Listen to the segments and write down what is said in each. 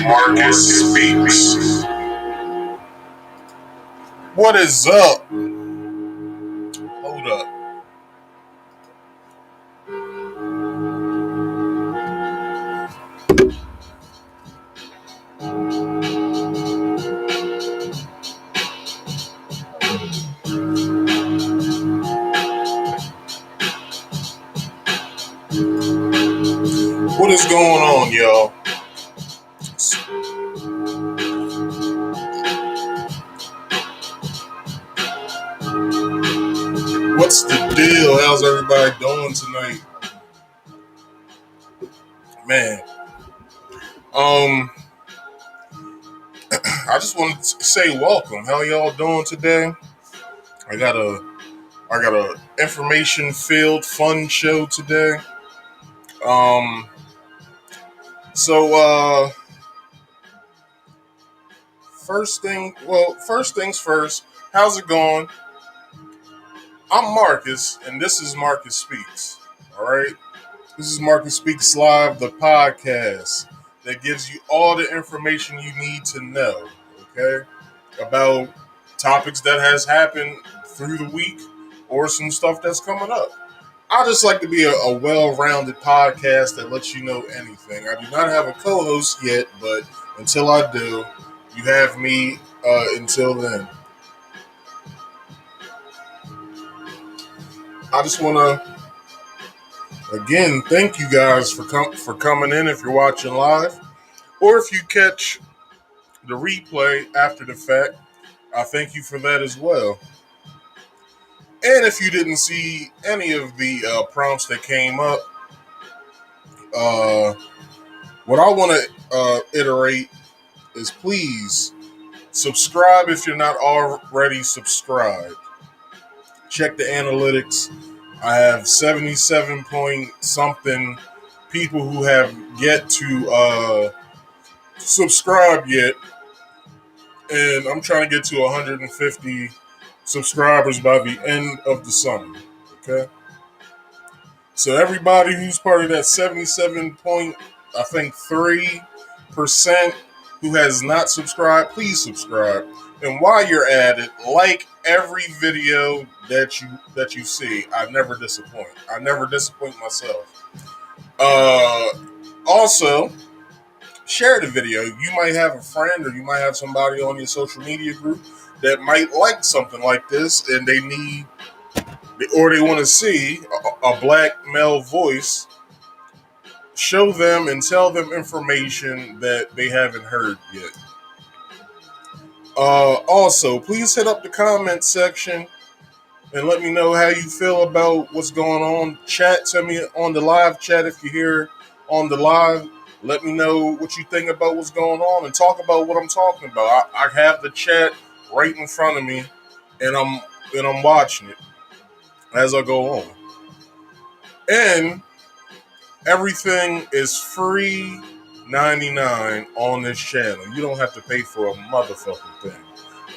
Marcus speaks. What is up? Hold up. What is going on, y'all? What's the deal? How's everybody doing tonight? Man, I just wanted to say welcome. How y'all doing today? I got a information filled fun show today. Um, so first things first. How's it going? I'm Marcus, and this is Marcus Speaks. All right. This is Marcus Speaks Live, the podcast that gives you all the information you need to know, okay, about topics that has happened through the week or some stuff that's coming up. I just like to be a well-rounded podcast that lets you know anything. I do not have a co-host yet, but until I do, you have me until then. I just want to again, thank you guys for coming in if you're watching live, or if you catch the replay after the fact. I thank you for that as well. And if you didn't see any of the prompts that came up, what I want to iterate is please subscribe if you're not already subscribed. Check the analytics. I have 77 point something people who have yet to subscribe yet, and I'm trying to get to 150 subscribers by the end of the summer. Okay, so everybody who's part of that 77 point, I think 3% who has not subscribed, please subscribe. And while you're at it, like every video that you see. I never disappoint. I never disappoint myself. Also, share the video. You might have a friend or you might have somebody on your social media group that might like something like this, and they need or they want to see a black male voice. Show them and tell them information that they haven't heard yet. Also, please hit up the comment section and let me know how you feel about what's going on. Chat to me on the live chat if you're here on the live. Let me know what you think about what's going on and talk about what I'm talking about. I have the chat right in front of me, and I'm watching it as I go on. And everything is free 99 on this channel. You don't have to pay for a motherfucking thing.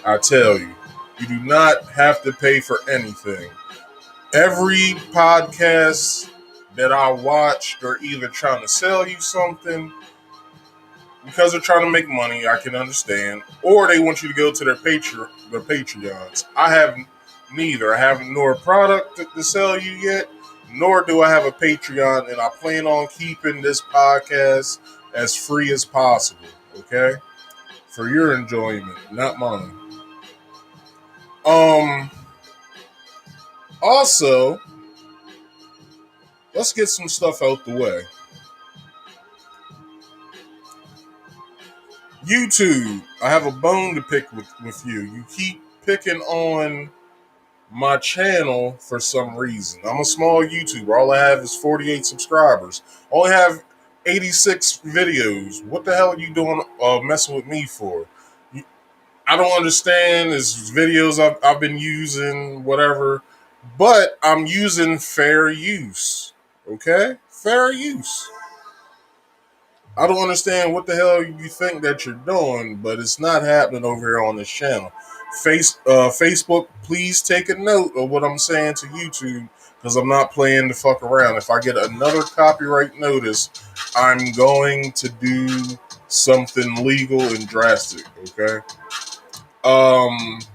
I tell you, you do not have to pay for anything. Every podcast that I watch, they're either trying to sell you something because they're trying to make money, I can understand, or they want you to go to their Patreons. I have neither. I have nor a product to sell you yet, nor do I have a Patreon, and I plan on keeping this podcast as free as possible. okay? For your enjoyment, not mine. Um, Also, let's get some stuff out the way. YouTube, I have a bone to pick with you. You keep picking on my channel for some reason. I'm a small YouTuber. All I have is 48 subscribers. I only have 86 videos. What the hell are you doing messing with me for? I don't understand. It's videos I've been using, whatever. But I'm using fair use. Okay? Fair use. I don't understand what the hell you think that you're doing, but it's not happening over here on this channel. Facebook, please take a note of what I'm saying to YouTube because I'm not playing the fuck around. If I get another copyright notice, I'm going to do something legal and drastic. Okay, because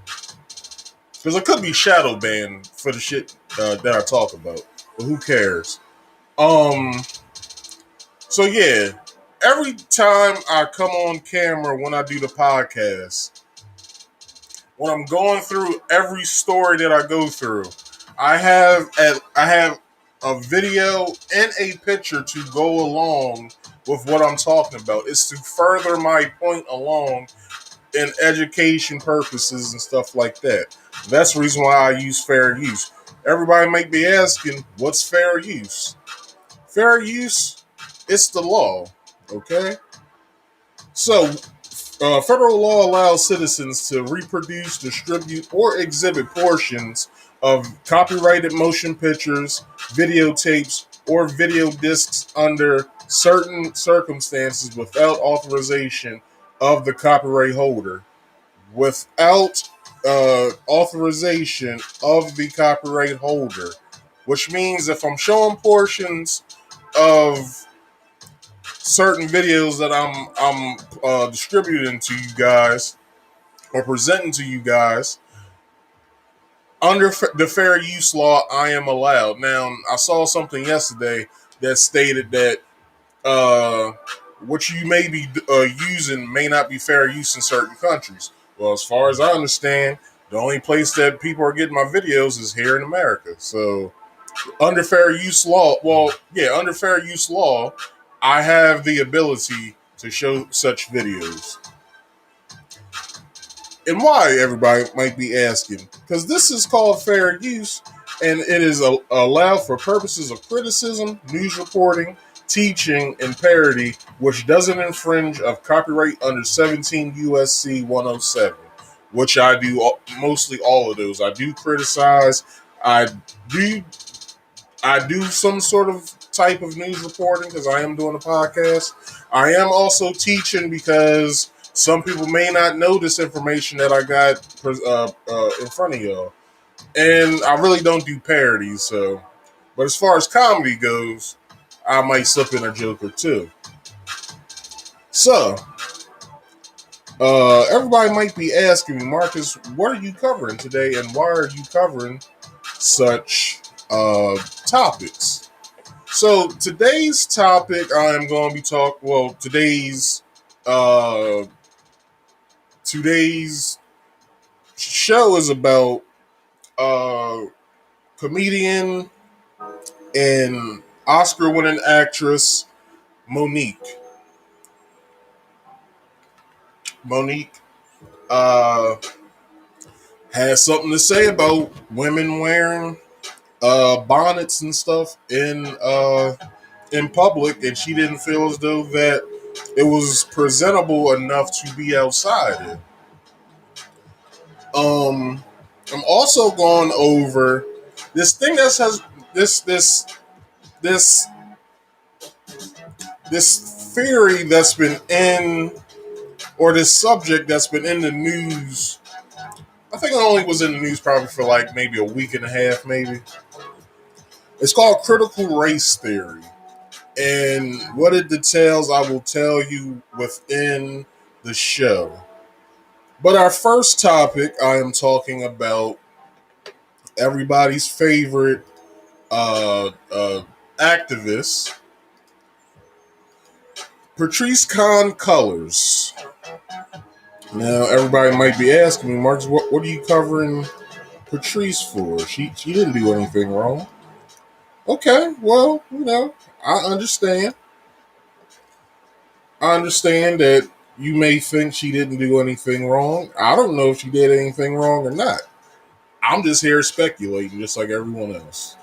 I could be shadow banned for the shit that I talk about, but who cares? Um, So yeah, every time I come on camera when I do the podcast, when I'm going through every story that I go through, I have a video and a picture to go along with what I'm talking about. It's to further my point along in education purposes and stuff like that. That's the reason why I use fair use. Everybody might be asking, what's fair use? Fair use, it's the law, okay? So, federal law allows citizens to reproduce, distribute, or exhibit portions of copyrighted motion pictures, videotapes, or video discs under certain circumstances without authorization of the copyright holder. Without authorization of the copyright holder, which means if I'm showing portions of certain videos that I'm distributing to you guys or presenting to you guys under the fair use law, I am allowed. Now, I saw something yesterday that stated that uh, what you may be using may not be fair use in certain countries. Well, as far as I understand, the only place that people are getting my videos is here in America. So under fair use law, under fair use law, I have the ability to show such videos. And why, everybody might be asking, because this is called fair use, and it is allowed for purposes of criticism, news reporting, teaching, and parody, which doesn't infringe of copyright under 17 USC 107, which I do mostly all of those. I do criticize. I do I do some sort of type of news reporting because I am doing a podcast. I am also teaching because some people may not know this information that I got in front of y'all. And I really don't do parodies, so. But as far as comedy goes, I might slip in a joke or two. So, everybody might be asking me, Marcus, what are you covering today and why are you covering such topics? So today's topic, I am going to be talking. Well, uh, today's show is about uh, comedian and Oscar-winning actress Monique. Monique uh, has something to say about women wearing bonnets and stuff in public, and she didn't feel as though that it was presentable enough to be outside in. Um, I'm also going over this thing that has this this this this theory that's been in, or this subject that's been in the news. I think it only was in the news probably for like maybe a week and a half, maybe. It's called critical race theory. And what it details, I will tell you within the show. But our first topic, I am talking about everybody's favorite uh, uh, activist, Patrisse Cullors. Now, everybody might be asking me, Marcus, what are you covering Patrisse for? She didn't do anything wrong. Okay, well, I understand. I understand that you may think she didn't do anything wrong. I don't know if she did anything wrong or not. I'm just here speculating, just like everyone else.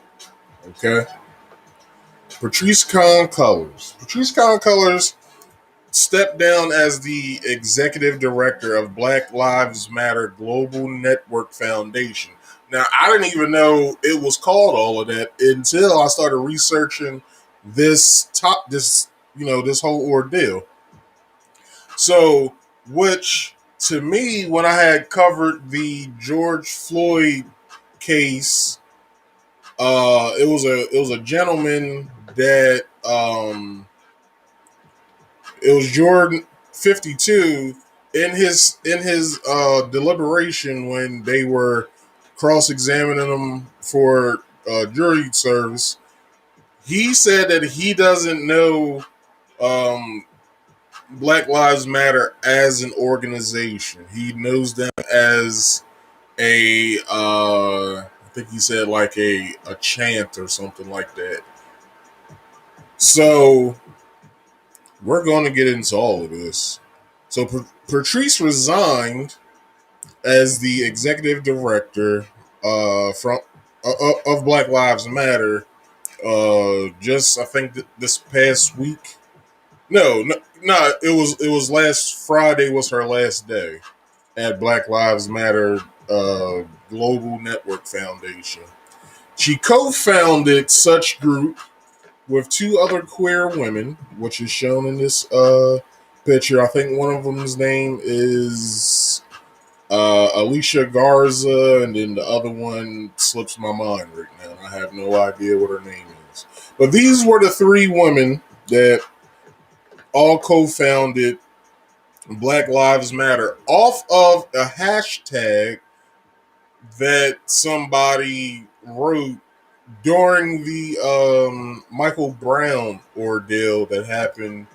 Okay? Patrisse Cullors. Patrisse Cullors stepped down as the executive director of Black Lives Matter Global Network Foundation. Now, I didn't even know it was called all of that until I started researching this whole ordeal. So, which to me, when I had covered the George Floyd case, it was a gentleman that it was Jordan 52 in his deliberation when they were cross examining him for jury service. He said that he doesn't know um, Black Lives Matter as an organization. He knows them as I think he said like a chant or something like that. So we're going to get into all of this. So Patrisse resigned as the executive director of Black Lives Matter. Just I think this past week. No. It was last Friday was her last day at Black Lives Matter Global Network Foundation. She co-founded such group with two other queer women, which is shown in this picture. I think one of them's name is Alicia Garza, and then the other one slips my mind right now. I have no idea what her name is. But these were the three women that all co-founded Black Lives Matter off of a hashtag that somebody wrote during the Michael Brown ordeal that happened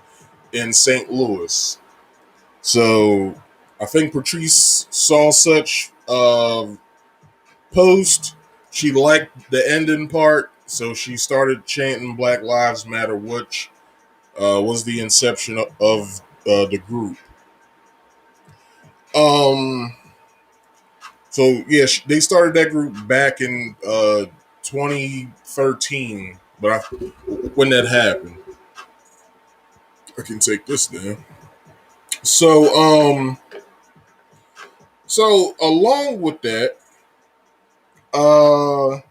in St. Louis. So I think Patrisse saw such post. She liked the ending part, so she started chanting Black Lives Matter, which was the inception of the group. Um, so yeah, they started that group back in 2013, but when that happened, I can take this down. So so along with that, uh,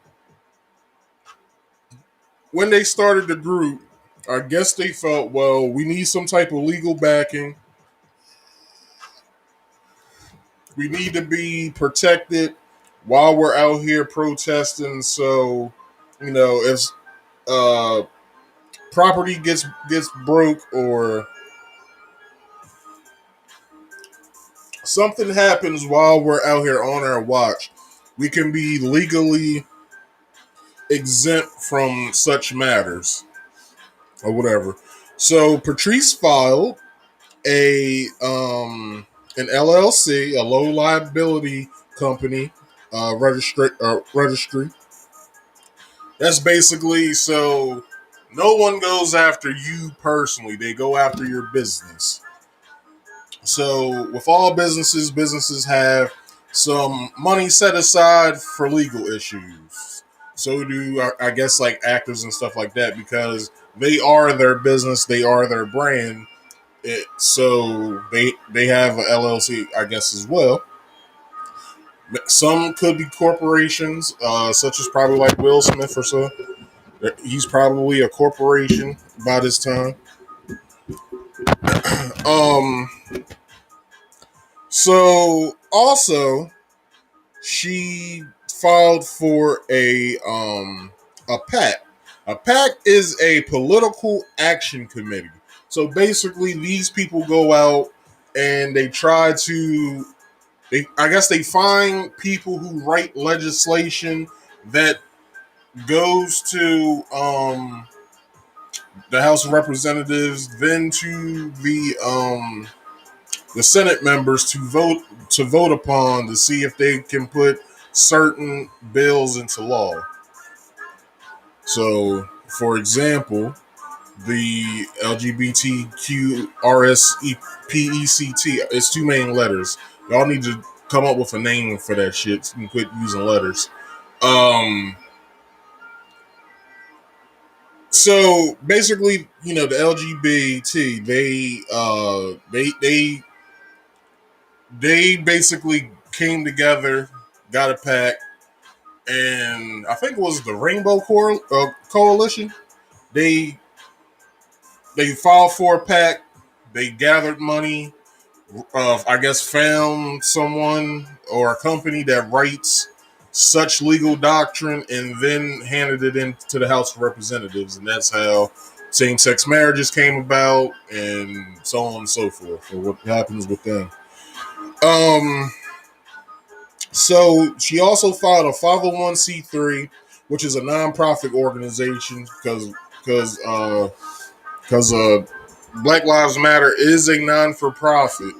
when they started the group, I guess they felt, well, we need some type of legal backing. We need to be protected while we're out here protesting. So, if uh, property gets broke or something happens while we're out here on our watch, we can be legally exempt from such matters or whatever. So Patrisse filed a an LLC, a low liability company, registry. That's basically so no one goes after you personally; they go after your business. So with all businesses have some money set aside for legal issues. So do I guess like actors and stuff like that because they are their business, they are their brand. So they have an LLC, I guess as well. Some could be corporations, such as probably like Will Smith or so. He's probably a corporation by this time. Um. So also, she filed for a PAC. A PAC is a political action committee. So basically, these people go out and they try to I guess they find people who write legislation that goes to the House of Representatives, then to the Senate members to vote upon to see if they can put certain bills into law. So, for example, the LGBTQRSPECT, it's two main letters. Y'all need to come up with a name for that shit and quit using letters. Um, so basically, the LGBT, they basically came together, got a pact, and I think it was the Rainbow Coalition. They they filed for a pact. They gathered money. I guess found someone or a company that writes such legal doctrine, and then handed it into the House of Representatives, and that's how same-sex marriages came about, and so on and so forth. Or what happens with them. Um, So she also filed a 501c3, which is a nonprofit organization because Black Lives Matter is a non-for-profit.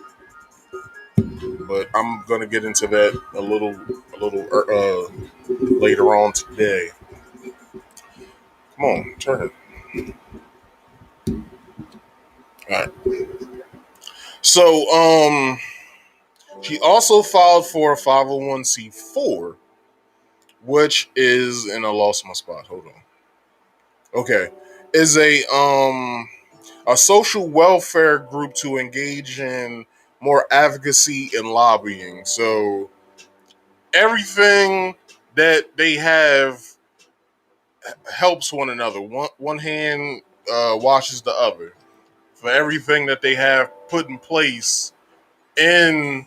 But I'm gonna get into that a little later on today. Come on, turn it. All right. So she also filed for a 501c4, which is, and I lost my spot. Hold on. Okay, is a social welfare group to engage in more advocacy and lobbying. So everything that they have helps one another. One hand washes the other. For everything that they have put in place in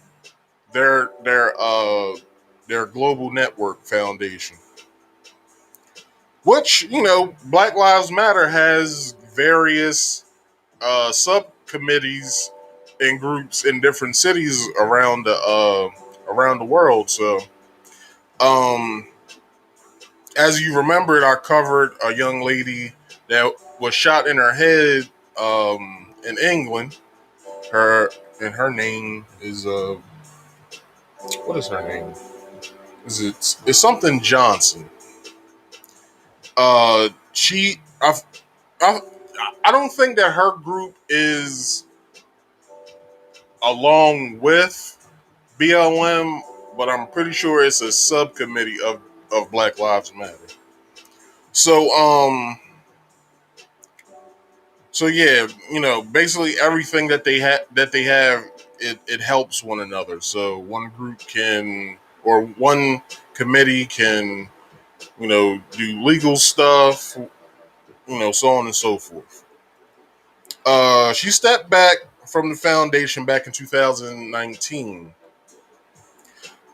their their uh their global network foundation, which Black Lives Matter has various subcommittees and groups in different cities around the world. So, um, as you remembered, I covered a young lady that was shot in her head in England. Her her name is what is her name? It's something Johnson. She I, I don't think that her group is along with BLM, but I'm pretty sure it's a subcommittee of Black Lives Matter. So yeah, basically everything that they have, it helps one another. So one group can, or one committee can, do legal stuff, so on and so forth. She stepped back from the foundation back in 2019,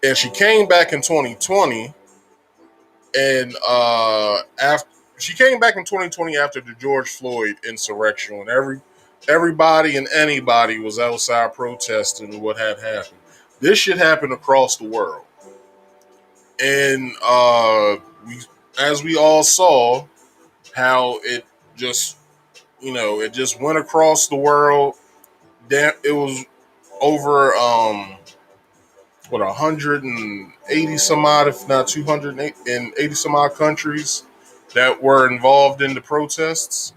and she came back in 2020. And after she came back in 2020 after the George Floyd insurrection, when everybody and anybody was outside protesting what had happened. This shit happened across the world, and as we all saw, how it just it just went across the world. It was over 180 some odd, if not 280 some odd countries that were involved in the protests.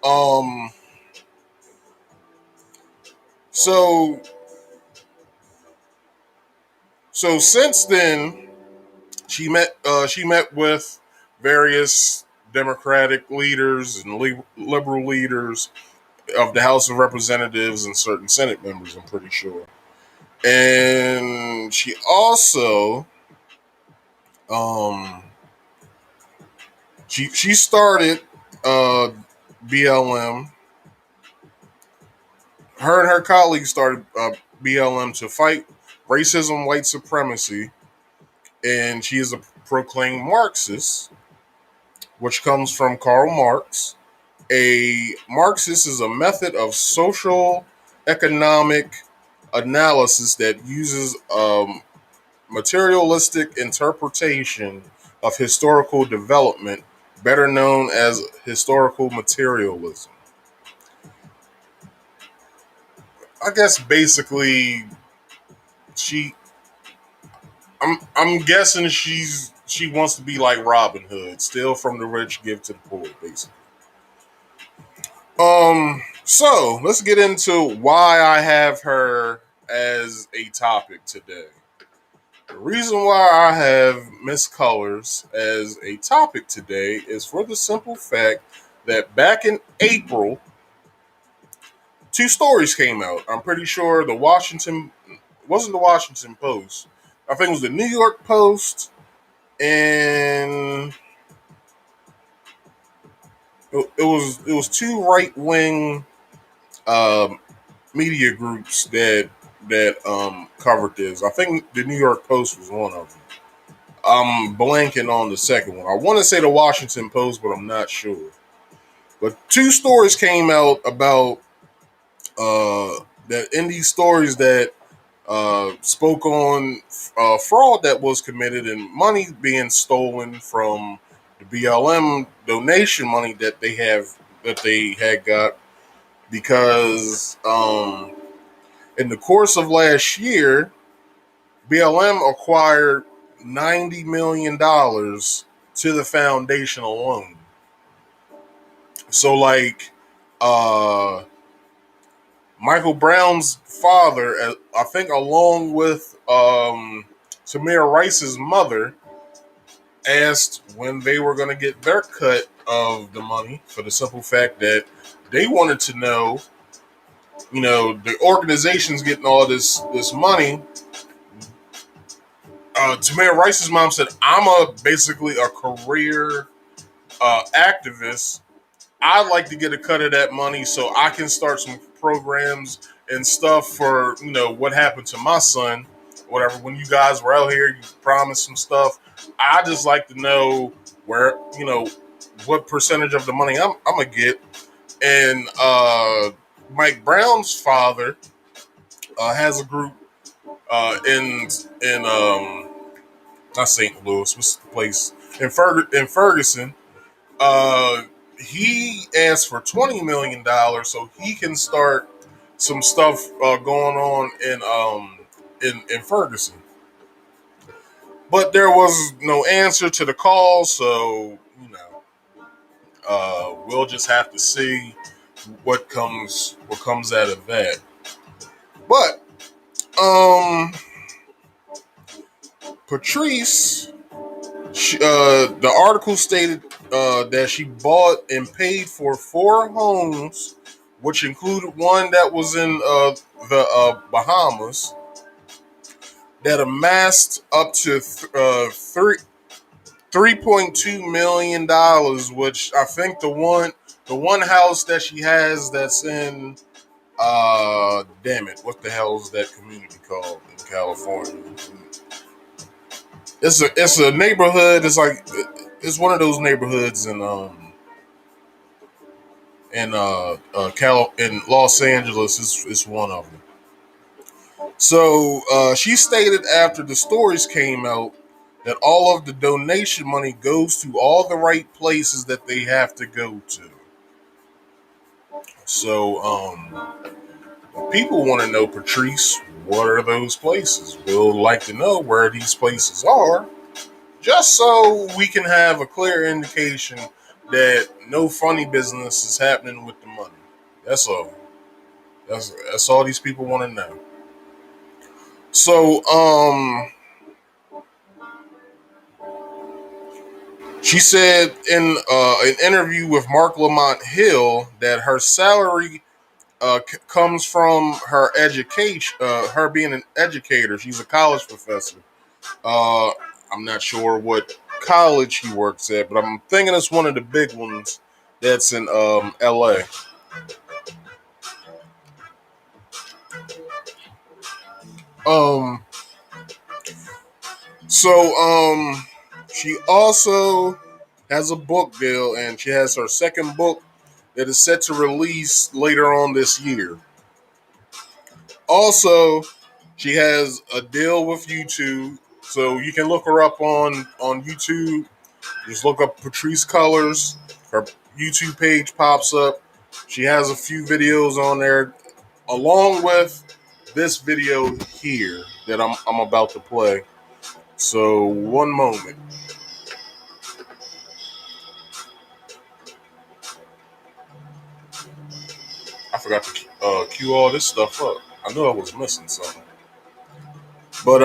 Um, so since then, she met with various Democratic leaders and liberal leaders of the House of Representatives and certain Senate members. I'm pretty sure, and she also um she started uh BLM. Her and her colleagues started BLM to fight racism, white supremacy, and she is a proclaimed Marxist, which comes from Karl Marx. A Marxist is a method of social economic analysis that uses materialistic interpretation of historical development better known as historical materialism. I guess basically she I'm guessing she wants to be like Robin Hood, steal from the rich, give to the poor, basically. So let's get into why I have her as a topic today. The reason why I have Miss Cullors as a topic today is for the simple fact that back in April, two stories came out. I'm pretty sure the Washington wasn't the Washington Post. I think it was the New York Post, and it was two right wing um, media groups that covered this. I think the New York Post was one of them. I'm blanking on the second one. I want to say the Washington Post, but I'm not sure. But two stories came out about that in these stories that spoke on fraud that was committed and money being stolen from the BLM donation money that they had got because in the course of last year, BLM acquired $90 million to the foundation alone. So, like, uh, Michael Brown's father, I think, along with Tamir Rice's mother, asked when they were going to get their cut of the money for the simple fact that they wanted to know, the organization's getting all this money. Tamir Rice's mom said, "I'm basically a career activist. I'd like to get a cut of that money so I can start some programs and stuff for what happened to my son, whatever. When you guys were out here, you promised some stuff. I just like to know where what percentage of the money I'm gonna get." And Mike Brown's father has a group in not St. Louis, what's the place in Ferguson. Uh, he asked for $20 million so he can start some stuff going on in Ferguson. But there was no answer to the call, so we'll just have to see what comes out of that. But Patrisse, the article stated that she bought and paid for four homes, which included one that was in the Bahamas, that amassed up to $3.2 million. Which I think the one house that she has that's in damn it, what the hell is that community called in California? It's a neighborhood. It's one of those neighborhoods in Los Angeles. Is one of them. So she stated after the stories came out that all of the donation money goes to all the right places that they have to go to. So people want to know, Patrisse, what are those places? We'll like to know where these places are, just so we can have a clear indication that no funny business is happening with the money. That's all. That's all these people want to know. So, she said in an interview with Mark Lamont Hill that her salary comes from her education, her being an educator. She's a college professor. Uh, I'm not sure what college he works at, but I'm thinking it's one of the big ones that's in LA. Um, so she also has a book deal, and she has her second book that is set to release later on this year. Also, she has a deal with YouTube, so you can look her up on YouTube. Just look up Patrisse Cullors. Her YouTube page pops up. She has a few videos on there, along with this video here that I'm about to play. So one moment. I forgot to cue all this stuff up. I knew I was missing something. But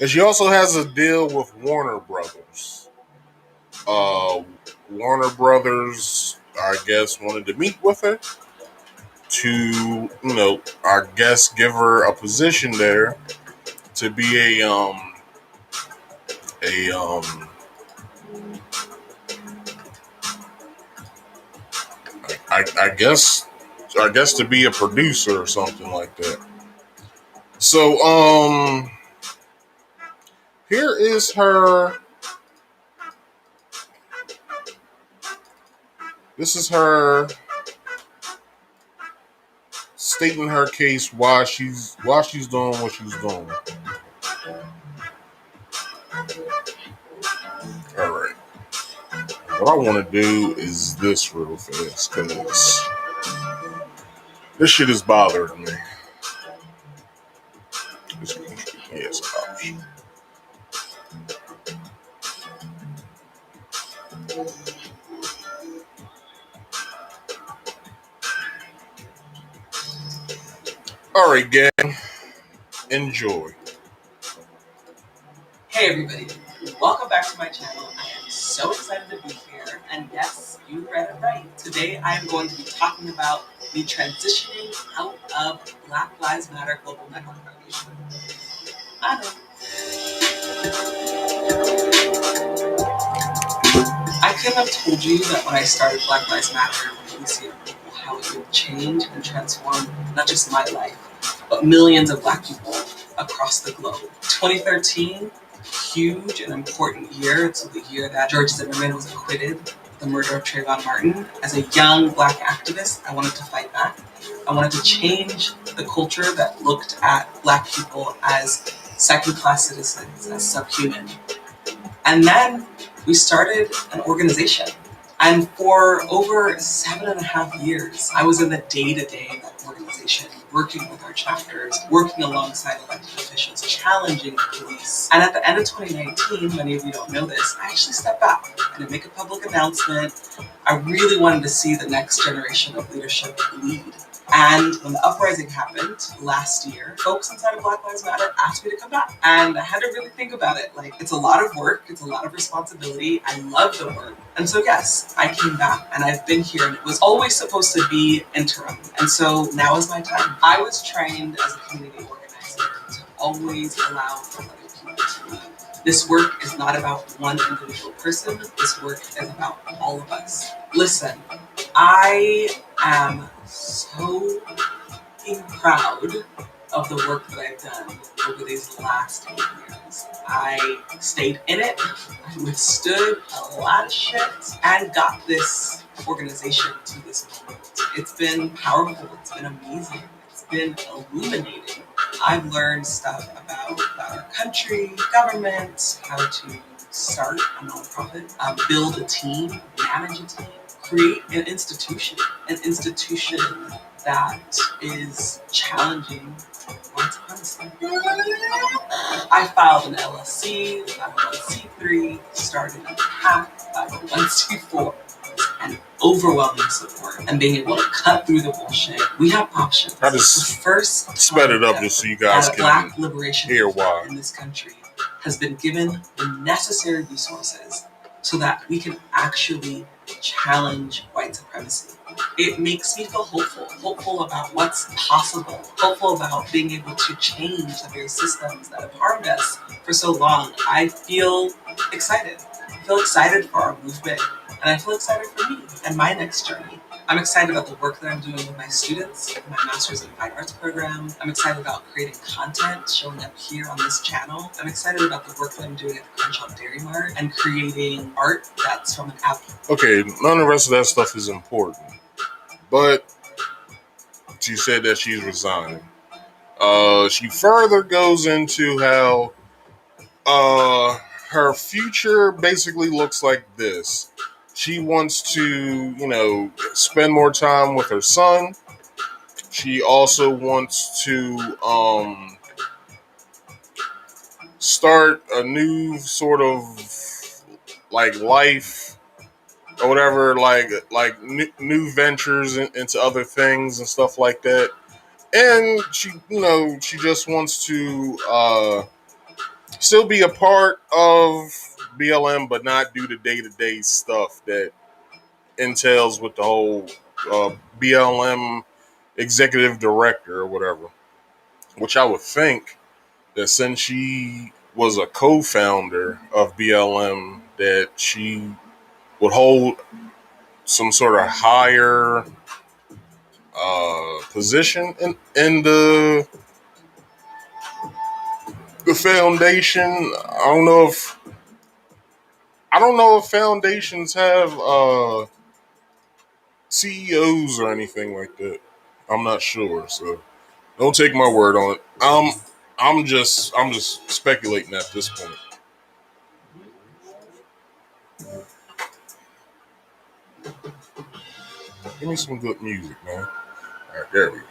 and she also has a deal with Warner Brothers. Uh, Warner Brothers, I guess, wanted to meet with her to, I guess, give her a position there to be a I guess to be a producer or something like that. So here is her. This is her stating her case why she's doing what she's doing. All right. What I want to do is this real fast because this shit is bothering me. Yes, option. All right, gang. Enjoy. Hey everybody, welcome back to my channel. I am so excited to be here, and yes, you read it right. Today I am going to be talking about the transitioning out of Black Lives Matter Global Network Foundation. I know. I couldn't have told you that when I started Black Lives Matter, we see how it would change and transform not just my life, but millions of Black people across the globe. 2013, huge and important year. It's the year that George Zimmerman was acquitted of the murder of Trayvon Martin. As a young Black activist, I wanted to fight back. I wanted to change the culture that looked at Black people as second-class citizens, as subhuman. And then we started an organization. And for over 7.5 years, I was in the day-to-day of that organization, working with our chapters, working alongside elected officials, challenging the police. And at the end of 2019, many of you don't know this, I actually stepped back and to make a public announcement. I really wanted to see the next generation of leadership lead. And when the uprising happened last year, folks inside of Black Lives Matter asked me to come back. And I had to really think about it. Like, it's a lot of work, it's a lot of responsibility. I love the work. And so yes, I came back and I've been here, and it was always supposed to be interim. And so now is my time. I was trained as a community organizer to always allow for other people to lead. This work is not about one individual person. This work is about all of us. Listen, I am so proud of the work that I've done over these last 8 years. I stayed in it, I withstood a lot of shit, and got this organization to this moment. It's been powerful, it's been amazing, it's been illuminating. I've learned stuff about our country, government, how to start a nonprofit, build a team, manage a team, create an institution that is challenging white supremacy. I filed an LLC, 501c3, started a PAC, 501c4, and overwhelming support and being able to cut through the bullshit. We have options. I just first sped it up just so you guys can Black liberation hear why in this country has been given the necessary resources so that we can actually challenge white supremacy. It makes me feel hopeful about what's possible, hopeful about being able to change the very systems that have harmed us for so long. I feel excited. I feel excited for our movement, and I feel excited for me and my next journey. I'm excited about the work that I'm doing with my students in my Master's in Fine Arts program. I'm excited about creating content, showing up here on this channel. I'm excited about the work that I'm doing at the Crenshaw Dairy Mart and creating art that's from an app. Okay, none of the rest of that stuff is important. But she said that she's resigning. She further goes into how her future basically looks like this. She wants to, spend more time with her son. She also wants to start a new sort of like life or whatever, like new ventures into other things and stuff like that. And she just wants to still be a part of BLM, but not do the day to day stuff that entails with the whole BLM executive director or whatever. Which I would think that since she was a co-founder of BLM, that she would hold some sort of higher position in the foundation. I don't know if foundations have CEOs or anything like that. I'm not sure, so don't take my word on it. I'm just speculating at this point. Give me some good music, man. All right, there we go.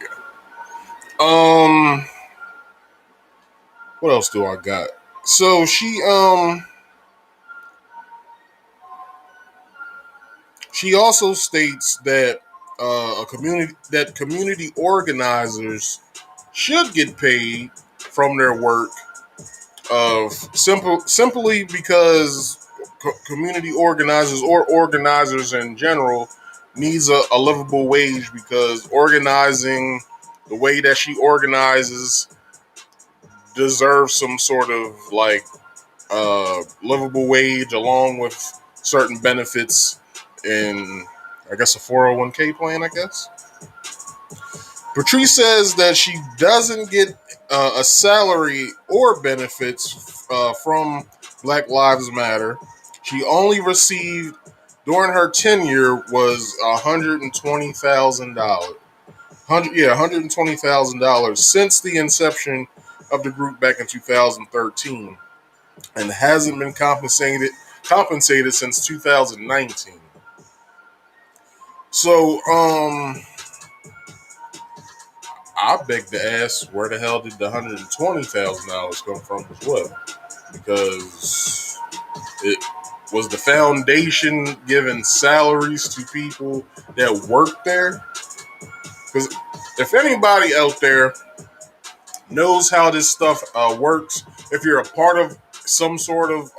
What else do I got? So she also states that community organizers should get paid from their work of simply because community organizers or organizers in general needs a livable wage, because organizing the way that she organizes deserves some sort of like livable wage along with certain benefits in, I guess, a 401k plan, I guess. Patrisse says that she doesn't get a salary or benefits from Black Lives Matter. She only received during her tenure was $120,000. $120,000 since the inception of the group back in 2013, and hasn't been compensated since 2019. So, I beg to ask, where the hell did the $120,000 come from as well? Because it was the foundation giving salaries to people that work there. Because if anybody out there knows how this stuff works, if you're a part of some sort of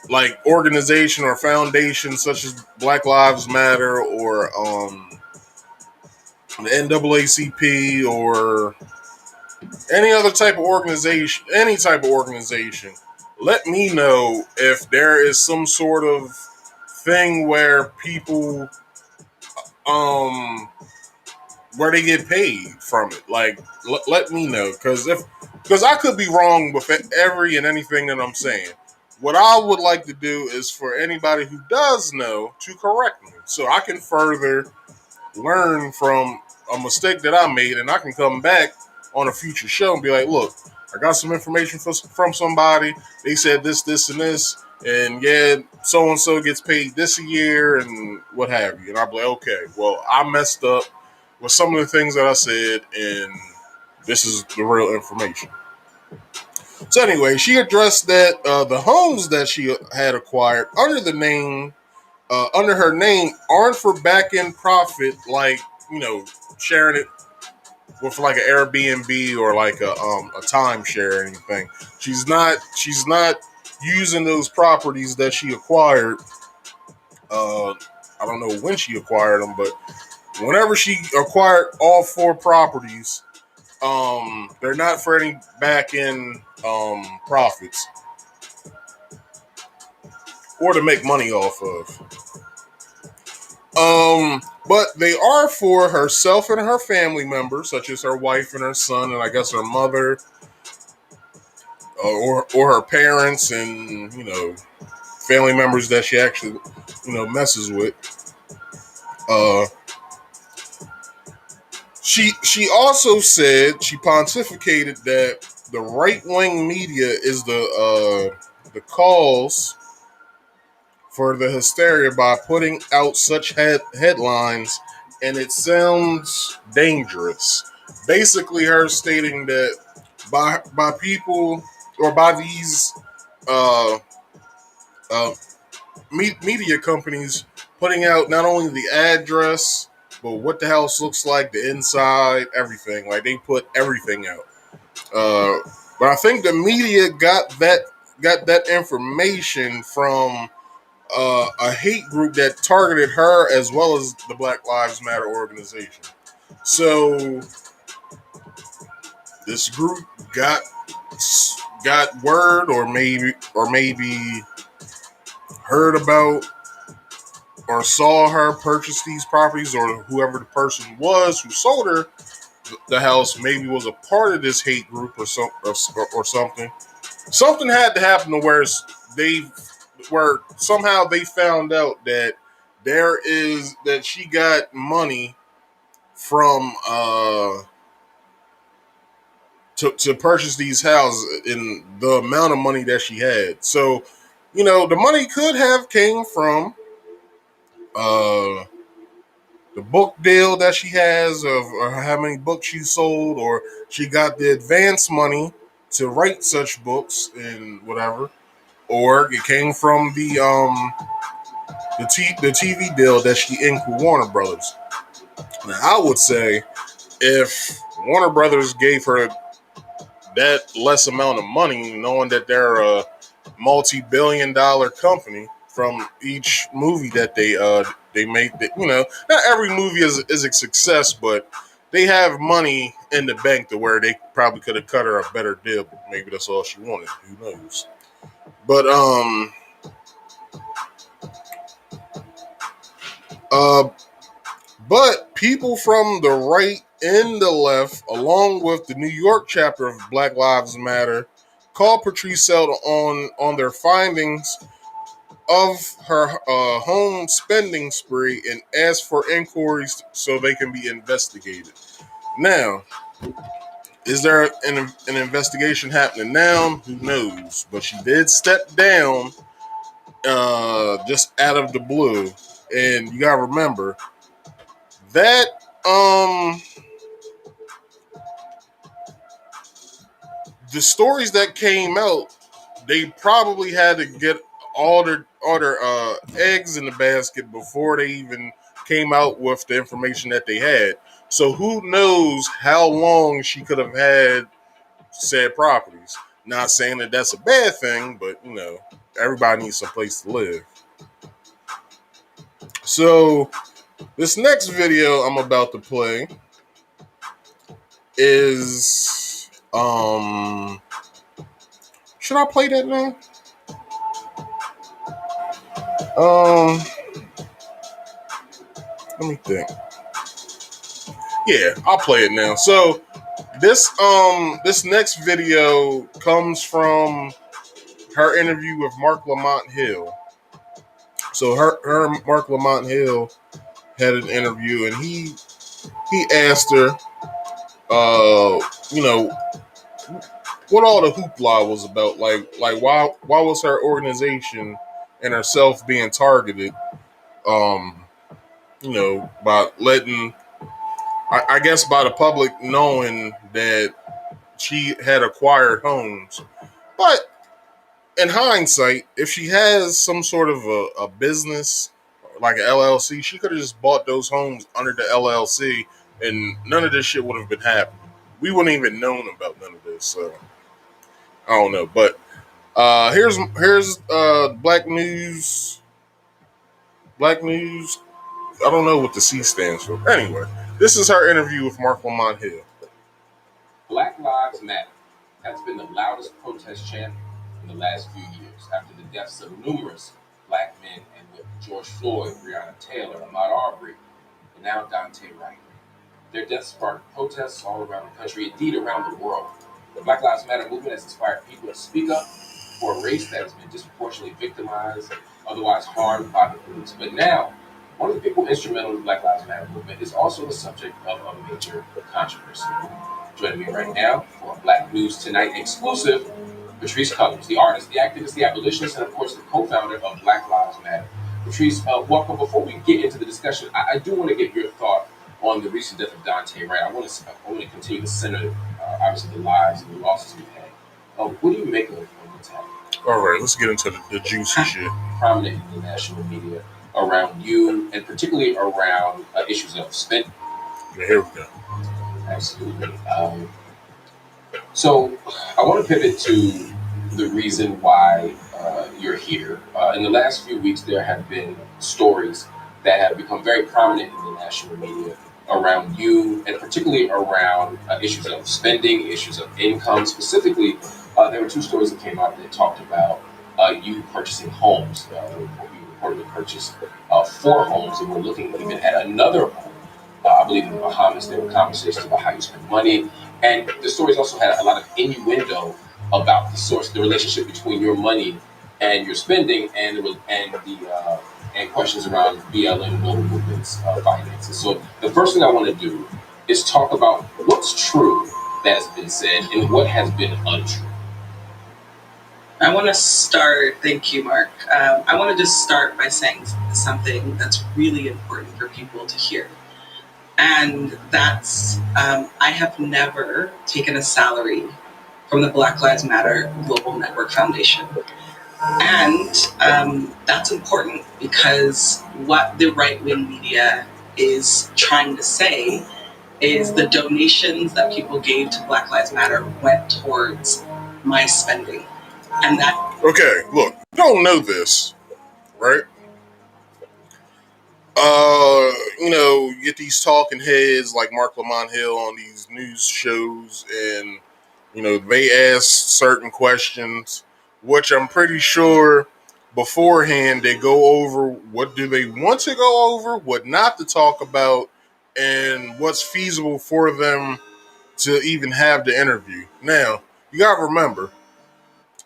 like organization or foundation such as Black Lives Matter or the NAACP or any type of organization, let me know if there is some sort of thing where people um where they get paid from it. Like, let me know, because I could be wrong with every and anything that I'm saying. What I would like to do is for anybody who does know to correct me, so I can further learn from a mistake that I made, and I can come back on a future show and be like, look, I got some information from somebody. They said this, this, and this, and yeah, so and so gets paid this a year, and what have you. And I'll be like, okay, well, I messed up with some of the things that I said, and this is the real information. So anyway, she addressed that the homes that she had acquired under her name aren't for back end profit, like, sharing it with like an Airbnb or like a timeshare or anything. She's not using those properties that she acquired. I don't know when she acquired them, but whenever she acquired all four properties, they're not for any back end profits or to make money off of. But they are for herself and her family members, such as her wife and her son, and I guess her mother, or her parents, and family members that she actually messes with. Uh, she also said, she pontificated that the right wing media is the cause for the hysteria by putting out such headlines, and it sounds dangerous. Basically, her stating that by people or by these uh, uh, media companies putting out not only the address but what the house looks like, the inside, everything. Like they put everything out. Uh, but I think the media got that information from a hate group that targeted her as well as the Black Lives Matter organization. So this group got word, or maybe heard about or saw her purchase these properties, or whoever the person was who sold her the house maybe was a part of this hate group or something. Something had to happen to they where somehow they found out that that she got money from to purchase these houses in the amount of money that she had. So, the money could have came from uh the book deal that she has of how many books she sold, or she got the advance money to write such books and whatever, or it came from the TV deal that she inked with Warner Brothers. Now, I would say if Warner Brothers gave her that less amount of money, knowing that they're a multi-billion-dollar company from each movie that they make, that not every movie is a success, but they have money in the bank to where they probably could have cut her a better deal. But maybe that's all she wanted. Who knows? But uh, but people from the right and the left, along with the New York chapter of Black Lives Matter, called Patrisse out on their findings of her home spending spree and asked for inquiries so they can be investigated. Now, is there an investigation happening now? Who knows? But she did step down just out of the blue, and you gotta remember that um the stories that came out, they probably had to get all their eggs in the basket before they even came out with the information that they had. So who knows how long she could have had said properties. Not saying that that's a bad thing, but everybody needs some place to live. So this next video I'm about to play is should I play that now? Um Let me think. Yeah, I'll play it now. So this next video comes from her interview with Mark Lamont Hill. So her and Mark Lamont Hill had an interview, and he asked her, you know, what all the hoopla was about. Like why was her organization and herself being targeted? Um, by letting, I guess, by the public knowing that she had acquired homes. But in hindsight, if she has some sort of a business like an LLC, she could have just bought those homes under the LLC, and none of this shit would have been happening. We wouldn't even known about none of this. So I don't know, but here's Black News. Black News. I don't know what the C stands for. Anyway, this is her interview with Mark Lamont Hill. Black Lives Matter. That's been the loudest protest chant in the last few years after the deaths of numerous black men and women: George Floyd, Breonna Taylor, Ahmaud Arbery, and now Dante Wright. Their deaths sparked protests all around the country, indeed around the world. The Black Lives Matter movement has inspired people to speak up for a race that has been disproportionately victimized, otherwise harmed by the police. But now, one of the people instrumental in the Black Lives Matter movement is also the subject of a major controversy. Joining me right now for Black News Tonight exclusive, Patrisse Cullors, the artist, the activist, the abolitionist, and of course the co-founder of Black Lives Matter. Patrisse, welcome. Before we get into the discussion, I do want to get your thought on the recent death of Dante Wright. I want to continue to center, obviously, the lives and the losses we've had. What do you make of what's happening? All right, let's get into the juicy shit. Prominent in the national media around you, and particularly around issues of spending. Yeah, here we go. Absolutely. So I want to pivot to the reason why you're here. In the last few weeks, there have been stories that have become very prominent in the national media around you, and particularly around issues of spending, issues of income. Specifically, there were two stories that came out that talked about you purchasing homes. You reportedly purchased 4 homes, and we're looking even at another home. I believe in the Bahamas, there were conversations about how you spend money. And the stories also had a lot of innuendo about the relationship between your money and your spending, and questions around BLM global movements finances. So the first thing I want to do is talk about what's true that has been said and what has been untrue. I want to start, thank you, Mark. I want to just start by saying something that's really important for people to hear. And that's, I have never taken a salary from the Black Lives Matter Global Network Foundation. And that's important because what the right-wing media is trying to say is the donations that people gave to Black Lives Matter went towards my spending. And that... Okay, look, you don't know this, right? You get these talking heads like Mark Lamont Hill on these news shows, and they ask certain questions, which I'm pretty sure beforehand they go over what do they want to go over, what not to talk about, and what's feasible for them to even have the interview. Now, you gotta remember,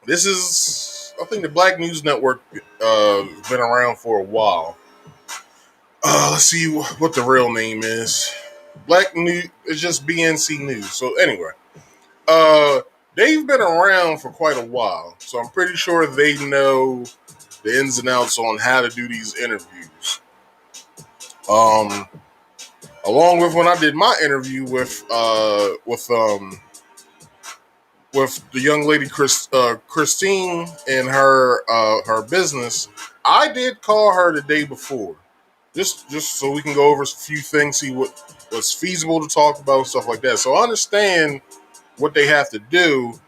this is, I think the Black News Network has been around for a while. Let's see what the real name is. Black News, it's just BNC News. So anyway, they've been around for quite a while. So I'm pretty sure they know the ins and outs on how to do these interviews. Along with when I did my interview with the young lady Christine and her business, I did call her the day before. Just so we can go over a few things, see what's feasible to talk about, stuff like that. So I understand what they have to do,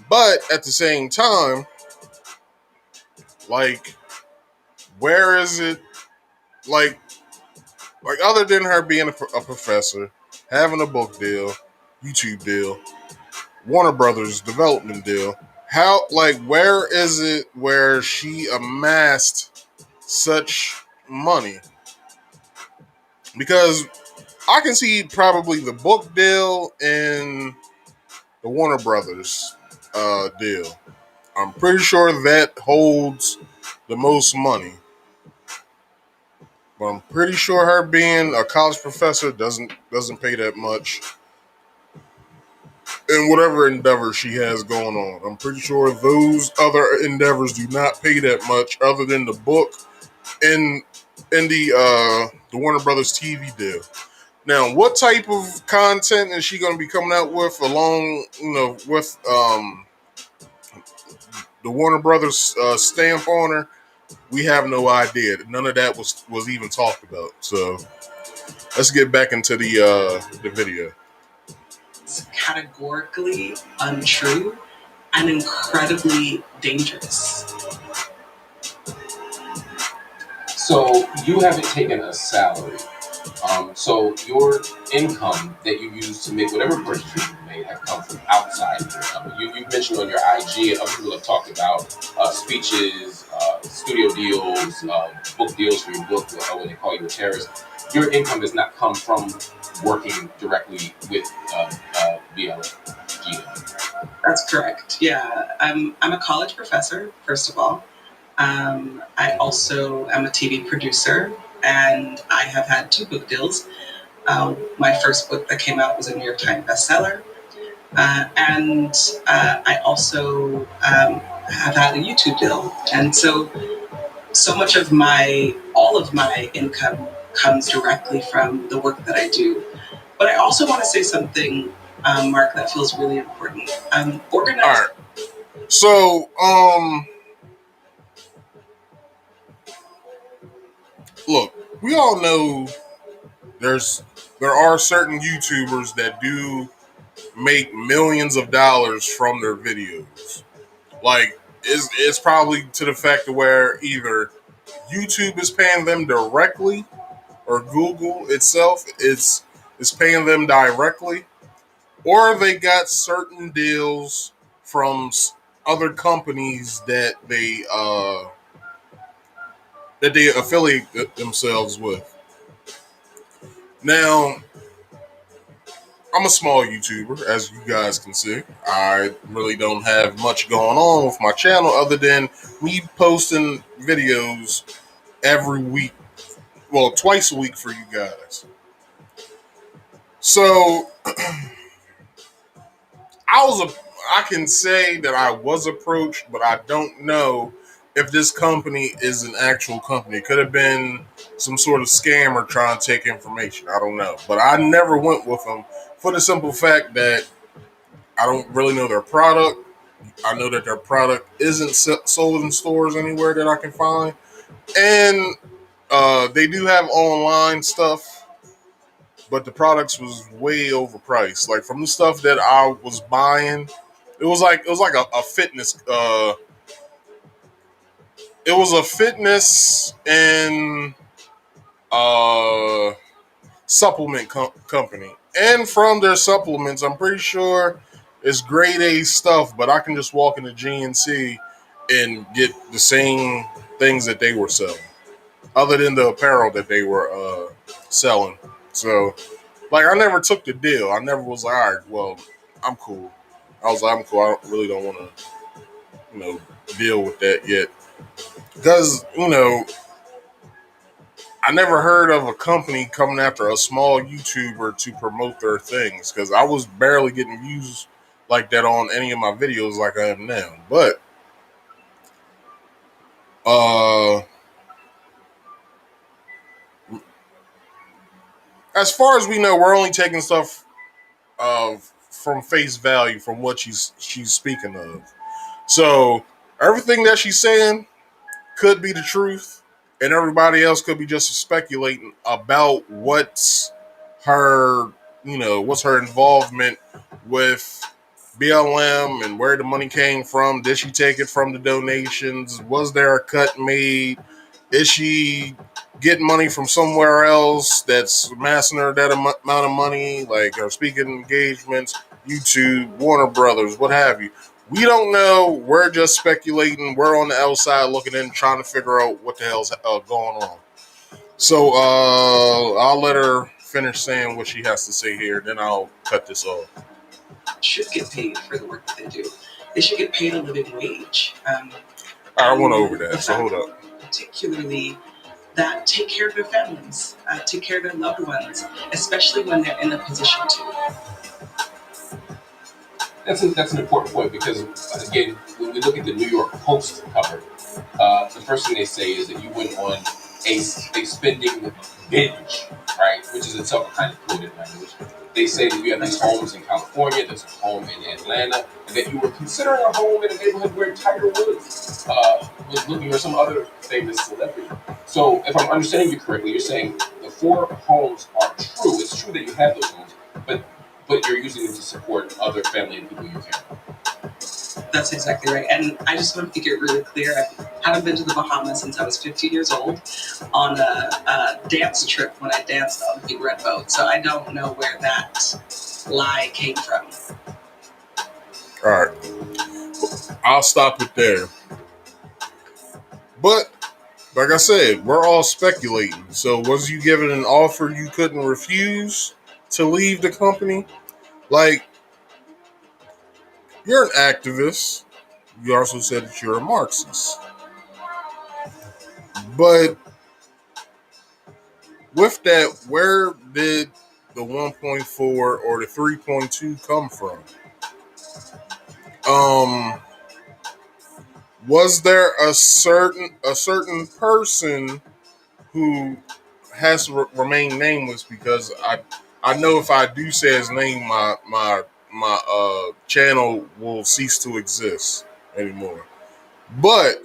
but at the same time, like, where is it? Like other than her being a professor, having a book deal, YouTube deal, Warner Brothers development deal, where is it where she amassed such money? Because I can see probably the book deal and the Warner Brothers deal. I'm pretty sure that holds the most money. But I'm pretty sure her being a college professor doesn't pay that much. In whatever endeavor she has going on, I'm pretty sure those other endeavors do not pay that much, other than the book and the Warner Brothers TV deal. Now, what type of content is she going to be coming out with along, with the Warner Brothers stamp on her? We have no idea. None of that was even talked about. So let's get back into the video. It's categorically untrue and incredibly dangerous. So you haven't taken a salary. So your income that you use to make whatever purchases you made have come from outside income. You mentioned on your IG, and other people have talked about speeches, studio deals, book deals for your book, when they call you a terrorist. Your income does not come from working directly with BLM. That's correct. Yeah, I'm a college professor, first of all. I also am a TV producer, and I have had 2 book deals. My first book that came out was a New York Times bestseller. And I also have had a YouTube deal. And so much of all of my income comes directly from the work that I do. But I also want to say something, Mark, that feels really important. All right. So, look, we all know there's there are certain YouTubers that do make millions of dollars from their videos. Like, it's probably to the fact of where either YouTube is paying them directly or Google itself is paying them directly, or they got certain deals from other companies that they affiliate themselves with. Now, I'm a small YouTuber, as you guys can see. I really don't have much going on with my channel other than me posting videos every week. Well, twice a week for you guys. So I can say that I was approached, but I don't know if this company is an actual company. It could have been some sort of scammer trying to take information. I don't know. But I never went with them for the simple fact that I don't really know their product. I know that their product isn't sold in stores anywhere that I can find. And they do have online stuff, but the products was way overpriced. Like from the stuff that I was buying, it was like a fitness. It was a fitness and uh, supplement company, and from their supplements, I'm pretty sure it's grade A stuff. But I can just walk into GNC and get the same things that they were selling, other than the apparel that they were selling. So, like, I never took the deal. I never was like, all right, well, I'm cool. I was like, I'm cool. Really don't want to, deal with that yet. Because, I never heard of a company coming after a small YouTuber to promote their things. Because I was barely getting views like that on any of my videos like I am now. But, uh, as far as we know, we're only taking stuff from face value from what she's speaking of. So everything that she's saying could be the truth, and everybody else could be just speculating about her, what's her involvement with BLM and where the money came from. Did she take it from the donations? Was there a cut made? Is she getting money from somewhere else that's amassing her that amount of money, like her speaking engagements, YouTube, Warner Brothers, what have you? We don't know. We're just speculating. We're on the outside looking in, trying to figure out what the hell's going on. So I'll let her finish saying what she has to say here, then I'll cut this off. Should get paid for the work that they do. They should get paid a living wage. I went over that, so hold up. Particularly that take care of their families, take care of their loved ones, especially when they're in a position to. That's an important point because, again, when we look at the New York Post cover, the first thing they say is that you went on a spending binge, right? Which is itself a kind of coded language. They say that you have these homes in California, there's a home in Atlanta, and that you were considering a home in a neighborhood where Tiger Woods was looking, or some other famous celebrity. So, if I'm understanding you correctly, you're saying the 4 homes are true. It's true that you have those homes, but you're using them to support other family and people you care about. That's exactly right. And I just want to make it really clear. I haven't been to the Bahamas since I was 15 years old on a dance trip when I danced on the Big Red Boat. So I don't know where that lie came from. All right. I'll stop it there. But, like I said, we're all speculating. So, was you given an offer you couldn't refuse to leave the company? Like, you're an activist. You also said that you're a Marxist. But with that, where did the 1.4 or the 3.2 come from? Um, was there a certain person who has to remain nameless, because I know if I do say his name, my channel will cease to exist anymore. But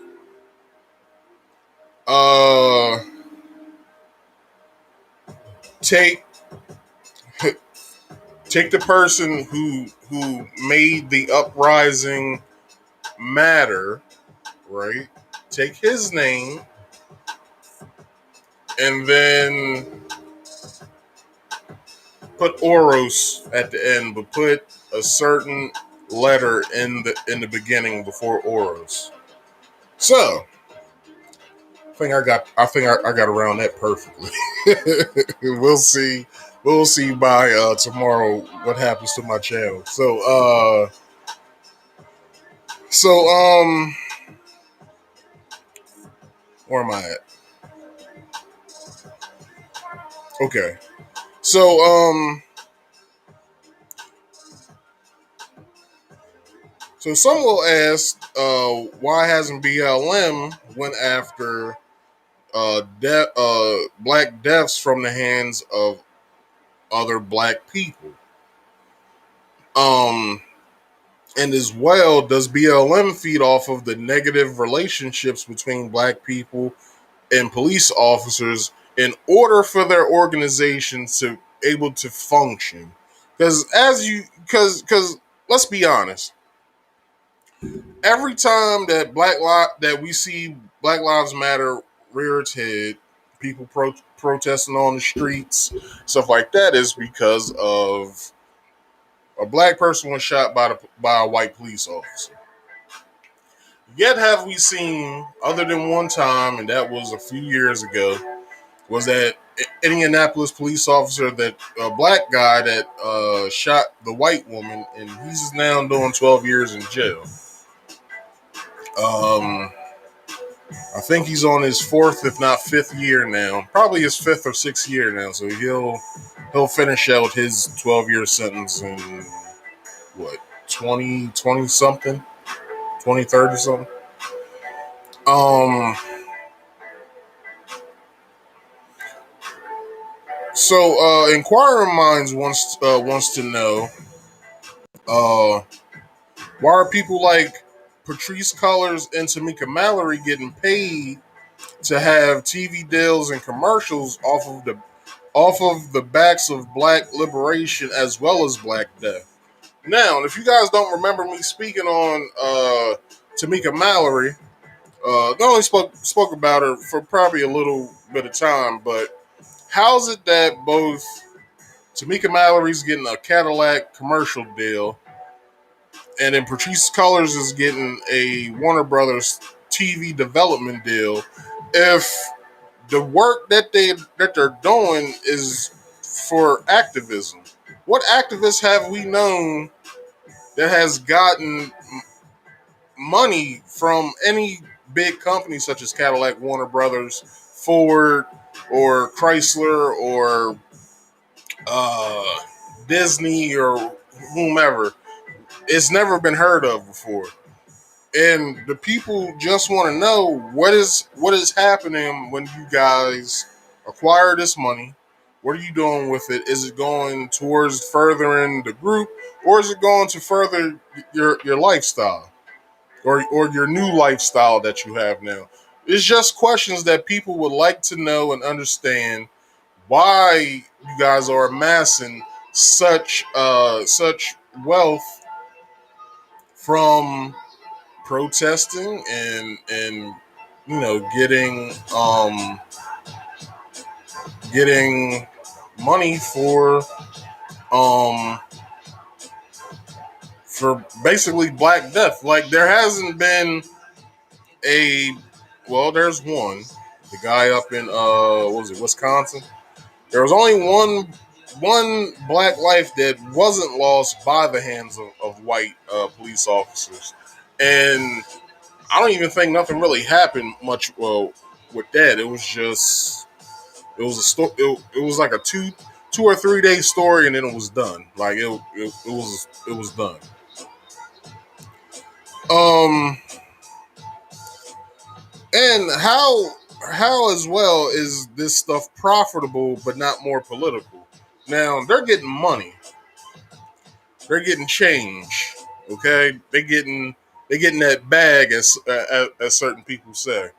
uh, take take the person who made the uprising matter, right? Take his name and then put Oros at the end, but put a certain letter in the beginning before Oros. So I think I got around that perfectly. we'll see. We'll see by tomorrow what happens to my channel. So where am I at? Okay. So some will ask, why hasn't BLM went after black deaths from the hands of other black people? Um, and as well, does BLM feed off of the negative relationships between black people and police officers in order for their organizations to able to function? Because let's be honest, every time that we see Black Lives Matter rear its head, people protesting on the streets, stuff like that, is because of a black person was shot by a white police officer. Yet have we seen, other than one time, and that was a few years ago, was that Indianapolis police officer, that a black guy that shot the white woman, and he's now doing 12 years in jail. Um, I think he's on his fourth, if not fifth year now. Probably his fifth or sixth year now. So he'll finish out his 12-year sentence in what, 2020 something, 2030 something. Um. So inquiring minds wants to know, uh, why are people like Patrisse Cullors and Tamika Mallory getting paid to have TV deals and commercials off of the backs of black liberation as well as black death? Now, if you guys don't remember me speaking on Tamika Mallory, not only spoke about her for probably a little bit of time, but how's it that both Tamika Mallory's getting a Cadillac commercial deal, and then Patrisse Cullors is getting a Warner Brothers TV development deal, if the work that they're doing is for activism? What activists have we known that has gotten money from any big company such as Cadillac, Warner Brothers, Ford, or Chrysler, or uh, Disney, or whomever? It's never been heard of before. And the people just want to know what is happening when you guys acquire this money. What are you doing with it? Is it going towards furthering the group, or is it going to further your lifestyle, or your new lifestyle that you have now? It's just questions that people would like to know and understand, why you guys are amassing such wealth from protesting and getting money um for basically Black Death. Like, there hasn't been a well, there's one, the guy up in what was it, Wisconsin. There was only one black life that wasn't lost by the hands of white police officers, and I don't even think nothing really happened much with that. It was just it was like a two or 3 day story, and then it was done. Like it was done. Um, and how as well is this stuff profitable but not more political? Now they're getting money, they're getting change. Okay, they getting that bag, as certain people say.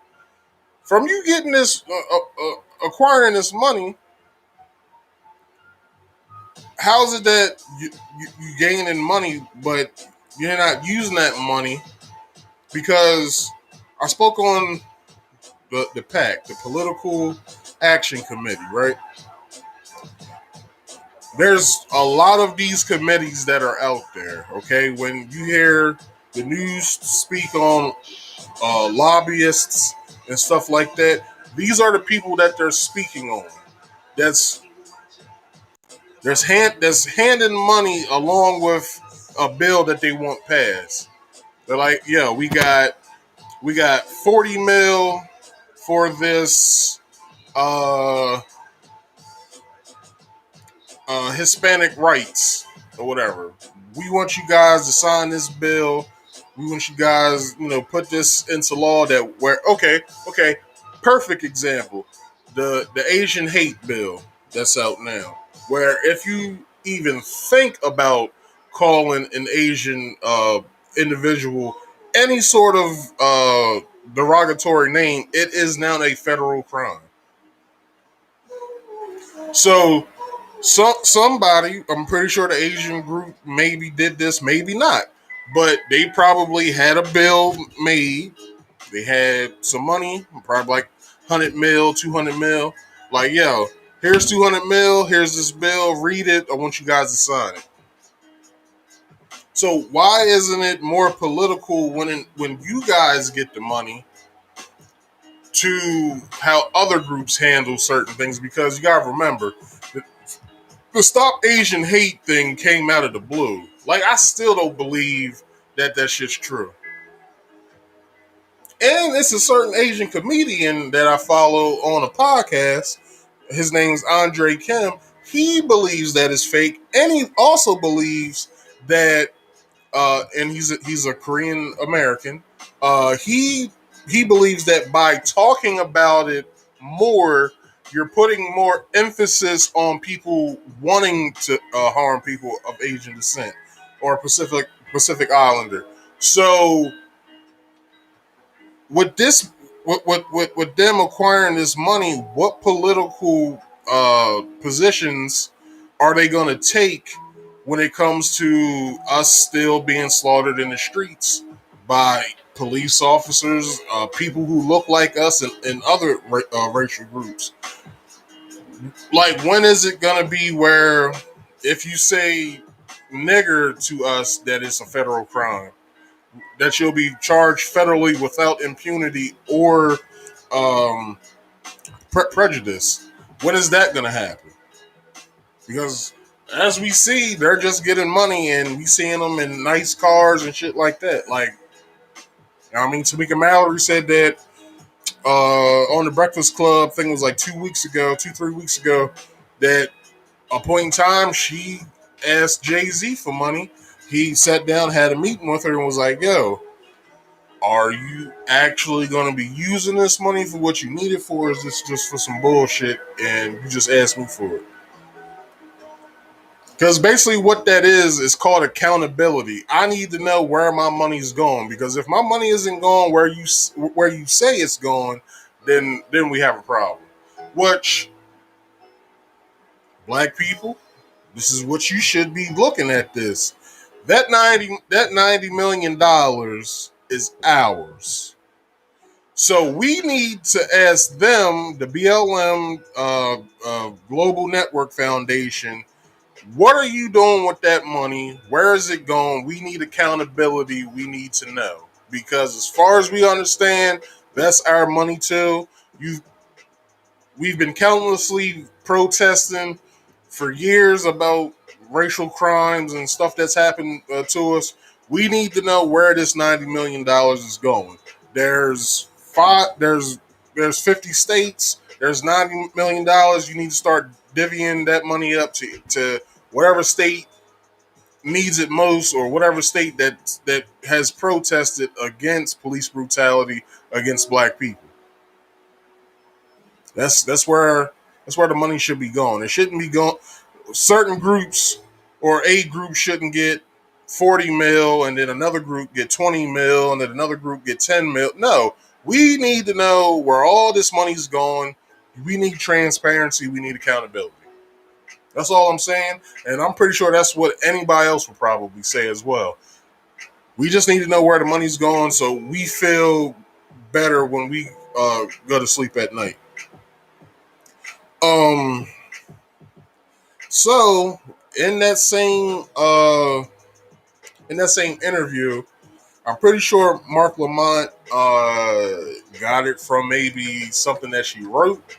From you getting this, acquiring this money, how is it that you gaining money, but you're not using that money? Because I spoke on the PAC, the Political Action Committee, right? There's a lot of these committees that are out there. Okay, when you hear the news speak on lobbyists and stuff like that, these are the people that they're speaking on. That's that's handing money along with a bill that they want passed. They're like, yeah, we got 40 mil for this uh, Hispanic rights or whatever. We want you guys to sign this bill. We want you guys, put this into law that where okay, perfect example, the Asian hate bill that's out now, where if you even think about calling an Asian individual any sort of derogatory name, it is now a federal crime. So somebody, I'm pretty sure the Asian group maybe did this, maybe not, but they probably had a bill made. They had some money, probably like 100 mil, 200 mil. Like, yo, here's 200 mil. Here's this bill. Read it. I want you guys to sign it. So why isn't it more political when you guys get the money to how other groups handle certain things? Because you gotta remember, the Stop Asian Hate thing came out of the blue. Like, I still don't believe that shit's true. And it's a certain Asian comedian that I follow on a podcast. His name's Andre Kim. He believes that it's fake, and he also believes that, and he's a Korean American. He believes that by talking about it more, you're putting more emphasis on people wanting to harm people of Asian descent or Pacific Islander. So with this, with them acquiring this money, what political positions are they going to take when it comes to us still being slaughtered in the streets by police officers, people who look like us, and other racial groups? Like, when is it going to be where if you say nigger to us, that it's a federal crime? That you'll be charged federally without impunity or um, prejudice. When is that going to happen? Because as we see, they're just getting money, and we seeing them in nice cars and shit like that. Like, I mean, Tamika Mallory said that on the Breakfast Club, I think it was like 2 weeks ago, 3 weeks ago, that a point in time she asked Jay-Z for money. He sat down, had a meeting with her, and was like, yo, are you actually going to be using this money for what you need it for? Or is this just for some bullshit and you just asked me for it? Because basically what that is called accountability. I need to know where my money's going, because if my money isn't going where you say it's going, then we have a problem. Which, black people, this is what you should be looking at this. That $90 million is ours. So we need to ask them, the BLM Global Network Foundation, what are you doing with that money? Where is it going? We need accountability. We need to know. Because as far as we understand, that's our money too. We've been countlessly protesting for years about racial crimes and stuff that's happened to us. We need to know where this $90 million is going. There's 50 states. There's $90 million. You need to start divvying that money up to whatever state needs it most, or whatever state that has protested against police brutality against black people. That's where the money should be going. It shouldn't be going. Certain groups or a group shouldn't get 40 mil, and then another group get 20 mil, and then another group get 10 mil. No, we need to know where all this money's going. We need transparency. We need accountability. That's all I'm saying, and I'm pretty sure that's what anybody else would probably say as well. We just need to know where the money's going, so we feel better when we go to sleep at night. Um. So in that same interview, I'm pretty sure Mark Lamont got it from maybe something that she wrote,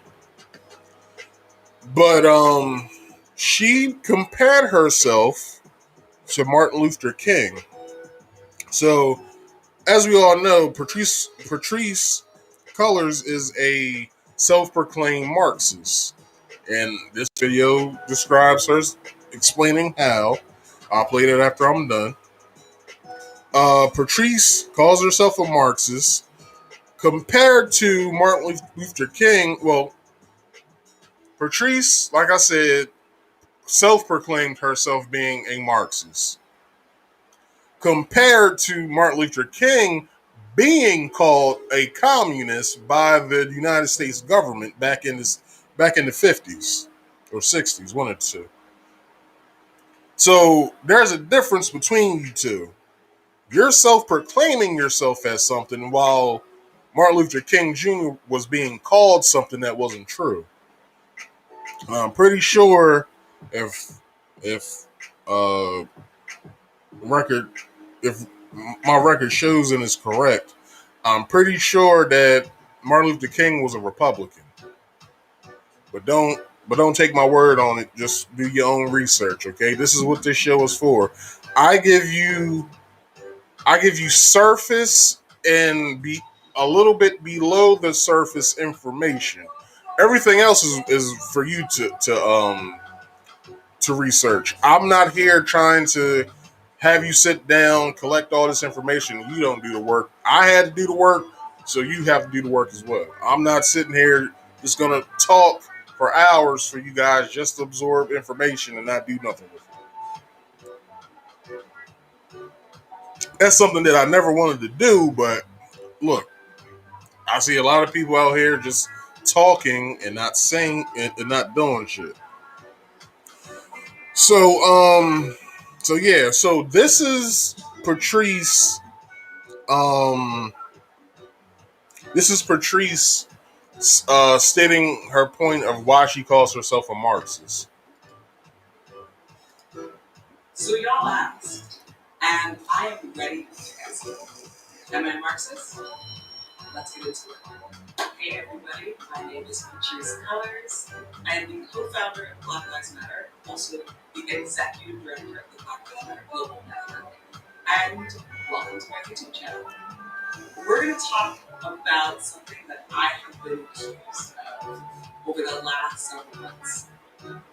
but she compared herself to Martin Luther King. So as we all know, Patrisse Cullors is a self-proclaimed Marxist. And this video describes her explaining how. I'll play that after I'm done. Patrisse calls herself a Marxist. Compared to Martin Luther King, well, Patrisse, like I said, self-proclaimed herself being a Marxist. Compared to Martin Luther King being called a communist by the United States government back in the 50s or 60s, one or two. So there's a difference between you two. You're self-proclaiming yourself as something, while Martin Luther King Jr. was being called something that wasn't true. I'm pretty sure if record if my record shows and is correct, I'm pretty sure that Martin Luther King was a Republican. But don't take my word on it. Just do your own research, okay? This is what this show is for. I give you surface and be a little bit below the surface information. Everything else is for you to research. I'm not here trying to have you sit down, collect all this information, and you don't do the work. I had to do the work, so you have to do the work as well. I'm not sitting here just gonna talk for hours for you guys just to absorb information and not do nothing with it. That's something that I never wanted to do, but look, I see a lot of people out here just talking and not saying and not doing shit. So yeah, so this is Patrisse. Um, this is Patrisse stating her point of why she calls herself a Marxist. So y'all asked, and I am ready to answer. Am I Marxist? Let's get into it. Hey everybody, my name is Patrisse Cullors. I am the co-founder of Black Lives Matter, also the executive director of the Black Lives Matter Global Network, and welcome to my YouTube channel. We're going to talk about something that I have been accused of over the last several months.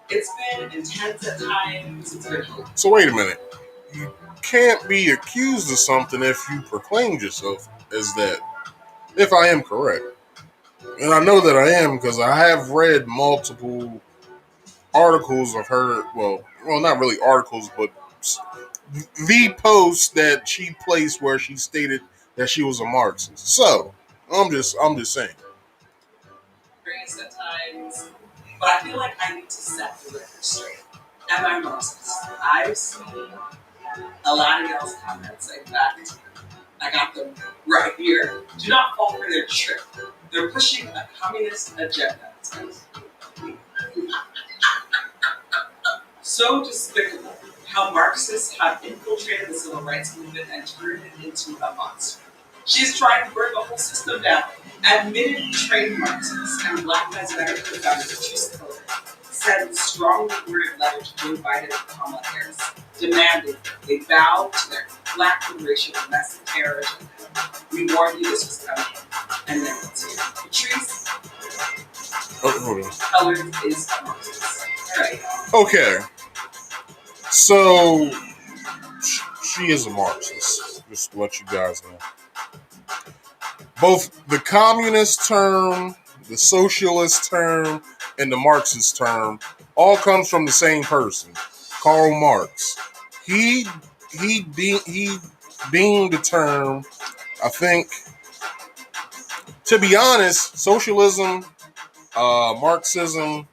It's been intense at times, it's been hopeful. So wait a minute. You can't be accused of something if you proclaimed yourself as that. If I am correct. And I know that I am because I have read multiple articles of her, well, not really articles, but the post that she placed where she stated that she was a Marxist. So, I'm just saying. Various at times, but I feel like I need to set the record straight. Am I Marxist? I've seen a lot of y'all's comments. In fact, I got them right here. Do not fall for their trick. They're pushing a communist agenda. So despicable how Marxists have infiltrated the civil rights movement and turned it into a monster. She's trying to burn the whole system down. Admitted trained Marxists and Black Lives Matter co-founder Patrisse Cullors sent strongly worded letter to Joe Biden and Kamala Harris, demanding they bow to their Black liberation and domestic terrorism. We warned you this was coming, and then it's here. Patrisse Cullors is a Marxist. Right. Okay. So she is a Marxist. Just to let you guys know. Both the communist term, the socialist term, and the Marxist term all comes from the same person, Karl Marx. He he deemed the term. I think, to be honest, socialism, Marxism,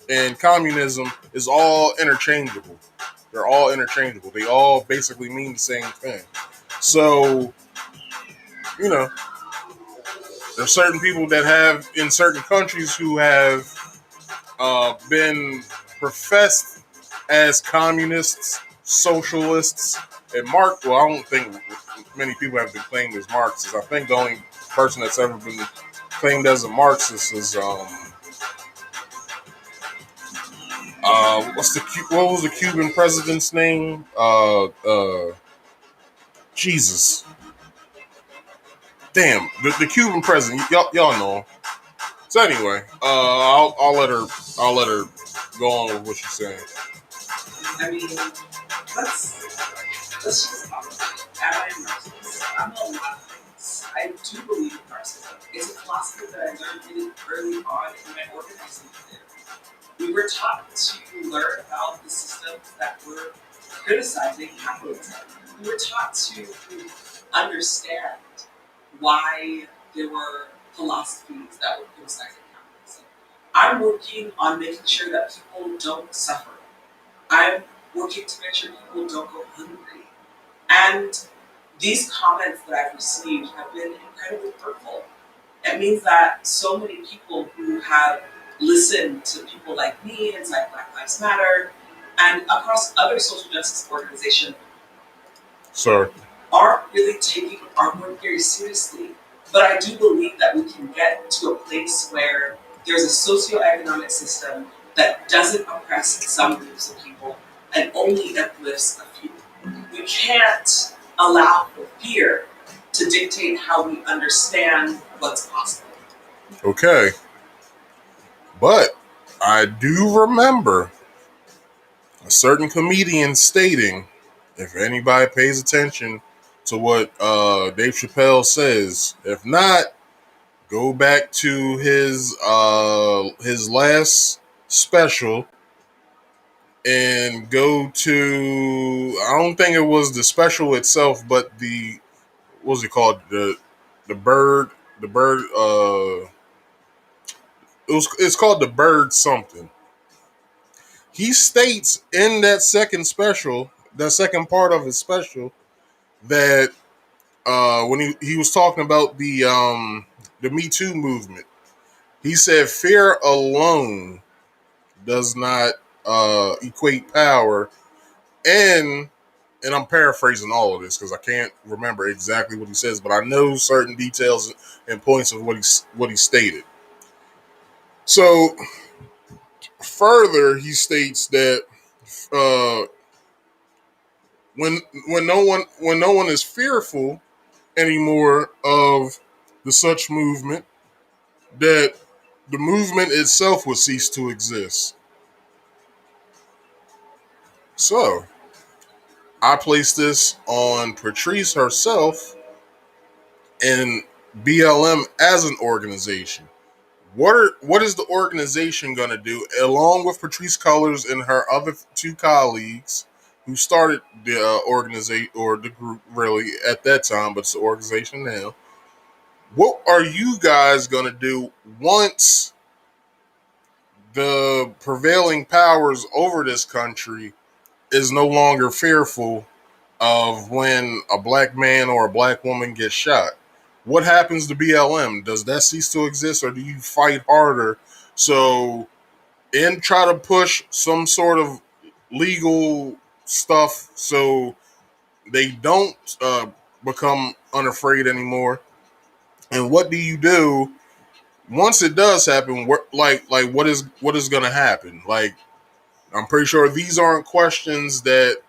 and communism is all interchangeable. They're all interchangeable. They all basically mean the same thing. So, you know, there's certain people that have in certain countries who have been professed as communists, socialists, and Marx. Well, I don't think many people have been claimed as Marxists. I think the only person that's ever been claimed as a Marxist is what was the Cuban president's name? Jesus, damn, the Cuban president. Y'all know him. So anyway, I'll let her go on with what she's saying. I mean, let's just talk about it. Am I a Marxist? I'm a lot of things. I do believe in Marxism. It's a philosophy that I learned really early on in my organizing career. We were taught to learn about the systems that were criticizing capitalism. We were taught to understand why there were philosophies that were criticizing capitalism. I'm working on making sure that people don't suffer. I'm working to make sure people don't go hungry. And these comments that I've received have been incredibly hurtful. It means that so many people who have listened to people like me inside Black Lives Matter and across other social justice organizations Sorry. aren't really taking our work very seriously. But I do believe that we can get to a place where there's a socioeconomic system that doesn't oppress some groups of people and only uplifts a few. We can't allow for fear to dictate how we understand what's possible. Okay, but I do remember a certain comedian stating, if anybody pays attention to what Dave Chappelle says, if not, go back to his last special and go to, I don't think it was the special itself, but the, what was it called, the bird it's called the bird something. He states in that second special, that second part of his special, that when he was talking about the Me Too movement, he said fear alone does not equate power, and I'm paraphrasing all of this because I can't remember exactly what he says, but I know certain details and points of what he stated. So further, he states that uh, when no one is fearful anymore of the such movement, that the movement itself would cease to exist. So I place this on Patrisse herself and BLM as an organization. What is the organization going to do, along with Patrisse Cullors and her other two colleagues who started the organization, or the group really at that time, but it's the organization now? What are you guys going to do once the prevailing powers over this country is no longer fearful of when a black man or a black woman gets shot? What happens to BLM? Does that cease to exist, or do you fight harder so and try to push some sort of legal stuff so they don't become unafraid anymore? And what do you do once it does happen? Like what is going to happen? Like, I'm pretty sure these aren't questions that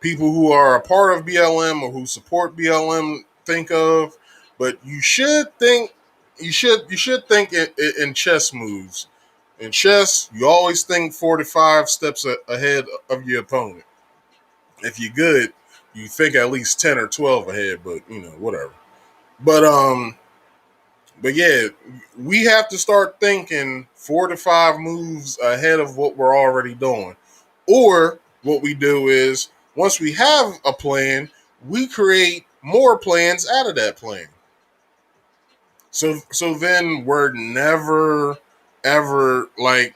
people who are a part of BLM or who support BLM think of, but you should think in chess moves. In chess, you always think 45 steps ahead of your opponent. If you're good, You think at least 10 or 12 ahead, but whatever. But but yeah, we have to start thinking 4 to 5 moves ahead of what we're already doing. Or what we do is once we have a plan, we create more plans out of that plan. So then we're never ever like,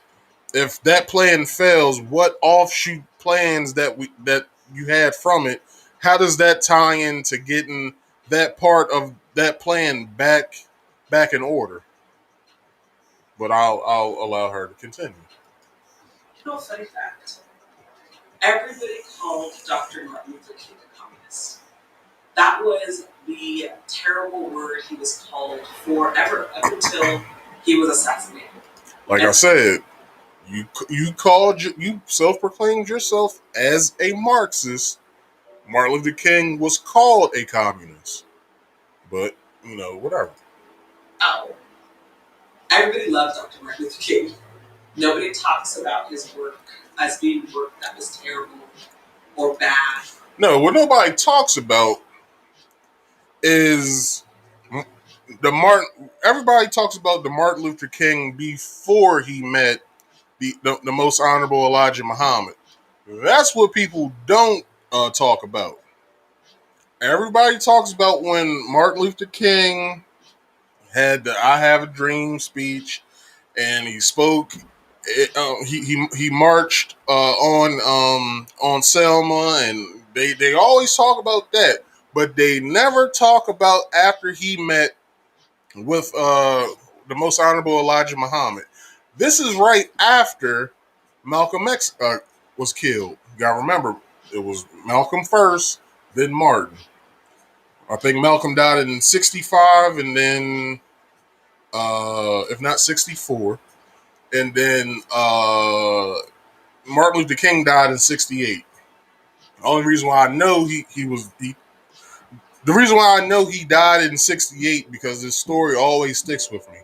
if that plan fails, what offshoot plans that you had from it, how does that tie into getting that part of that plan back in order? But I'll allow her to continue. Funny fact. Everybody called Dr. Martin Luther King a communist. That was the terrible word he was called forever, up until he was assassinated. Like I said, you self-proclaimed yourself as a Marxist. Martin Luther King was called a communist, but whatever. Oh, everybody loves Dr. Martin Luther King. Nobody talks about his work as being work that was terrible or bad. No, what nobody talks about is the Martin. Everybody talks about the Martin Luther King before he met the most honorable Elijah Muhammad. That's what people don't talk about. Everybody talks about when Martin Luther King had the "I Have a Dream" speech, and he spoke. He marched on Selma, and they always talk about that, but they never talk about after he met with the most honorable Elijah Muhammad. This is right after Malcolm X was killed. You gotta remember, it was Malcolm first, then Martin. I think Malcolm died in '65, and then if not '64, and then Martin Luther King died in '68. The only reason why I know the reason why I know he died in '68 because this story always sticks with me.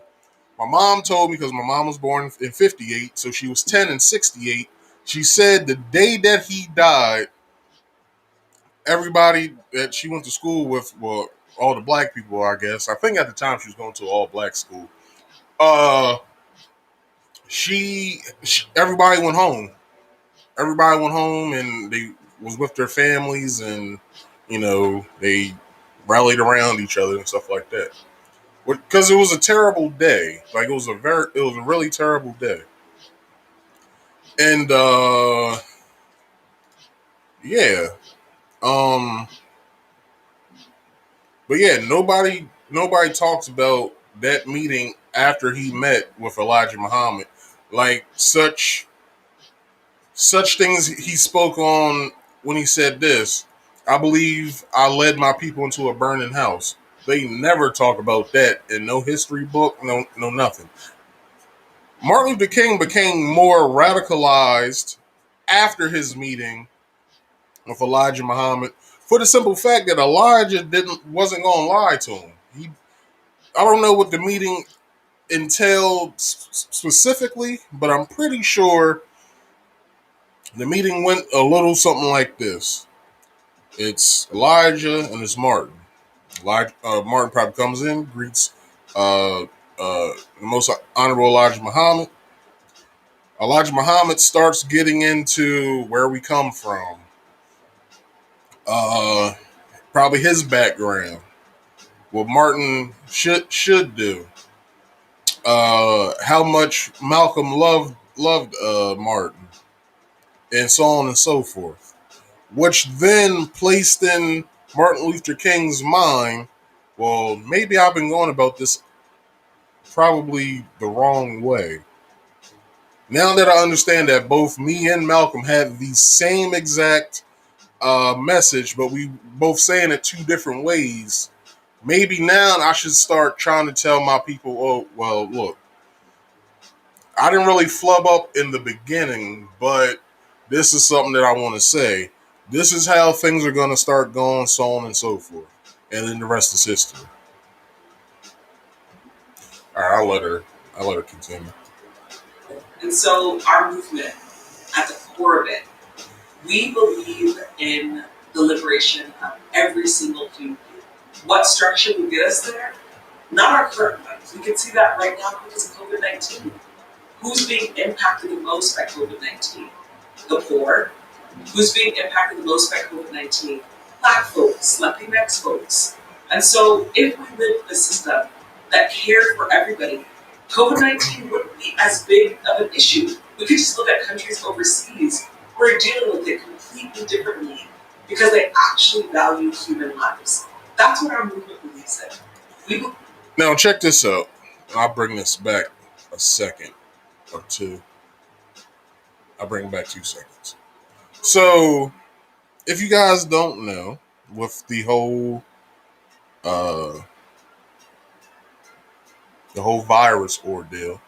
My mom told me, because my mom was born in '58, so she was 10 in '68. She said the day that he died, everybody that she went to school with, well, all the black people, I guess. I think at the time she was going to an all black school. Uh, everybody went home. Everybody went home, and they was with their families, and they rallied around each other and stuff like that. Because it was a terrible day. Like, it was a really terrible day. And yeah. Um but yeah, nobody talks about that meeting after he met with Elijah Muhammad. Like, such things he spoke on when he said this: "I believe I led my people into a burning house." They never talk about that in no history book, no nothing. Martin Luther King became more radicalized after his meeting with Elijah Muhammad, for the simple fact that Elijah wasn't going to lie to him. I don't know what the meeting entailed specifically, but I'm pretty sure the meeting went a little something like this. It's Elijah and it's Martin. Martin probably comes in, greets the most honorable Elijah Muhammad. Elijah Muhammad starts getting into where we come from, uh, probably his background, what Martin should do, how much Malcolm loved Martin, and so on and so forth, which then placed in Martin Luther King's mind, well, maybe I've been going about this probably the wrong way. Now that I understand that both me and Malcolm had the same exact message, but we both saying it 2 different ways, maybe now I should start trying to tell my people, oh, well, look, I didn't really flub up in the beginning, but this is something that I want to say. This is how things are going to start going, so on and so forth. And then the rest is history. All right, I'll let her continue. And so our movement, at the core of it, we believe in the liberation of every single human being. What structure would get us there? Not our current life. We can see that right now because of COVID-19. Who's being impacted the most by COVID-19? The poor. Who's being impacted the most by COVID-19? Black folks, Latinx folks. And so if we lived in a system that cared for everybody, COVID-19 wouldn't be as big of an issue. We could just look at countries overseas who are dealing with it completely differently because they actually value human lives. That's what our movement believes in. Now check this out. I'll bring this back a second or two. I'll bring it back 2 seconds. So, if you guys don't know, with uh, the whole virus ordeal,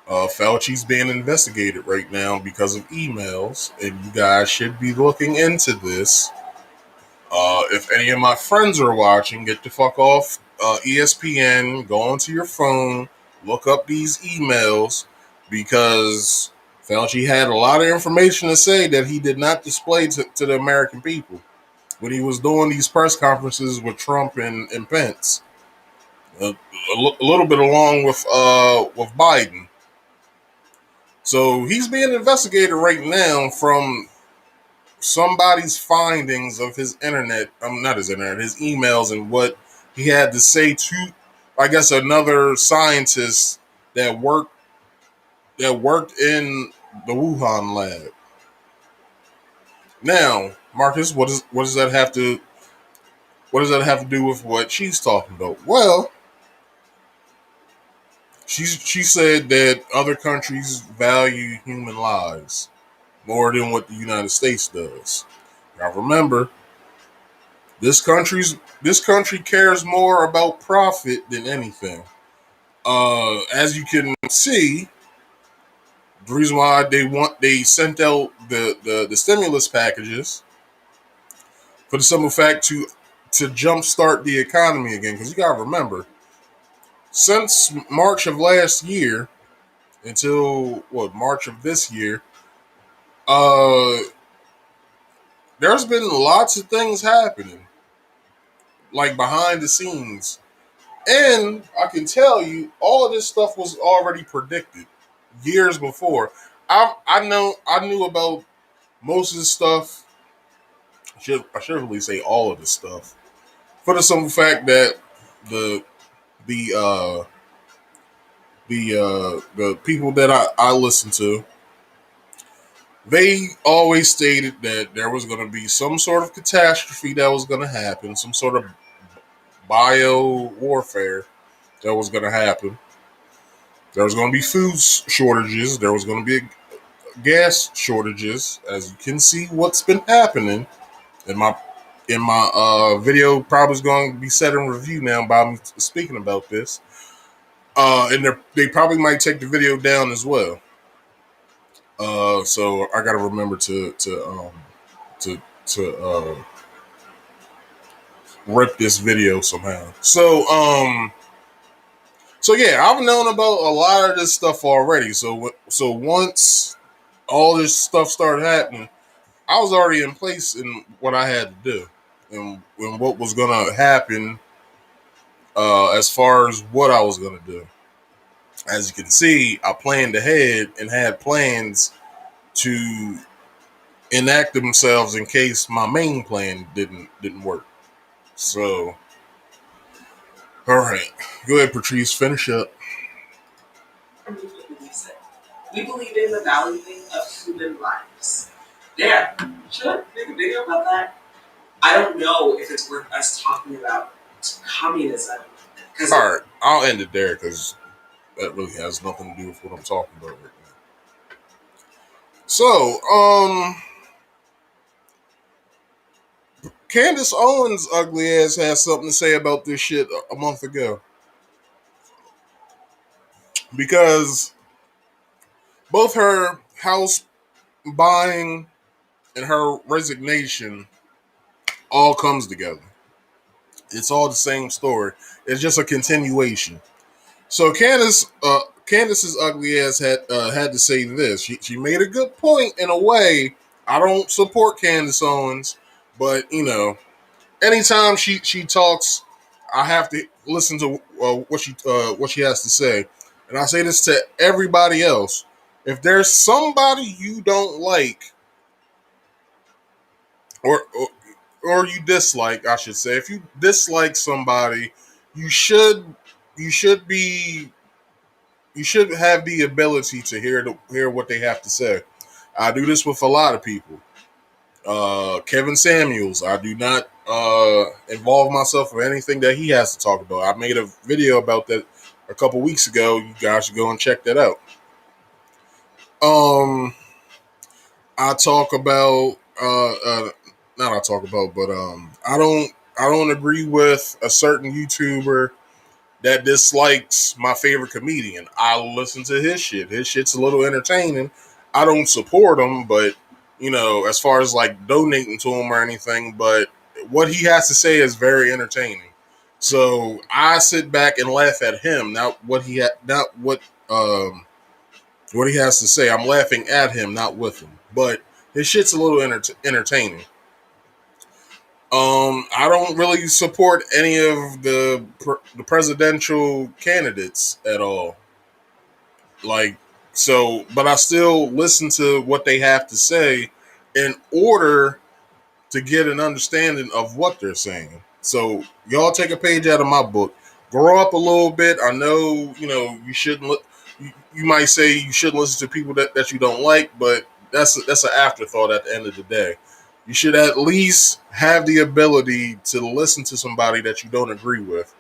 Fauci's being investigated right now because of emails, and you guys should be looking into this. If any of my friends are watching, get the fuck off ESPN, go onto your phone, look up these emails, because Fauci had a lot of information to say that he did not display to the American people when he was doing these press conferences with Trump and Pence. A little bit along with Biden. So he's being investigated right now from somebody's findings of his internet, not his internet, his emails, and what he had to say to, I guess, another scientist that worked in the Wuhan lab. Now, Marcus, what does that have to do with what she's talking about? Well, she said that other countries value human lives more than what the United States does. Now remember, this country cares more about profit than anything. As you can see, the reason why they sent out the stimulus packages for the simple fact to jumpstart the economy again. Because you gotta remember, since March of last year until March of this year, there's been lots of things happening, like behind the scenes. And I can tell you, all of this stuff was already predicted years before. I knew about most of this stuff. I should really say all of this stuff, for the simple fact that the the uh, the people that I listen to, they always stated that there was going to be some sort of catastrophe that was going to happen, some sort of bio warfare that was going to happen. There was going to be food shortages. There was going to be gas shortages. As you can see, what's been happening in my video, probably is going to be set in review now by me speaking about this. And they probably might take the video down as well. So I got to remember to rip this video somehow. So yeah, I've known about a lot of this stuff already. So once all this stuff started happening, I was already in place in what I had to do and what was going to happen as far as what I was going to do. As you can see, I planned ahead and had plans to enact themselves in case my main plan didn't work. So, all right, go ahead, Patrisse, finish up. We believe in the valuing of human lives. Yeah, should I make a video about that? I don't know if it's worth us talking about communism. All right, I'll end it there because that really has nothing to do with what I'm talking about right now. So, Candace Owens' ugly ass has something to say about this shit a month ago. Because both her house buying and her resignation all comes together. It's all the same story. It's just a continuation. So Candace's ugly ass had to say this. She made a good point in a way. I don't support Candace Owens, but anytime she talks, I have to listen to what she has to say. And I say this to everybody else: if there's somebody you don't like, or or, or you dislike, I should say, if you dislike somebody, you should you should be you should have the ability to hear what they have to say. I do this with a lot of people. Kevin Samuels, I do not involve myself with anything that he has to talk about. I made a video about that a couple weeks ago. You guys should go and check that out. Um, I talk about not I talk about, but I don't agree with a certain YouTuber that dislikes my favorite comedian. I listen to his shit. His shit's a little entertaining. I don't support him, but as far as like donating to him or anything, but what he has to say is very entertaining. So I sit back and laugh at him, not what he has to say. I'm laughing at him, not with him. But his shit's a little entertaining. I don't really support any of the presidential candidates at all. Like, so, but I still listen to what they have to say in order to get an understanding of what they're saying. So, y'all take a page out of my book. Grow up a little bit. I know, you shouldn't. You might say you shouldn't listen to people that you don't like, but that's an afterthought at the end of the day. You should at least have the ability to listen to somebody that you don't agree with,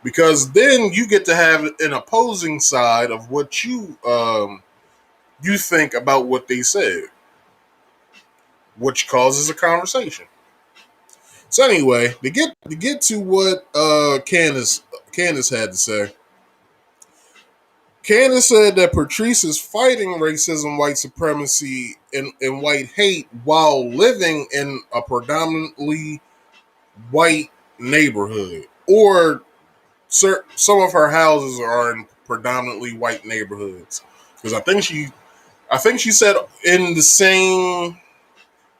because then you get to have an opposing side of what you think about what they said, which causes a conversation. So anyway, to get to what Candace had to say. Candace said that Patrisse is fighting racism, white supremacy, and white hate while living in a predominantly white neighborhood, or some of her houses are in predominantly white neighborhoods. Because I think she said in the same,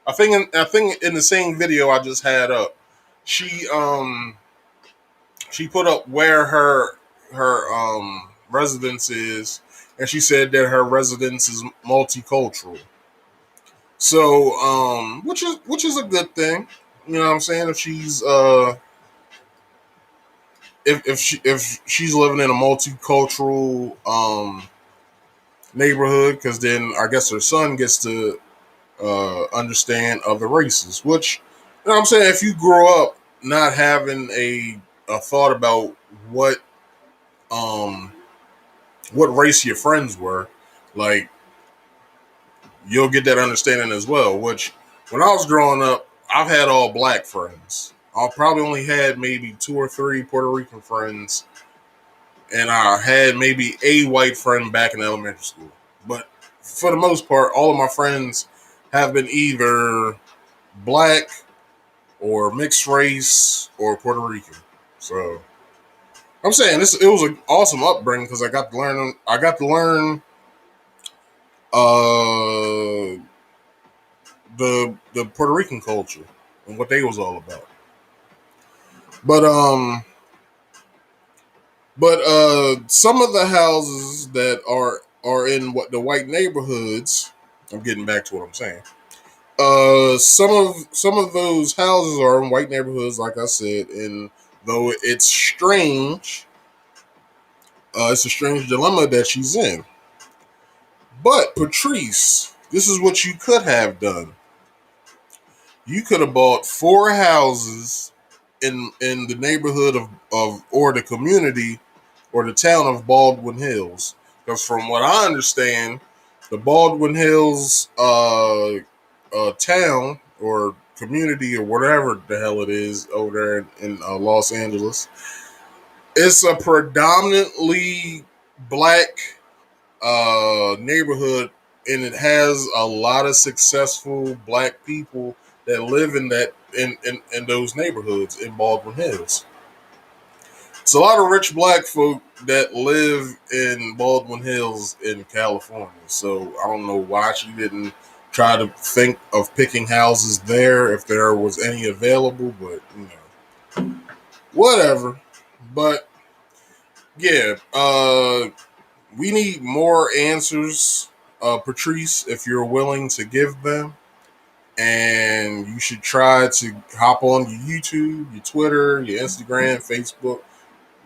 I think in the same video I just had up, she she put up where her residence is, and she said that her residence is multicultural. So which is a good thing. You know what I'm saying? If she's living in a multicultural neighborhood, because then I guess her son gets to understand other races. Which, you know what I'm saying, if you grow up not having a thought about um what race your friends were, like, you'll get that understanding as well. Which, when I was growing up, I've had all black friends. I probably only had maybe two or three Puerto Rican friends, and I had maybe a white friend back in elementary school. But for the most part, all of my friends have been either black or mixed race or Puerto Rican. So I'm saying this. It was an awesome upbringing because I got to learn. Uh, the Puerto Rican culture and what they was all about. But some of the houses that are in what the white neighborhoods. I'm getting back to what I'm saying. Some of those houses are in white neighborhoods, like I said, and though it's a strange dilemma that she's in. But Patrisse, this is what you could have done. You could have bought four houses in the neighborhood of or the community or the town of Baldwin Hills. Because from what I understand, the Baldwin Hills town or community or whatever the hell it is over there in Los Angeles, it's a predominantly black neighborhood, and it has a lot of successful black people that live in those neighborhoods in Baldwin Hills. It's a lot of rich black folk that live in Baldwin Hills in California. So I don't know why she didn't try to think of picking houses there if there was any available, but whatever. But yeah, we need more answers, Patrisse, if you're willing to give them. And you should try to hop on your YouTube, your Twitter, your Instagram, Facebook,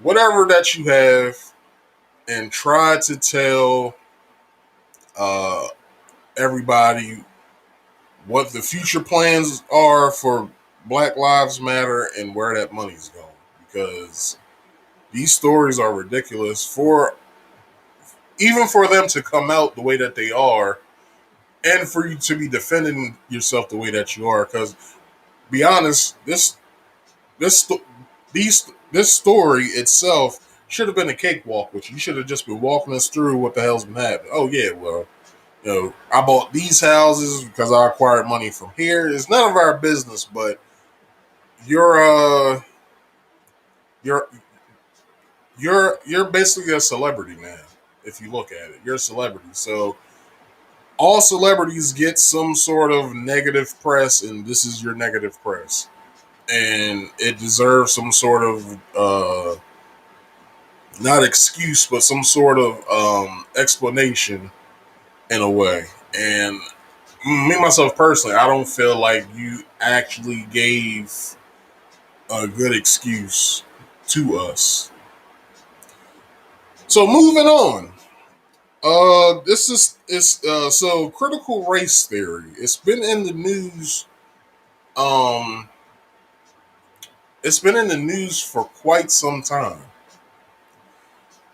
whatever that you have, and try to tell uh, everybody what the future plans are for Black Lives Matter and where that money's going. Because these stories are ridiculous for even for them to come out the way that they are, and for you to be defending yourself the way that you are. Because be honest, this this story itself should have been a cakewalk with you. You should have just been walking us through what the hell's been happening. Oh yeah, well, I bought these houses because I acquired money from here. It's none of our business, but you're you're you're basically a celebrity now. If you look at it, you're a celebrity. So all celebrities get some sort of negative press, and this is your negative press, and it deserves some sort of not excuse, but some sort of explanation in a way. And me myself personally, I don't feel like you actually gave a good excuse to us. So moving on. This is so critical race theory. It's been in the news. Um, it's been in the news for quite some time.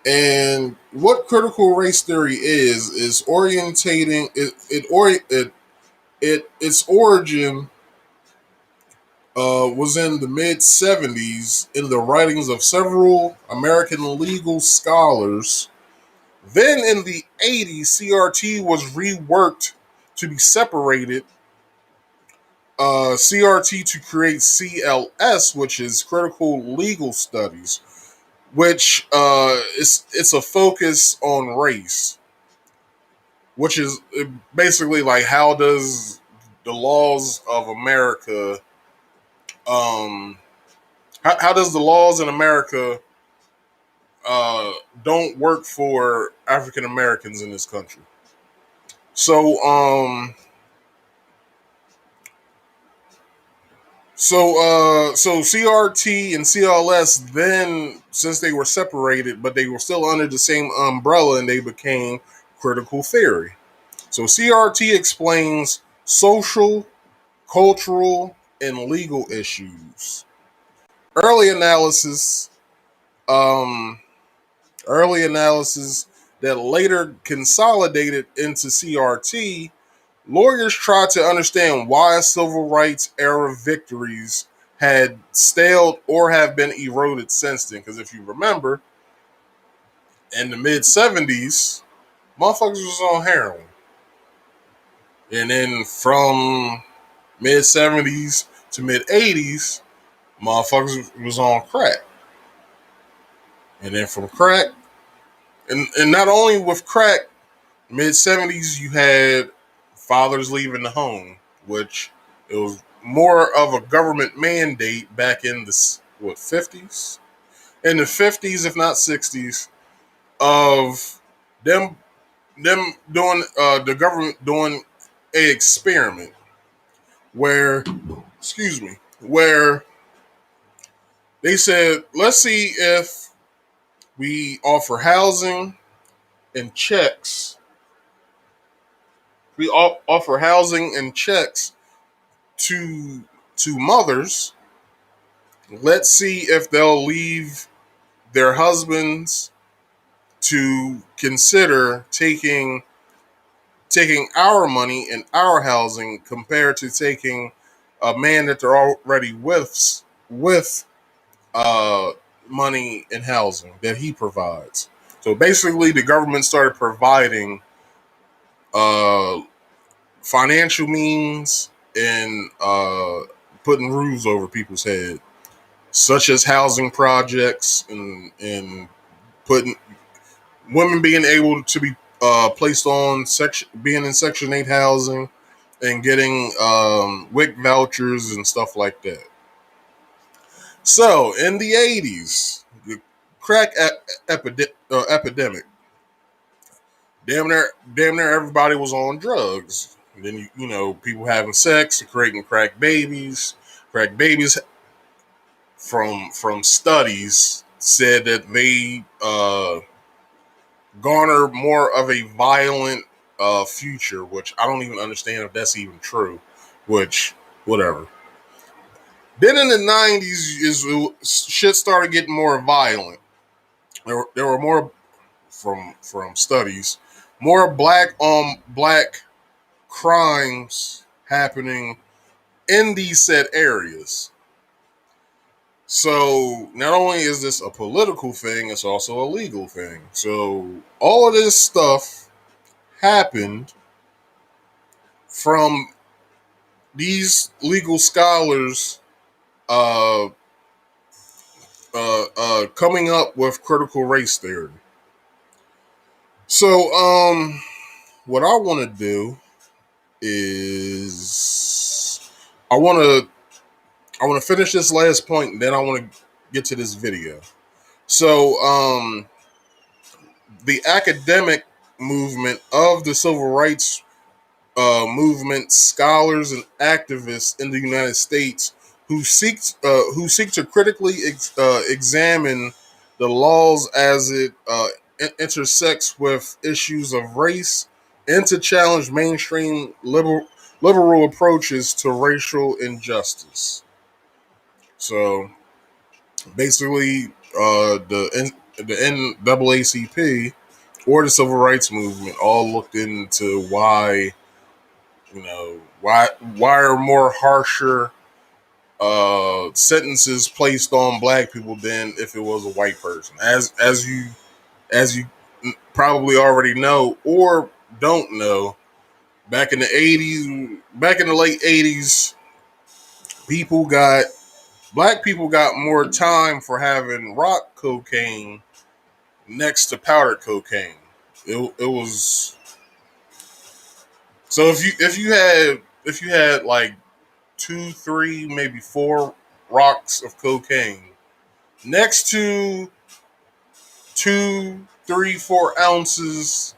And what critical race theory is orientating its origin was in the mid 70s in the writings of several American legal scholars. Then in the 80s, CRT was reworked to be separated. CRT to create CLS, which is Critical Legal Studies, which it's a focus on race, which is basically like how does the laws of America, um, how does the laws in America don't work for African Americans in this country? So so CRT and CLS then, since they were separated, but they were still under the same umbrella, and they became critical theory. So CRT explains social, cultural, and legal issues. Early analysis, um, early analysis that later consolidated into CRT. Lawyers tried to understand why civil rights era victories had staled or have been eroded since then. Because if you remember, in the mid 70s, motherfuckers was on heroin. And then from mid 70s to mid 80s, motherfuckers was on crack. And then from crack, and not only with crack, mid 70s, you had fathers leaving the home, which it was more of a government mandate back in the 50s, in the 50s if not 60s, of them doing the government doing a experiment where, excuse me, where they said, let's see if we offer housing and checks. We offer housing and checks to mothers. Let's see if they'll leave their husbands to consider taking our money and our housing compared to taking a man that they're already with uh, money and housing that he provides. So basically, the government started providing uh, financial means and putting roofs over people's head, such as housing projects and putting women being able to be placed on section, being in Section 8 housing, and getting WIC vouchers and stuff like that. So in the 80s, the crack epidemic, damn near everybody was on drugs. And then you know people having sex, creating crack babies. Crack babies from studies said that they garner more of a violent future, which I don't even understand if that's even true. Which whatever. Then in the 90s, shit started getting more violent. There were more from studies, more black on black crimes happening in these said areas. So not only is this a political thing, it's also a legal thing. So all of this stuff happened from these legal scholars uh, coming up with critical race theory. So what I want to do is I want to finish this last point, and then I want to get to this video. So, the academic movement of the civil rights movement, scholars and activists in the United States who seek to critically examine the laws as it intersects with issues of race, and to challenge mainstream liberal approaches to racial injustice. So basically, the NAACP or the Civil Rights Movement all looked into why why are more harsher sentences placed on black people than if it was a white person. As you probably already know or don't know, back in the late 80s, people got black people got more time for having rock cocaine next to powder cocaine. It was so if you had like 2, 3, maybe 4 rocks of cocaine next to 2, 3, 4 ounces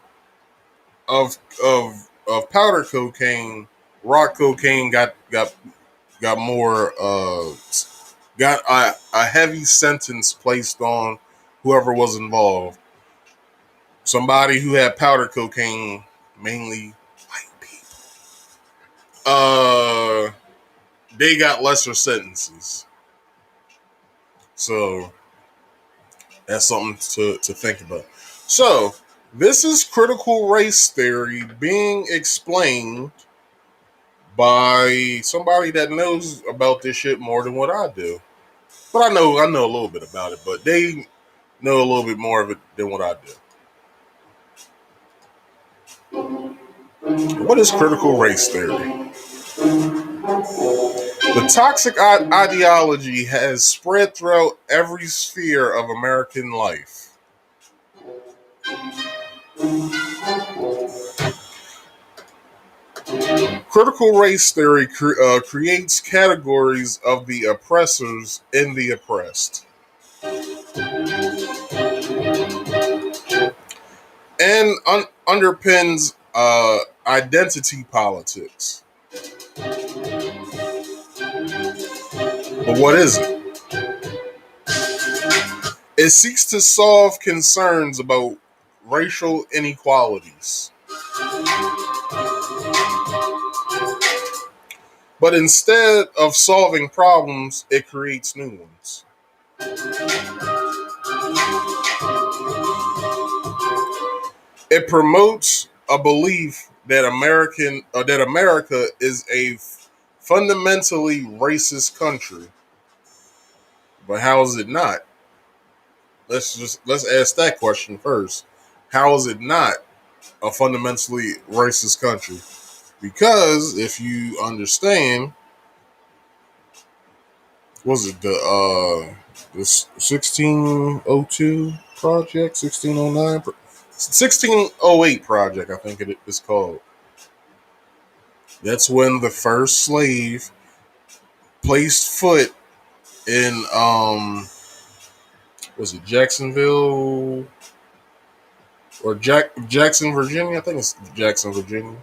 of powder cocaine, rock cocaine got more got a heavy sentence placed on whoever was involved. Somebody who had powder cocaine, mainly white people, they got lesser sentences. So that's something to think about. So this is critical race theory being explained by somebody that knows about this shit more than what I do. But I know a little bit about it, but they know a little bit more of it than what I do. What is critical race theory? The toxic ideology has spread throughout every sphere of American life. Critical race theory creates categories of the oppressors and the oppressed, and underpins identity politics. But what is it? It seeks to solve concerns about racial inequalities. But instead of solving problems, it creates new ones. It promotes a belief that America is a fundamentally racist country. But how is it not? Let's ask that question first. How is it not a fundamentally racist country? Because if you understand, was it this 1602 project, 1609, 1608 project? I think it is called. That's when the first slave placed foot in was it Jacksonville or Jackson, Virginia? I think it's Jackson, Virginia.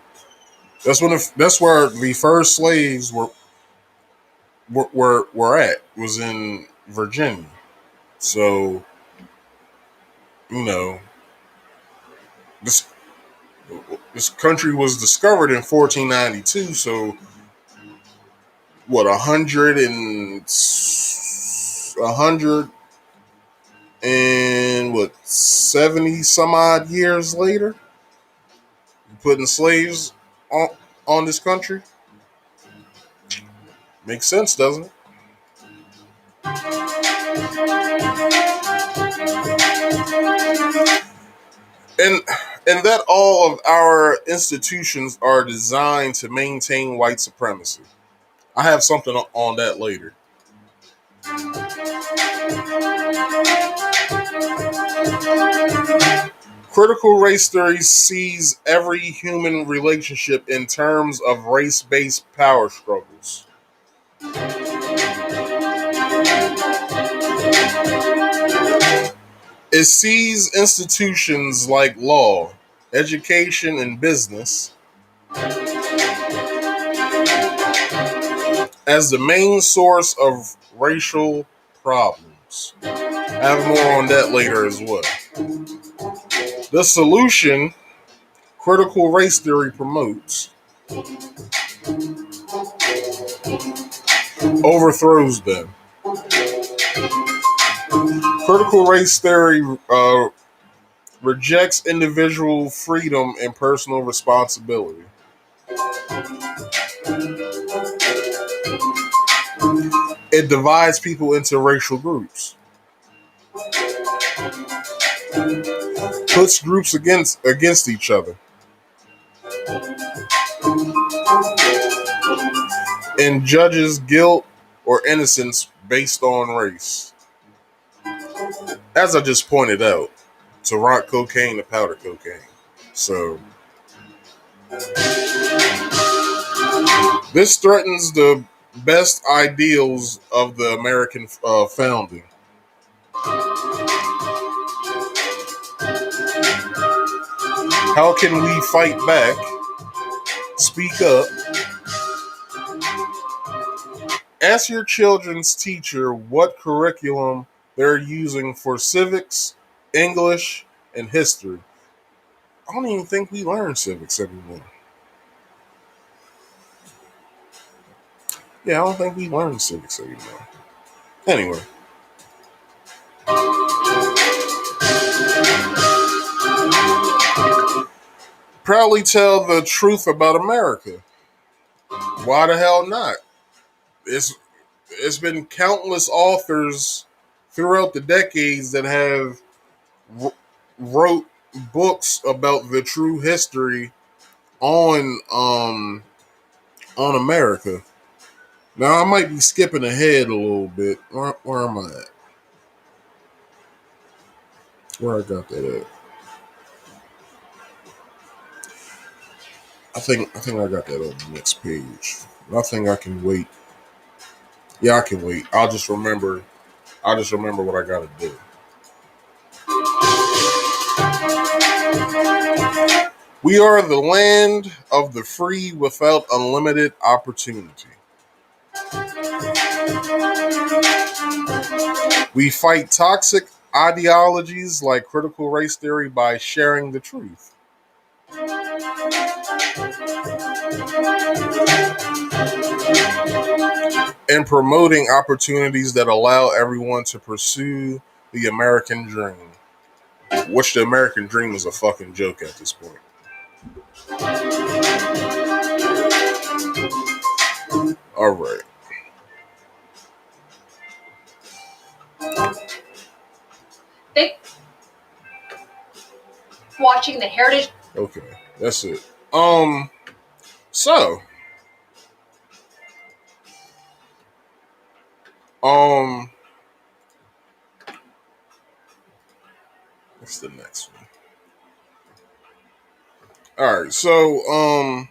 That's where the first slaves were at, was in Virginia. So, you know, this this country was discovered in 1492. So, what, a hundred and what, 70 some odd years later, putting slaves on this country? Makes sense, doesn't it? And that all of our institutions are designed to maintain white supremacy. I have something on that later. Critical race theory sees every human relationship in terms of race-based power struggles. It sees institutions like law, education, and business as the main source of racial problems. I have more on that later as well. The solution critical race theory promotes overthrows them. Critical race theory rejects individual freedom and personal responsibility. It divides people into racial groups, puts groups against each other, and judges guilt or innocence based on race. As I just pointed out, to rock cocaine to powder cocaine. So this threatens the best ideals of the American founding. How can we fight back, speak up? Ask your children's teacher what curriculum they're using for civics, English, and history. I don't even think we learn civics anymore. Yeah, I don't think we learn civics anymore. Anyway, proudly tell the truth about America. Why the hell not? It's it's been countless authors throughout the decades that have wrote books about the true history on America. Now I might be skipping ahead a little bit. Where am I at? Where I got that at? I think I got that on the next page. I think I can wait. Yeah, I can wait. I'll just remember what I gotta do. We are the land of the free without unlimited opportunity. We fight toxic ideologies like critical race theory by sharing the truth. And promoting opportunities that allow everyone to pursue the American dream. Which the American dream is a fucking joke at this point. All right. They watching the Heritage. Okay, that's it. So, um, what's the next one? All right, so,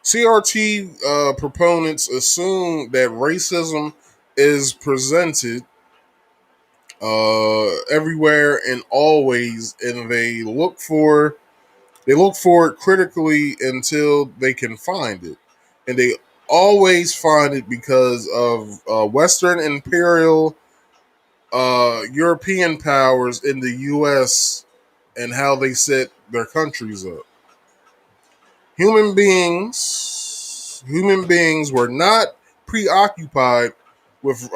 CRT proponents assume that racism is presented everywhere and always, and they look for it critically until they can find it, and they always find it because of Western imperial European powers in the U.S. and how they set their countries up. Human beings were not preoccupied with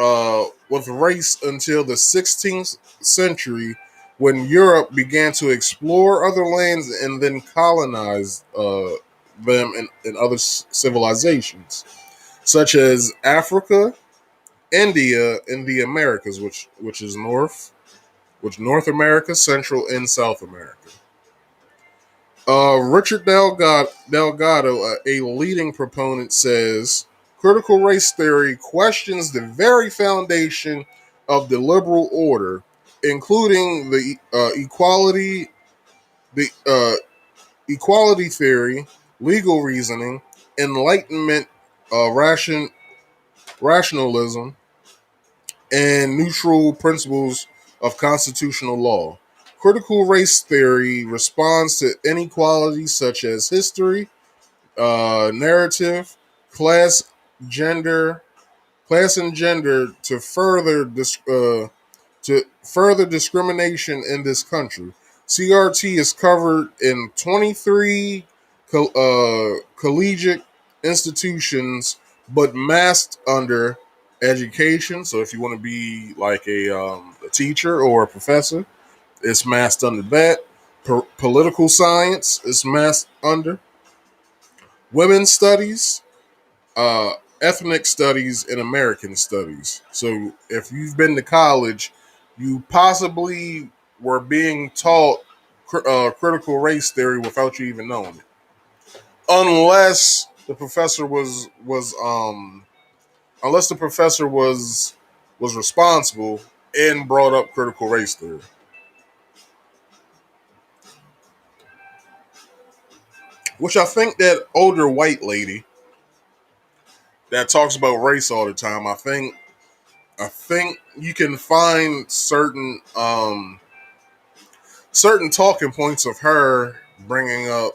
race until the 16th century, when Europe began to explore other lands and then colonize them in other civilizations, such as Africa, India, and the Americas, which is North America, Central, and South America. Richard Delgado, a leading proponent, says critical race theory questions the very foundation of the liberal order, including the equality theory, legal reasoning, Enlightenment, rationalism, and neutral principles of constitutional law. Critical race theory responds to inequalities such as history, narrative, class, gender, class and gender to further discrimination in this country. CRT is covered in 23 collegiate institutions, but masked under education. So if you want to be like a teacher or a professor, it's masked under that. Political science is masked under women's studies, uh, ethnic studies, and American studies. So if you've been to college, you possibly were being taught critical race theory without you even knowing it, unless the professor unless the professor was responsible and brought up critical race theory. Which I think that older white lady that talks about race all the time, I think you can find certain talking points of her bringing up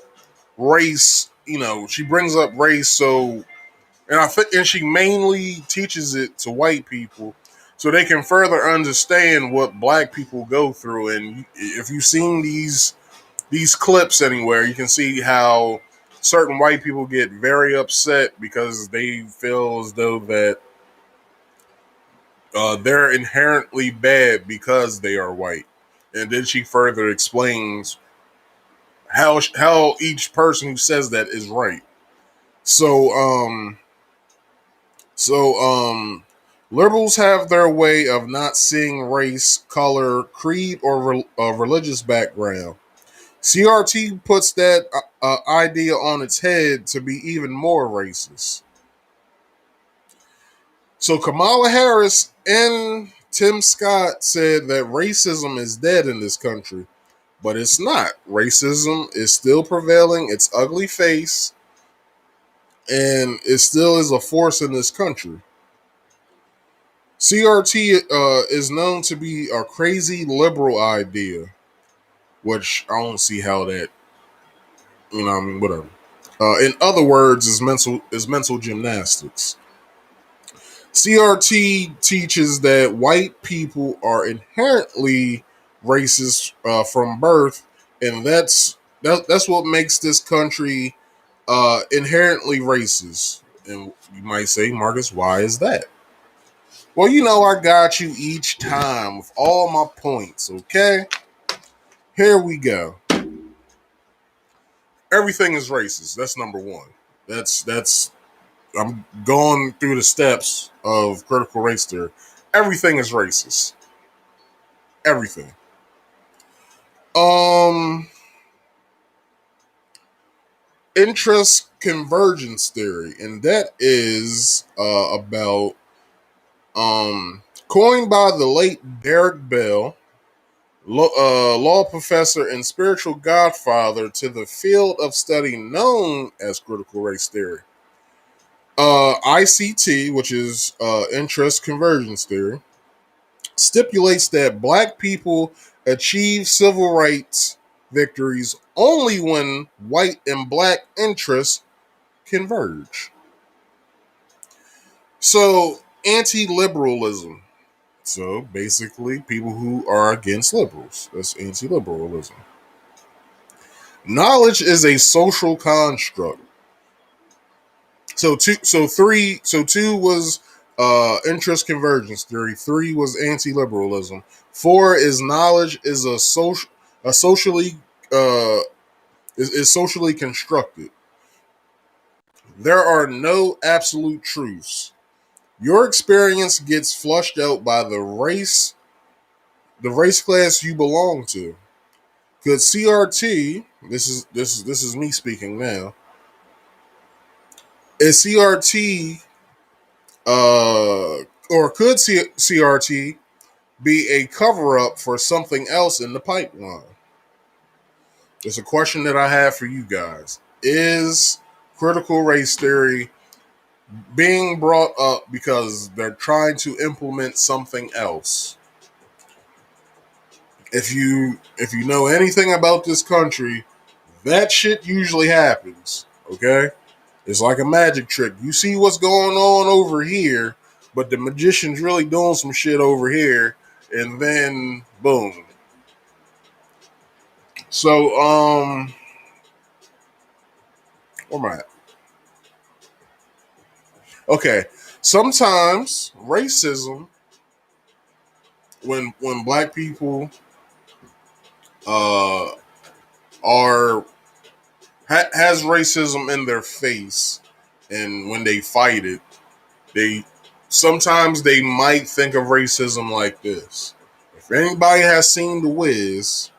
race. You know, she brings up race, so and I think and she mainly teaches it to white people so they can further understand what black people go through. And if you've seen these clips anywhere, you can see how certain white people get very upset because they feel as though that they're inherently bad because they are white. And then she further explains how each person who says that is right. So so liberals have their way of not seeing race, color, creed, or religious background. CRT puts that idea on its head to be even more racist. So Kamala Harris and Tim Scott said that racism is dead in this country, but it's not. Racism is still prevailing, its ugly face, and it still is a force in this country. CRT is known to be a crazy liberal idea, which I don't see how that, I mean, whatever. In other words, is mental gymnastics. CRT teaches that white people are inherently racist from birth, and that's what makes this country inherently racist. And you might say, Marcus, why is that? Well, I got you each time with all my points. Okay, here we go. Everything is racist. That's number one. That's I'm going through the steps of critical race theory. Everything is racist. Everything. Um, Interest convergence theory, and that is about coined by the late Derek Bell. law professor and spiritual godfather to the field of study known as critical race theory. ICT, which is interest convergence theory, stipulates that black people achieve civil rights victories only when white and black interests converge. So, anti-liberalism. So, basically, people who are against liberals. That's anti-liberalism. Knowledge is a social construct. So two was interest convergence theory. 3 was anti-liberalism. 4 is knowledge is a socially uh is socially constructed. There are no absolute truths. Your experience gets flushed out by the race class you belong to. Because CRT, this is me speaking now. Is CRT or could CRT be a cover up for something else in the pipeline? It's a question that I have for you guys. Is critical race theory being brought up because they're trying to implement something else? If you know anything about this country, that shit usually happens. Okay? It's like a magic trick. You see what's going on over here, but the magician's really doing some shit over here, and then boom. So, where am I at? Okay. Sometimes racism, when black people uh are has racism in their face, and when they fight it, they sometimes they might think of racism like this. If anybody has seen The Wiz,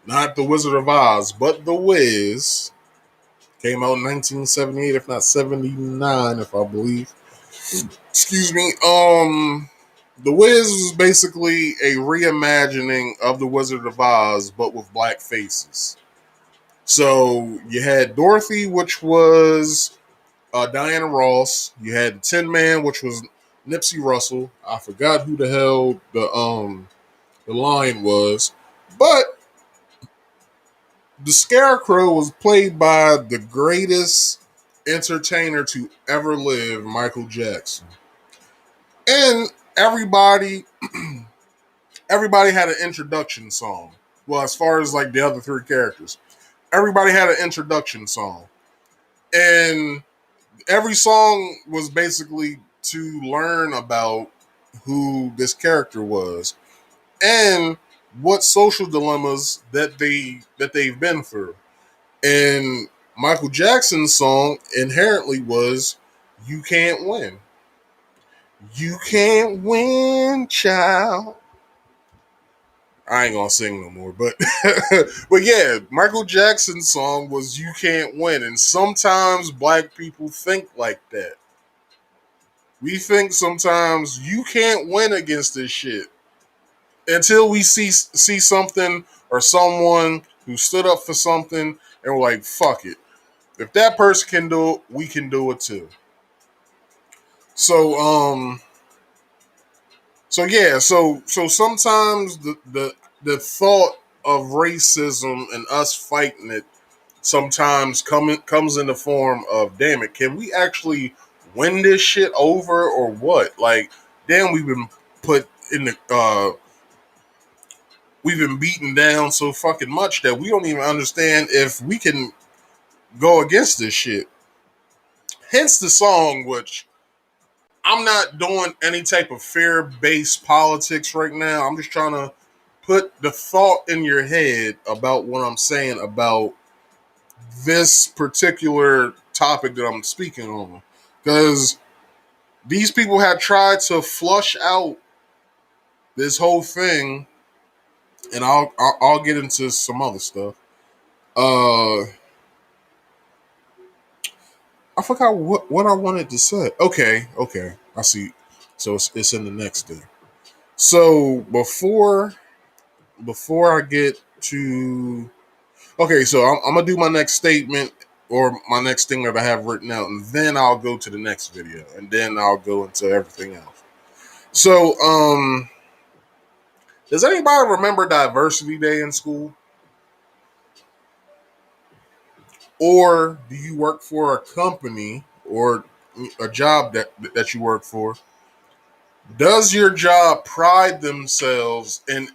not The Wizard of Oz, but The Wiz, came out in 1978, if not 79, if I believe. Excuse me. The Wiz was basically a reimagining of The Wizard of Oz, but with black faces. So you had Dorothy, which was Diana Ross. You had the Tin Man, which was Nipsey Russell. I forgot who the hell the line was, but the Scarecrow was played by the greatest entertainer to ever live, Michael Jackson. And everybody had an introduction song. Well, as far as like the other 3 characters, everybody had an introduction song. And every song was basically to learn about who this character was and what social dilemmas that they've been through. And Michael Jackson's song inherently was "You Can't Win." You can't win, child. I ain't gonna sing no more, but but yeah, Michael Jackson's song was "You Can't Win," and sometimes black people think like that. We think sometimes you can't win against this shit until we see something or someone who stood up for something, and we're like, "Fuck it." If that person can do it, we can do it too. So so yeah, so sometimes the thought of racism and us fighting it sometimes comes in the form of, damn it, can we actually win this shit over or what? Like, damn, put in the we've been beaten down so fucking much that we don't even understand if we can go against this shit. Hence the song, which I'm not doing any type of fear-based politics right now. I'm just trying to put the thought in your head about what I'm saying about this particular topic that I'm speaking on. Because these people have tried to flush out this whole thing, and I'll get into some other stuff. Uh, I forgot what I wanted to say. Okay, I see. So it's in the next thing. So before before I get to okay, so I'm gonna do my next statement or my next thing that I have written out, and then I'll go to the next video, and then I'll go into everything else. So, does anybody remember Diversity Day in school? Or do you work for a company or a job that you work for? Does your job pride themselves in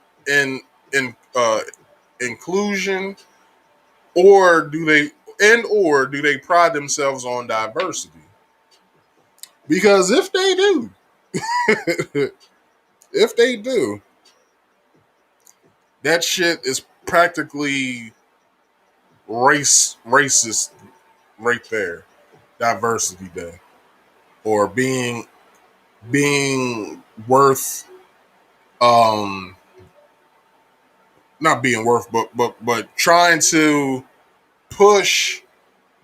inclusion, or do they pride themselves on diversity? Because if they do, if they do, that shit is practically racist right there. Diversity Day, or being worth, um not being worth, but trying to push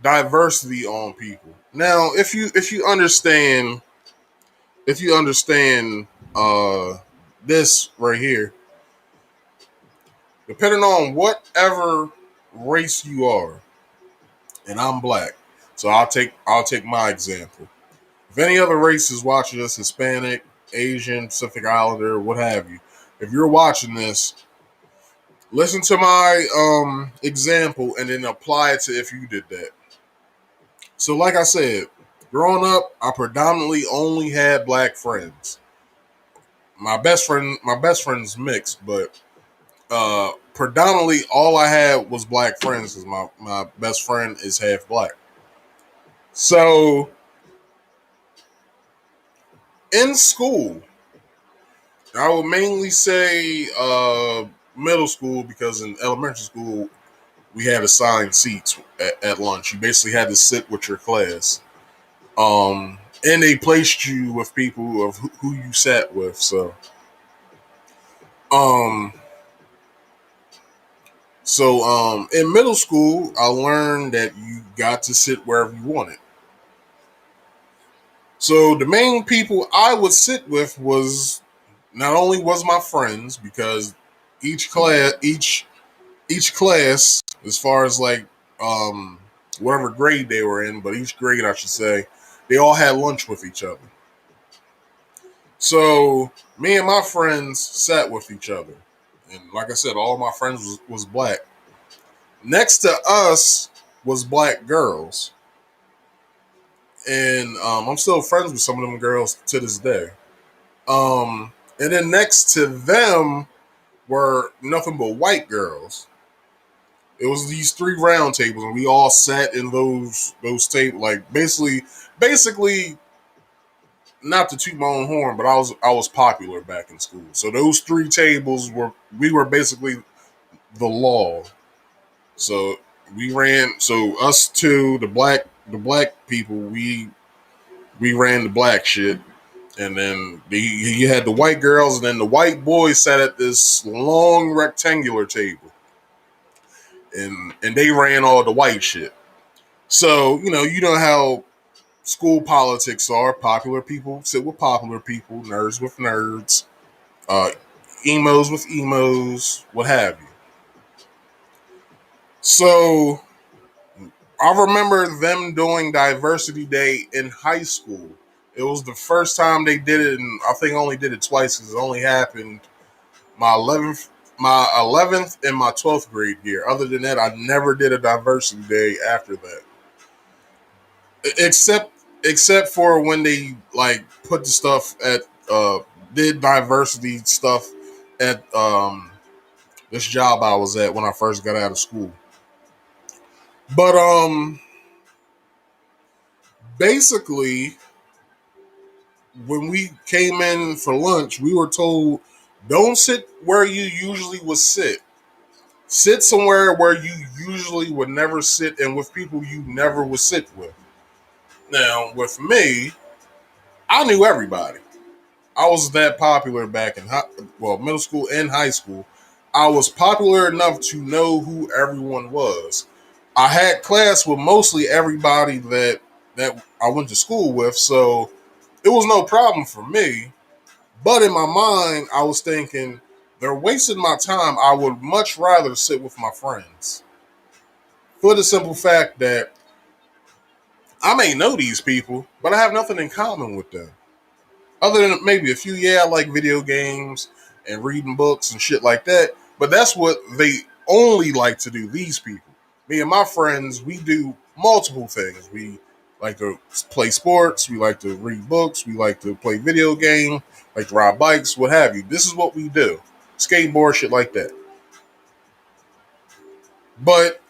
diversity on people. Now, if you understand this right here, depending on whatever race you are, and I'm black, so I'll take my example. If any other race is watching this, Hispanic, Asian, Pacific Islander, what have you, if you're watching this, listen to my example and then apply it to if you did that. So, like I said, growing up, I predominantly only had black friends. My best friend's mixed, but predominantly all I had was black friends because my best friend is half black. So in school, I would mainly say middle school, because in elementary school we had assigned seats at lunch. You basically had to sit with your class. And they placed you with people of who you sat with. Um, in middle school, I learned that you got to sit wherever you wanted. So the main people I would sit with was not only was my friends, because each class each class, as far as like whatever grade they were in, but each grade I should say, they all had lunch with each other. So me and my friends sat with each other, and like I said, all my friends was black. Next to us was black girls, and I'm still friends with some of them girls to this day. And then next to them were nothing but white girls. It was these three round tables, and we all sat in those tables. Like basically, not to toot my own horn, but I was popular back in school. So those three tables we were basically the law. So we ran. So us two, the black people, we ran the black shit, and then you had the white girls, and then the white boys sat at this long rectangular table, and they ran all the white shit. So you know how school politics are. Popular people sit with popular people, nerds with nerds, uh, emos with emos, what have you. So I remember them doing Diversity Day in high school. It was the first time they did it, and I think I only did it twice because it only happened my 11th and my 12th grade year. Other than that, I never did a Diversity Day after that, except except for when they like put the stuff at did diversity stuff at this job I was at when I first got out of school. But basically, when we came in for lunch, we were told don't sit where you usually would sit. Sit somewhere where you usually would never sit and with people you never would sit with. Now, with me, I knew everybody. I was that popular back in middle school and high school. I was popular enough to know who everyone was. I had class with mostly everybody that I went to school with, so it was no problem for me. But in my mind, I was thinking they're wasting my time. I would much rather sit with my friends. For the simple fact that I may know these people, but I have nothing in common with them. Other than maybe a few, yeah, I like video games and reading books and shit like that. But that's what they only like to do, these people. Me and my friends, we do multiple things. We like to play sports, we like to read books, we like to play video games, like to ride bikes, what have you. This is what we do. Skateboard, shit like that. But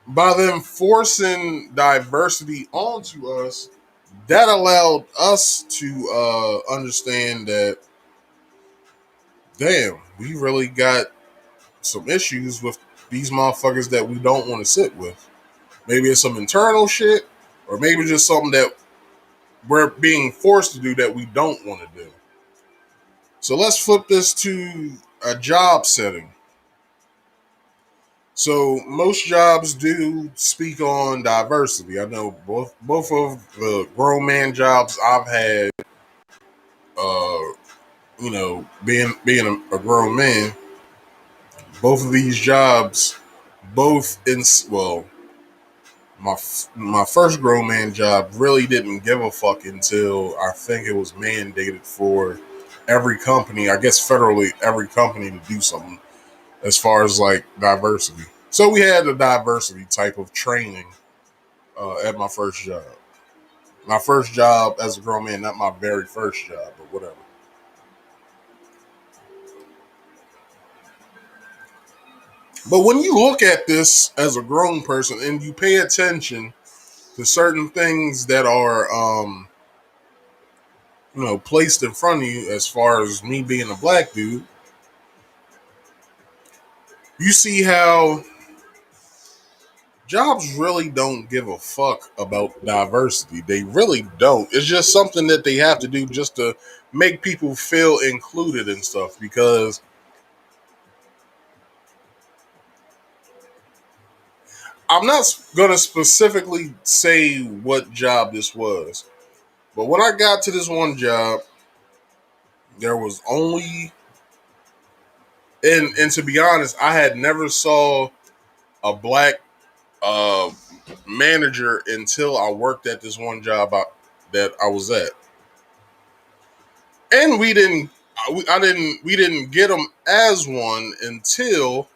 by them forcing diversity onto us, that allowed us to understand that, damn, we really got some issues with these motherfuckers that we don't want to sit with. Maybe it's some internal shit, or maybe just something that we're being forced to do that we don't want to do. So let's flip this to a job setting. So most jobs do speak on diversity. I know both of the grown man jobs I've had, being a grown man, both of these jobs, both in well, my first grown man job really didn't give a fuck until I think it was mandated for every company, I guess federally, every company to do something as far as like diversity. So we had a diversity type of training at my first job. My first job as a grown man, not my very first job, but whatever. But when you look at this as a grown person and you pay attention to certain things that are, placed in front of you, as far as me being a black dude, you see how jobs really don't give a fuck about diversity. They really don't. It's just something that they have to do just to make people feel included and stuff. Because I'm not going to specifically say what job this was, but when I got to this one job, there was only, and to be honest, I had never saw a black uh, manager until I worked at this one job that I was at, and we didn't get him as one until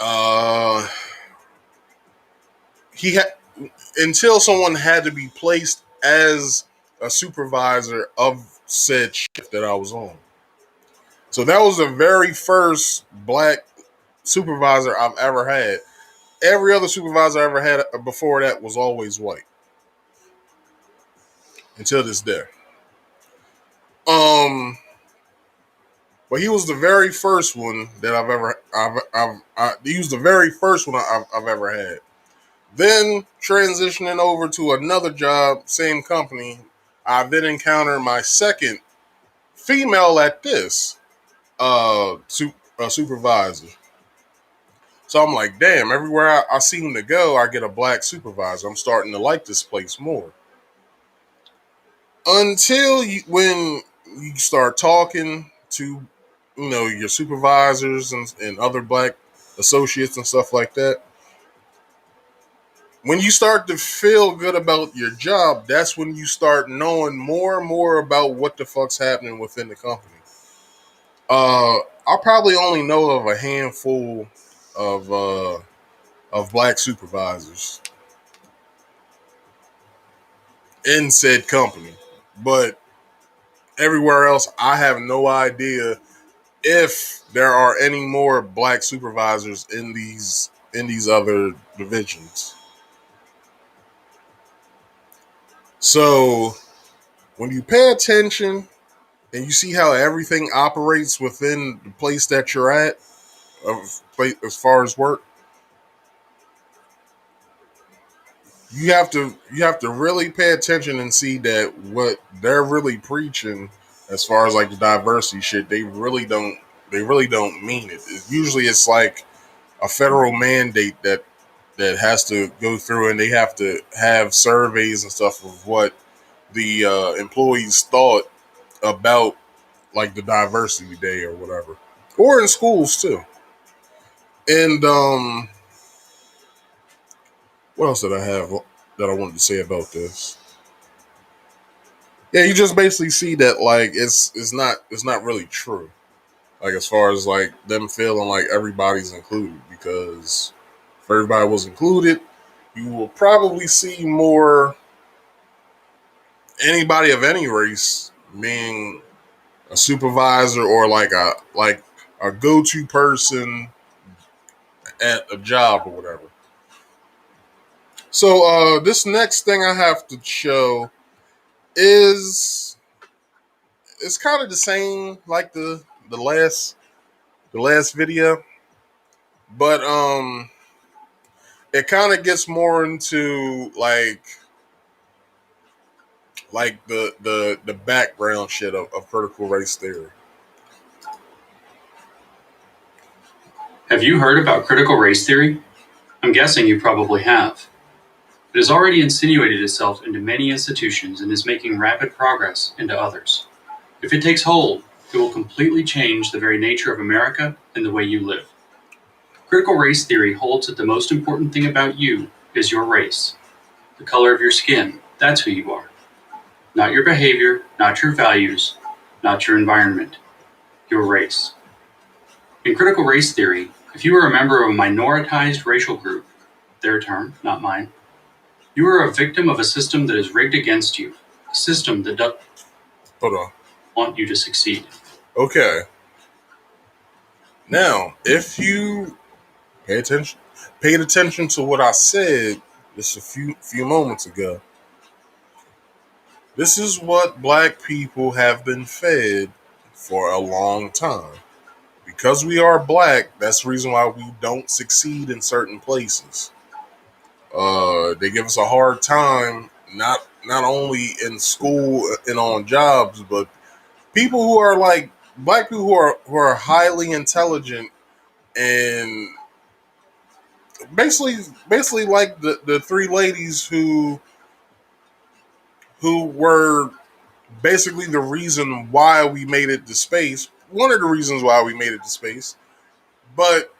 uh, he had until someone had to be placed as a supervisor of said shift that I was on. So that was the very first black supervisor I've ever had. Every other supervisor I ever had before that was always white until this day. Um, but he was the very first one that he was the very first one I've ever had. Then transitioning over to another job, same company, I then encountered my second female at this supervisor. So I'm like, damn, everywhere I seem to go, I get a black supervisor. I'm starting to like this place more. When you start talking to, your supervisors and other black associates and stuff like that, when you start to feel good about your job, that's when you start knowing more and more about what the fuck's happening within the company. I probably only know of a handful of black supervisors in said company, but everywhere else, I have no idea if there are any more black supervisors in these other divisions. So when you pay attention and you see how everything operates within the place that you're at, as far as work, you have to really pay attention and see that what they're really preaching, as far as like the diversity shit, they really don't mean it. Usually it's like a federal mandate that has to go through, and they have to have surveys and stuff of what the employees thought about like the diversity day or whatever, or in schools too. And what else did I have that I wanted to say about this? Yeah, you just basically see that like it's not really true. Like as far as like them feeling like everybody's included, because if everybody was included, you will probably see more anybody of any race being a supervisor or like a go-to person at a job or whatever. So this next thing I have to show is it's kind of the same like the last video, but it kind of gets more into like the background shit of critical race theory. Have you heard about critical race theory? I'm guessing you probably have. It has already insinuated itself into many institutions and is making rapid progress into others. If it takes hold, it will completely change the very nature of America and the way you live. Critical race theory holds that the most important thing about you is your race. The color of your skin, that's who you are. Not your behavior, not your values, not your environment. Your race. In critical race theory, if you are a member of a minoritized racial group, their term, not mine, you are a victim of a system that is rigged against you, a system that doesn't Hold on. want you to succeed. Okay. Now, if you paid attention to what I said just a few moments ago, this is what black people have been fed for a long time. Because we are black, that's the reason why we don't succeed in certain places. They give us a hard time, not only in school and on jobs, but people who are like black people who are highly intelligent and basically like the three ladies who were basically the reason why we made it to space. One of the reasons why we made it to space, but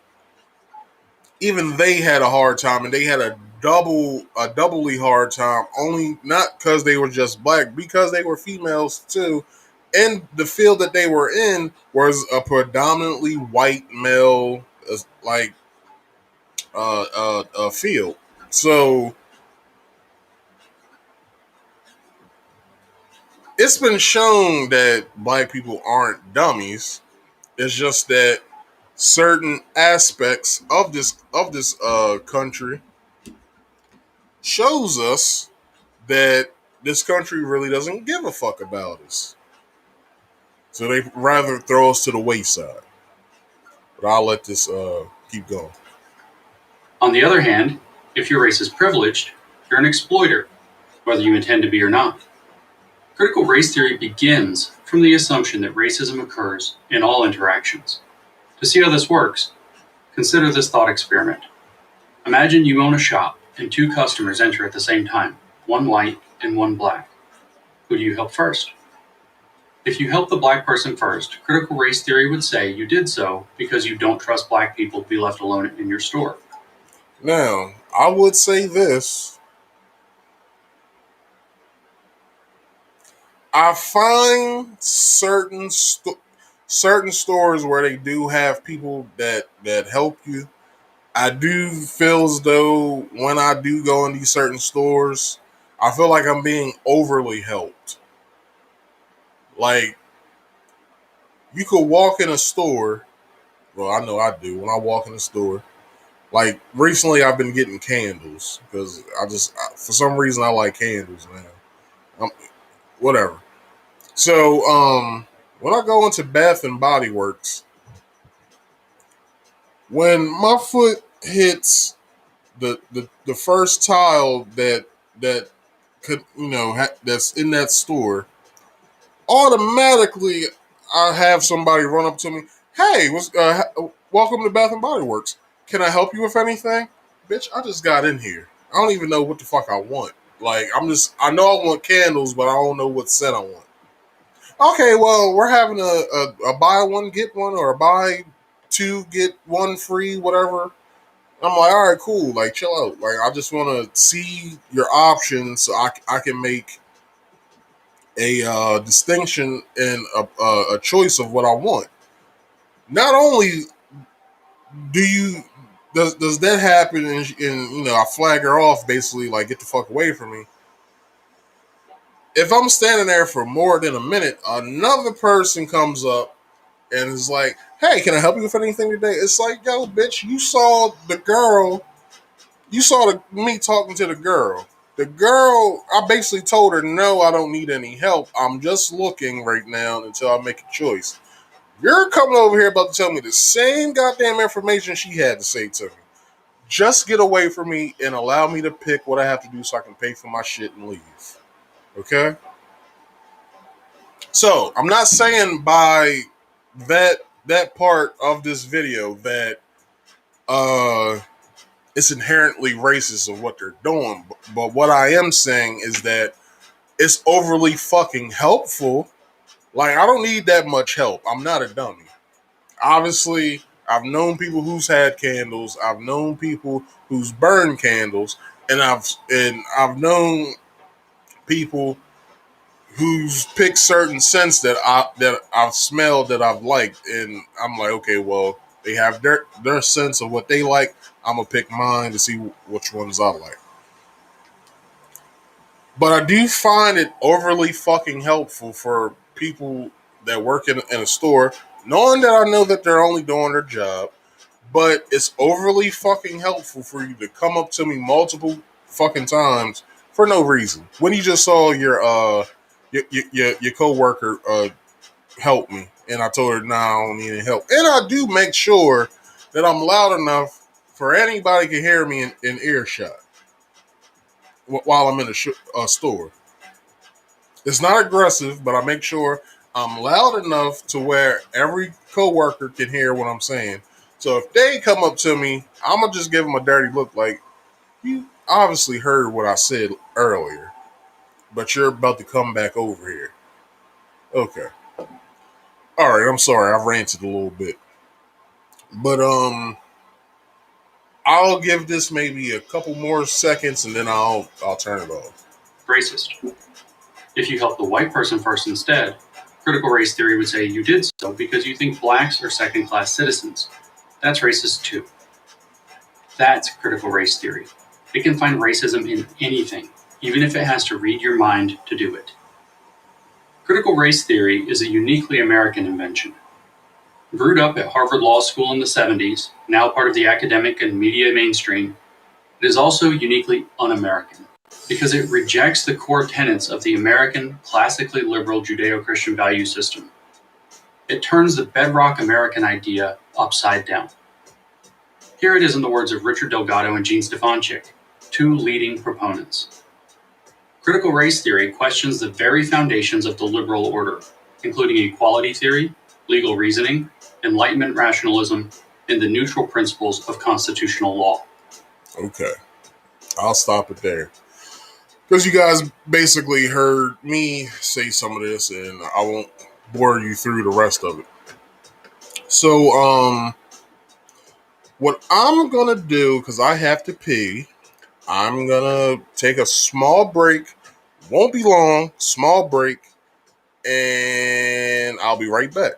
even they had a hard time, and they had a doubly hard time. Only not because they were just black, because they were females too, and the field that they were in was a predominantly white male like field. So it's been shown that black people aren't dummies. It's just that certain aspects of this country shows us that this country really doesn't give a fuck about us. So they rather throw us to the wayside. But I'll let this keep going. On the other hand, if your race is privileged, you're an exploiter, whether you intend to be or not. Critical race theory begins from the assumption that racism occurs in all interactions. To see how this works, consider this thought experiment. Imagine you own a shop and two customers enter at the same time, one white and one black. Who do you help first? If you help the black person first, critical race theory would say you did so because you don't trust black people to be left alone in your store. Now, I would say this. I find certain stores where they do have people that help you. I do feel as though when I do go in these certain stores, I feel like I'm being overly helped. Like you could walk in a store. Well, I know I do when I walk in the store. Like recently, I've been getting candles because for some reason I like candles, man. Whatever. So when I go into Bath and Body Works, when my foot hits the first tile that could that's in that store, automatically I have somebody run up to me. Hey, welcome to Bath and Body Works. Can I help you with anything? Bitch, I just got in here. I don't even know what the fuck I want. Like I know I want candles, but I don't know what scent I want. Okay, well, we're having a buy one get one or a buy two get one free, whatever. I'm like, all right, cool. Like, chill out. Like, I just want to see your options so I can make a distinction and a choice of what I want. Not only do you does that happen and I flag her off basically like get the fuck away from me. If I'm standing there for more than a minute, another person comes up and is like, "Hey, can I help you with anything today?" It's like, "Yo, bitch, you saw the girl. You saw me talking to the girl. The girl, I basically told her, no, I don't need any help. I'm just looking right now until I make a choice. You're coming over here about to tell me the same goddamn information she had to say to me. Just get away from me and allow me to pick what I have to do so I can pay for my shit and leave. Okay? So, I'm not saying by that part of this video that uh it's inherently racist of what they're doing. But what I am saying is that it's overly fucking helpful. Like, I don't need that much help. I'm not a dummy. Obviously, I've known people who's had candles. I've known people who's burned candles, and I've known people who's picked certain scents that I've smelled that I've liked, and I'm like, okay, well, they have their sense of what they like. I'm gonna pick mine to see which ones I like. But I do find it overly fucking helpful for people that work in a store, knowing that I know that they're only doing their job, but it's overly fucking helpful for you to come up to me multiple fucking times for no reason. When you just saw your coworker help me, and I told her, "Nah, I don't need any help," and I do make sure that I'm loud enough for anybody can hear me in earshot while I'm in a store. It's not aggressive, but I make sure I'm loud enough to where every coworker can hear what I'm saying. So if they come up to me, I'm gonna just give them a dirty look, like, you obviously heard what I said earlier, but you're about to come back over here. Okay. All right. I'm sorry. I've ranted a little bit, but I'll give this maybe a couple more seconds, and then I'll turn it off. Racist. If you help the white person first instead, critical race theory would say you did so because you think blacks are second-class citizens. That's racist too. That's critical race theory. It can find racism in anything, even if it has to read your mind to do it. Critical race theory is a uniquely American invention. Brewed up at Harvard Law School in the 70s, now part of the academic and media mainstream, it is also uniquely un-American because it rejects the core tenets of the American classically liberal Judeo-Christian value system. It turns the bedrock American idea upside down. Here it is in the words of Richard Delgado and Gene Stefanchik, two leading proponents. Critical race theory questions the very foundations of the liberal order, including equality theory, legal reasoning, Enlightenment rationalism, and the neutral principles of constitutional law. Okay. I'll stop it there. Because you guys basically heard me say some of this, and I won't bore you through the rest of it. So, what I'm gonna do, because I have to pee, I'm gonna take a small break. Won't be long, small break, and I'll be right back.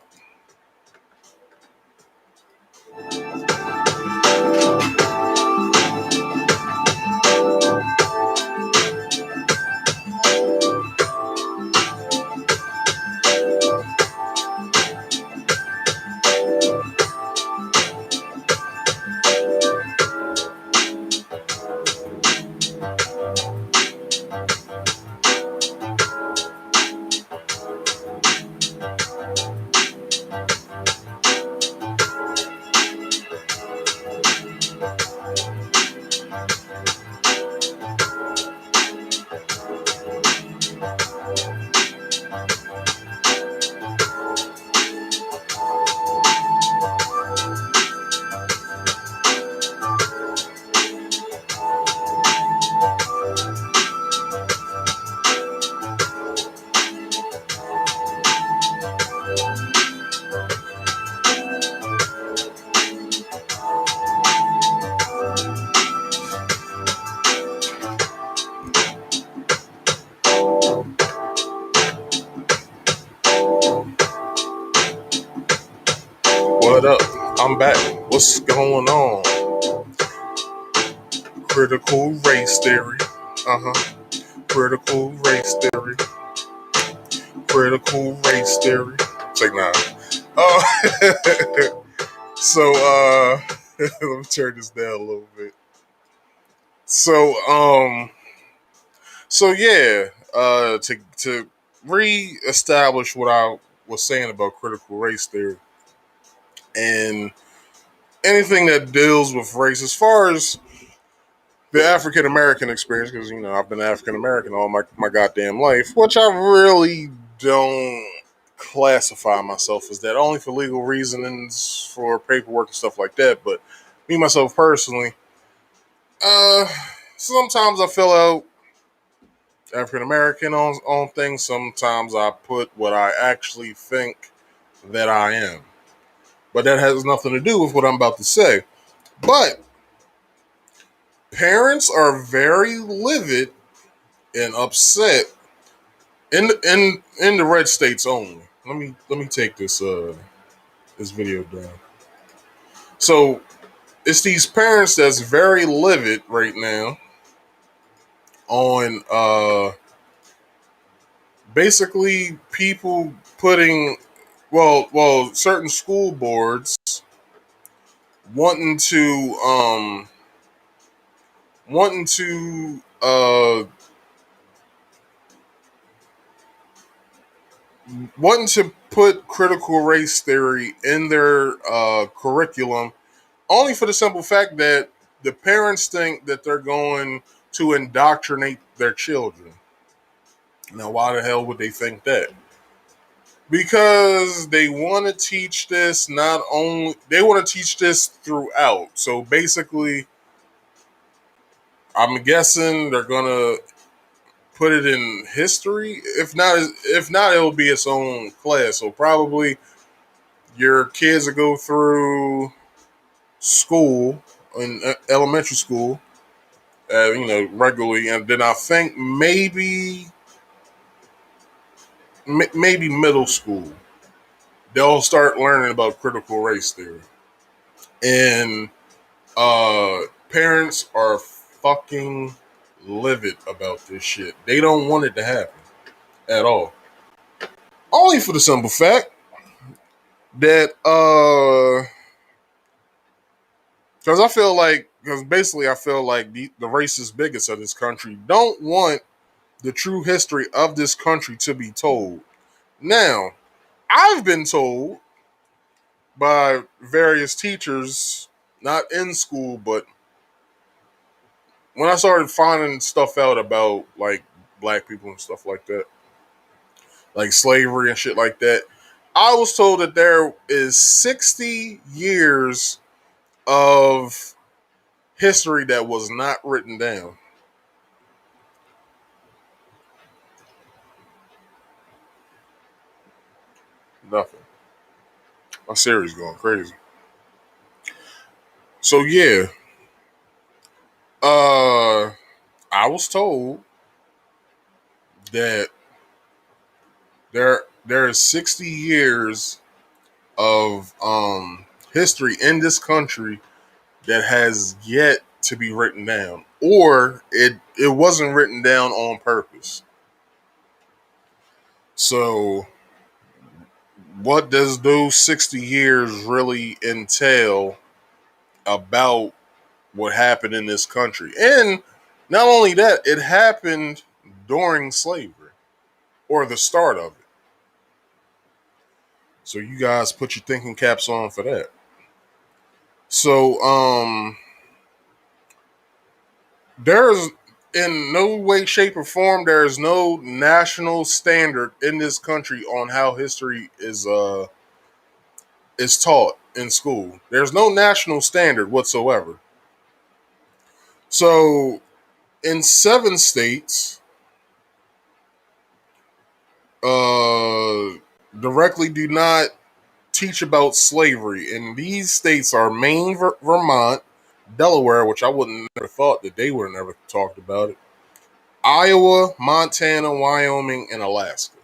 What up? I'm back. What's going on? Critical race theory. Critical race theory. Critical race theory. Take 9. So let me turn this down a little bit. So yeah, to re-establish what I was saying about critical race theory and anything that deals with race, as far as the African American experience, because I've been African American all my goddamn life, which I really don't classify myself as that, only for legal reasons, for paperwork and stuff like that. But me myself personally, uh, sometimes I fill out African American on things. Sometimes I put what I actually think that I am, but that has nothing to do with what I'm about to say. But parents are very livid and upset in the red states only. Let me take this video down. So it's these parents that's very livid right now on basically people putting certain school boards wanting to wanting to uh wanting to put critical race theory in their curriculum, only for the simple fact that the parents think that they're going to indoctrinate their children. Now, why the hell would they think that? Because they want to teach this, not only they want to teach this throughout. So basically, I'm guessing they're gonna put it in history. If not, it'll be its own class. So probably your kids will go through school in elementary school, regularly, and then I think maybe middle school they'll start learning about critical race theory, and parents are fucking livid about this shit. They don't want it to happen at all. Only for the simple fact that because basically I feel like the racist bigots of this country don't want the true history of this country to be told. Now, I've been told by various teachers, not in school, but when I started finding stuff out about like black people and stuff like that, like slavery and shit like that, I was told that there is 60 years of history that was not written down. Nothing. My Siri's going crazy. So yeah, I was told that there is 60 years of history in this country that has yet to be written down, or it wasn't written down on purpose. So what does those 60 years really entail about what happened in this country? And not only that, it happened during slavery, or the start of it. So you guys put your thinking caps on for that. So there's in no way, shape, or form there is no national standard in this country on how history is taught in school. There's no national standard whatsoever. So in 7 states, directly do not teach about slavery. And these states are Maine, Vermont, Delaware, which I wouldn't have thought that they would have never talked about it, Iowa, Montana, Wyoming, and Alaska.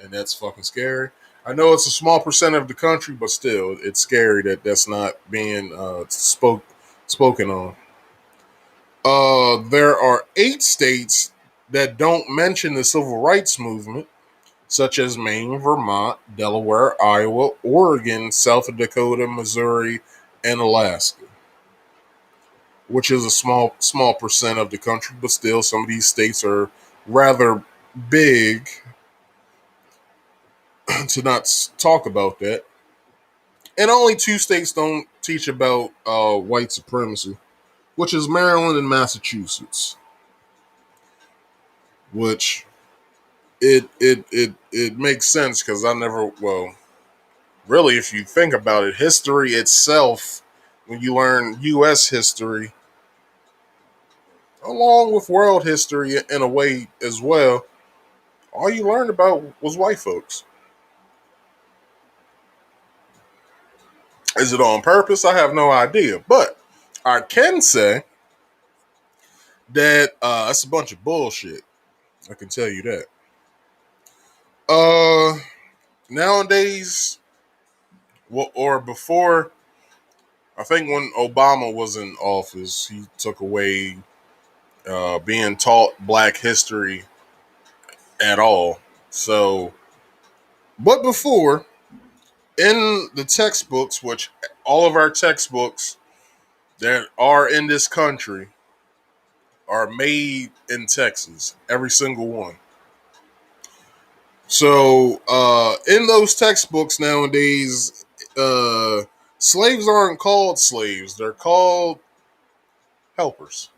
And that's fucking scary. I know it's a small percent of the country, but still, it's scary that that's not being spoken on. There are 8 states that don't mention the civil rights movement, such as Maine, Vermont, Delaware, Iowa, Oregon, South Dakota, Missouri, and Alaska, which is a small percent of the country, but still, some of these states are rather big to not talk about that. And only 2 states don't teach about white supremacy, which is Maryland and Massachusetts. Which it makes sense because I never really, if you think about it, history itself, when you learn U.S. history along with world history in a way as well, all you learned about was white folks. Is it on purpose? I have no idea, but I can say that that's a bunch of bullshit. I can tell you that. Uh, Nowadays, or before, I think when Obama was in office, he took away being taught Black history at all. So, but before, in the textbooks, which all of our textbooks that are in this country are made in Texas, every single one. So, in those textbooks nowadays, slaves aren't called slaves; they're called helpers.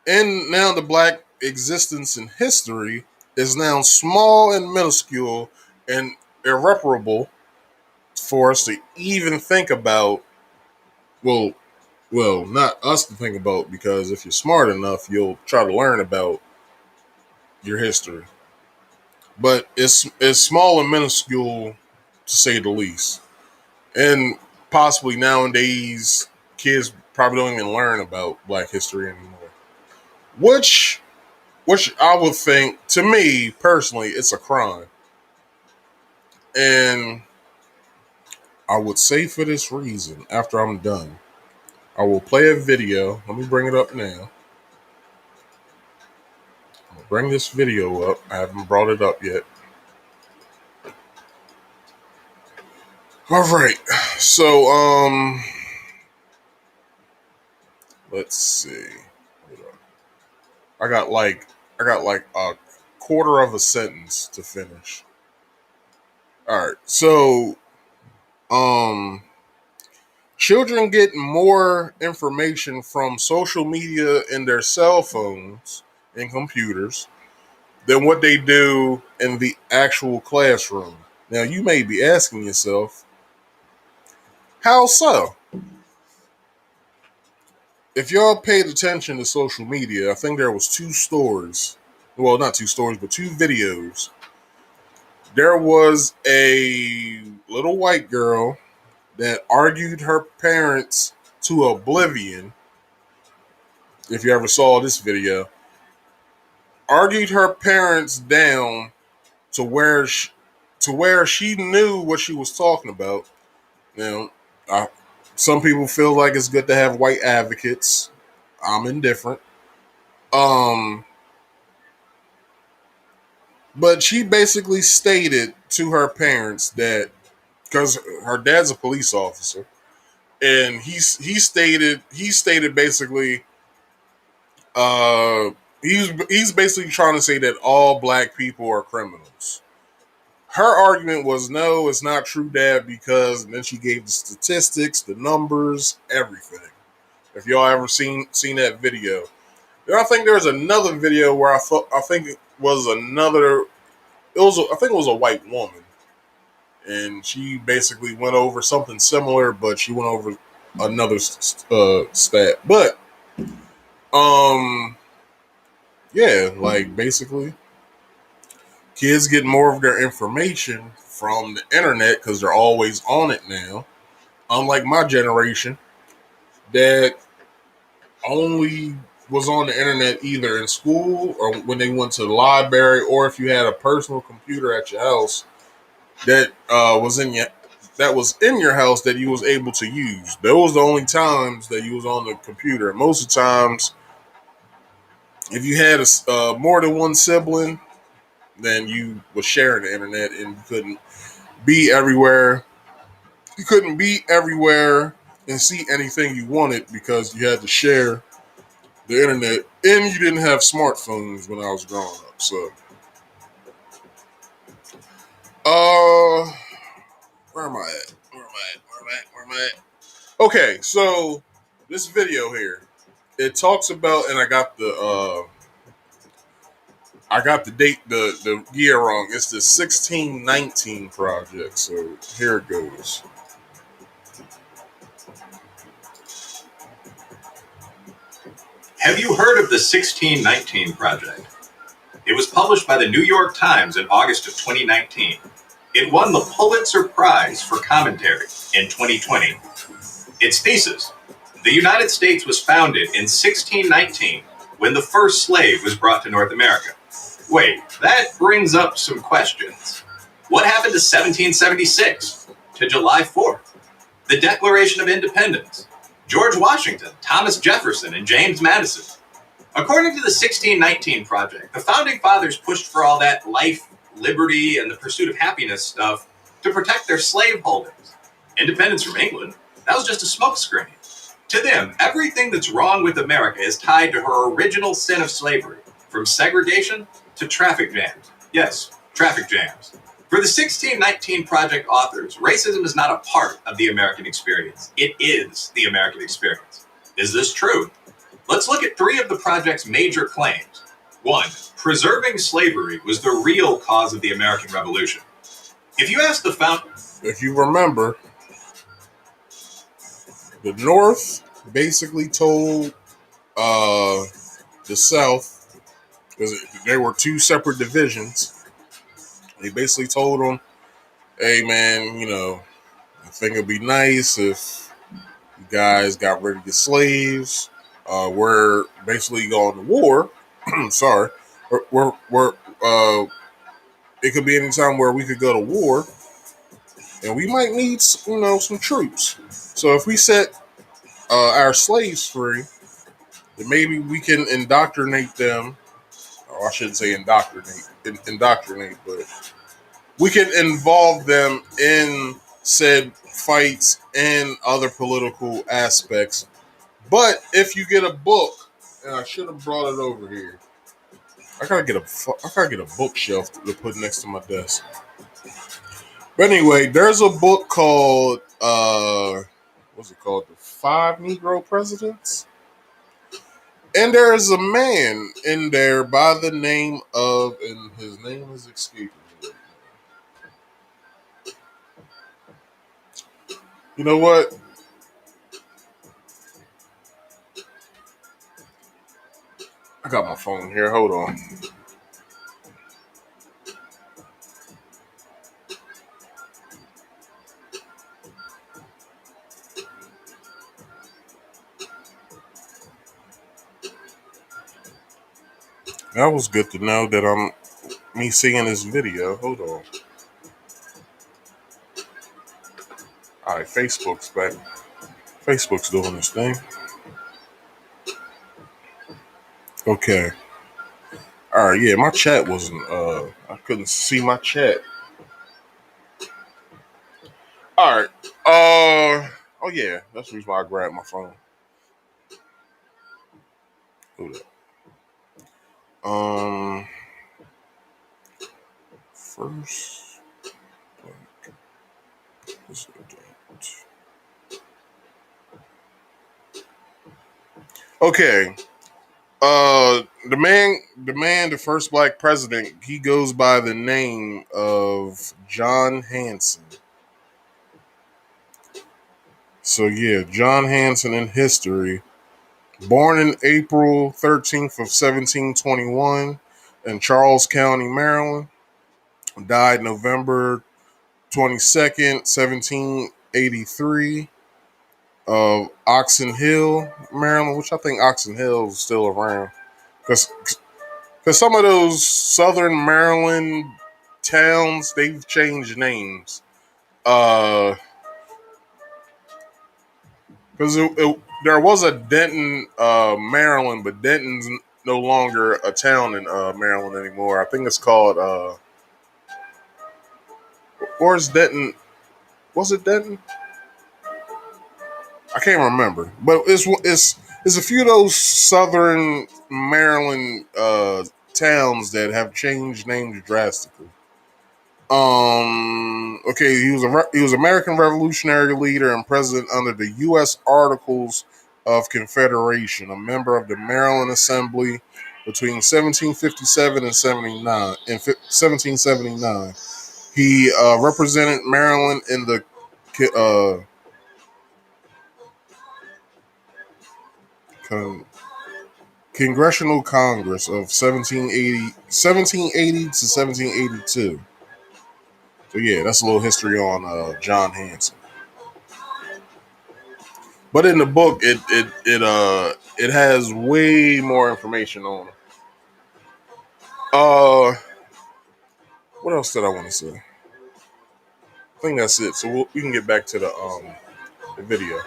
And now the Black existence in history is now small and minuscule and irreparable for us to even think about. Well, not us to think about, because if you're smart enough, you'll try to learn about your history. But it's small and minuscule to say the least. And possibly nowadays kids probably don't even learn about Black history anymore. Which I would think, to me personally, it's a crime. And I would say for this reason, after I'm done, I will play a video. Let me bring it up now. I'll bring this video up. I haven't brought it up yet. All right. So, let's see. I got like a quarter of a sentence to finish. All right. So, um, children get more information from social media and their cell phones and computers than what they do in the actual classroom. Now, you may be asking yourself, how so? If y'all paid attention to social media, I think there was 2 stories. Well, not 2 stories, but 2 videos. There was a little white girl that argued her parents to oblivion. If you ever saw this video, argued her parents down to where she knew what she was talking about. Now, some people feel like it's good to have white advocates. I'm indifferent. Um, but she basically stated to her parents that, because her dad's a police officer, and he stated basically, uh, he's basically trying to say that all Black people are criminals. Her argument was, no, it's not true, Dad, because then she gave the statistics, the numbers, everything. If y'all ever seen that video, then I think there's another video where I think it was another. I think it was a white woman, and she basically went over something similar, but she went over another stat. But yeah, like basically, Kids get more of their information from the internet because they're always on it now. Unlike my generation, that only was on the internet either in school or when they went to the library, or if you had a personal computer at your house that was in your house that you was able to use. Those were the only times that you was on the computer. Most of the times, if you had more than one sibling, then you was sharing the internet and you couldn't be everywhere. You couldn't be everywhere and see anything you wanted because you had to share the internet, and you didn't have smartphones when I was growing up. So, uh, where am I at? Where am I at? Okay, so this video here, it talks about, and I got the date, the year wrong. It's the 1619 project. So here it goes. Have you heard of the 1619 Project? It was published by the New York Times in August of 2019. It won the Pulitzer Prize for Commentary in 2020. Its thesis: the United States was founded in 1619 when the first slave was brought to North America. Wait, that brings up some questions. What happened to 1776? To July 4th? The Declaration of Independence? George Washington, Thomas Jefferson, and James Madison? According to the 1619 Project, the Founding Fathers pushed for all that life, liberty, and the pursuit of happiness stuff to protect their slaveholdings. Independence from England, that was just a smokescreen. To them, everything that's wrong with America is tied to her original sin of slavery, from segregation to traffic jams. Yes, traffic jams. For the 1619 Project authors, racism is not a part of the American experience. It is the American experience. Is this true? Let's look at 3 of the project's major claims. 1. Preserving slavery was the real cause of the American Revolution. If you ask the founders, If you remember, the North basically told the South, because there were 2 separate divisions. They basically told them, "Hey, man, I think it'd be nice if you guys got rid of your slaves. We're basically going to war. Sorry, we're it could be any time where we could go to war, and we might need some troops. So if we set our slaves free, then maybe we can indoctrinate them. Or I shouldn't say indoctrinate, but we can involve them in said fights and other political aspects. But if you get a book, and I should have brought it over here. I gotta get a bookshelf to put next to my desk. But anyway, there's a book called what's it called? The Five Negro Presidents. And there's a man in there by the name of, and his name is escaping me. You know what? I got my phone here. Hold on. That was good to know that me seeing this video. Hold on. All right, Facebook's back. Facebook's doing this thing. Okay. All right, yeah, my chat wasn't. I couldn't see my chat. All right. Oh yeah, that's the reason why I grabbed my phone. Hold up. First. Okay. The first black president, he goes by the name of John Hanson. So yeah, John Hanson in history, born in April 13th of 1721 in Charles County, Maryland. died November 22nd, 1783, of Oxon Hill, Maryland, which I think Oxon Hill is still around. Because some of those southern Maryland towns, they've changed names. Because there was a Denton, Maryland, but Denton's no longer a town in Maryland anymore. I think it's called, or is Denton, was it Denton? I can't remember, but it's a few of those southern Maryland towns that have changed names drastically. Okay, he was American Revolutionary leader and president under the U.S. Articles of Confederation, a member of the Maryland Assembly between 1757 and 79. In 1779, he represented Maryland in the uh, con- Congressional Congress of 1780 to 1782. So yeah, that's a little history on John Hanson. But in the book, it has way more information on him. Uh, what else did I want to say? I think that's it. So we can get back to the video.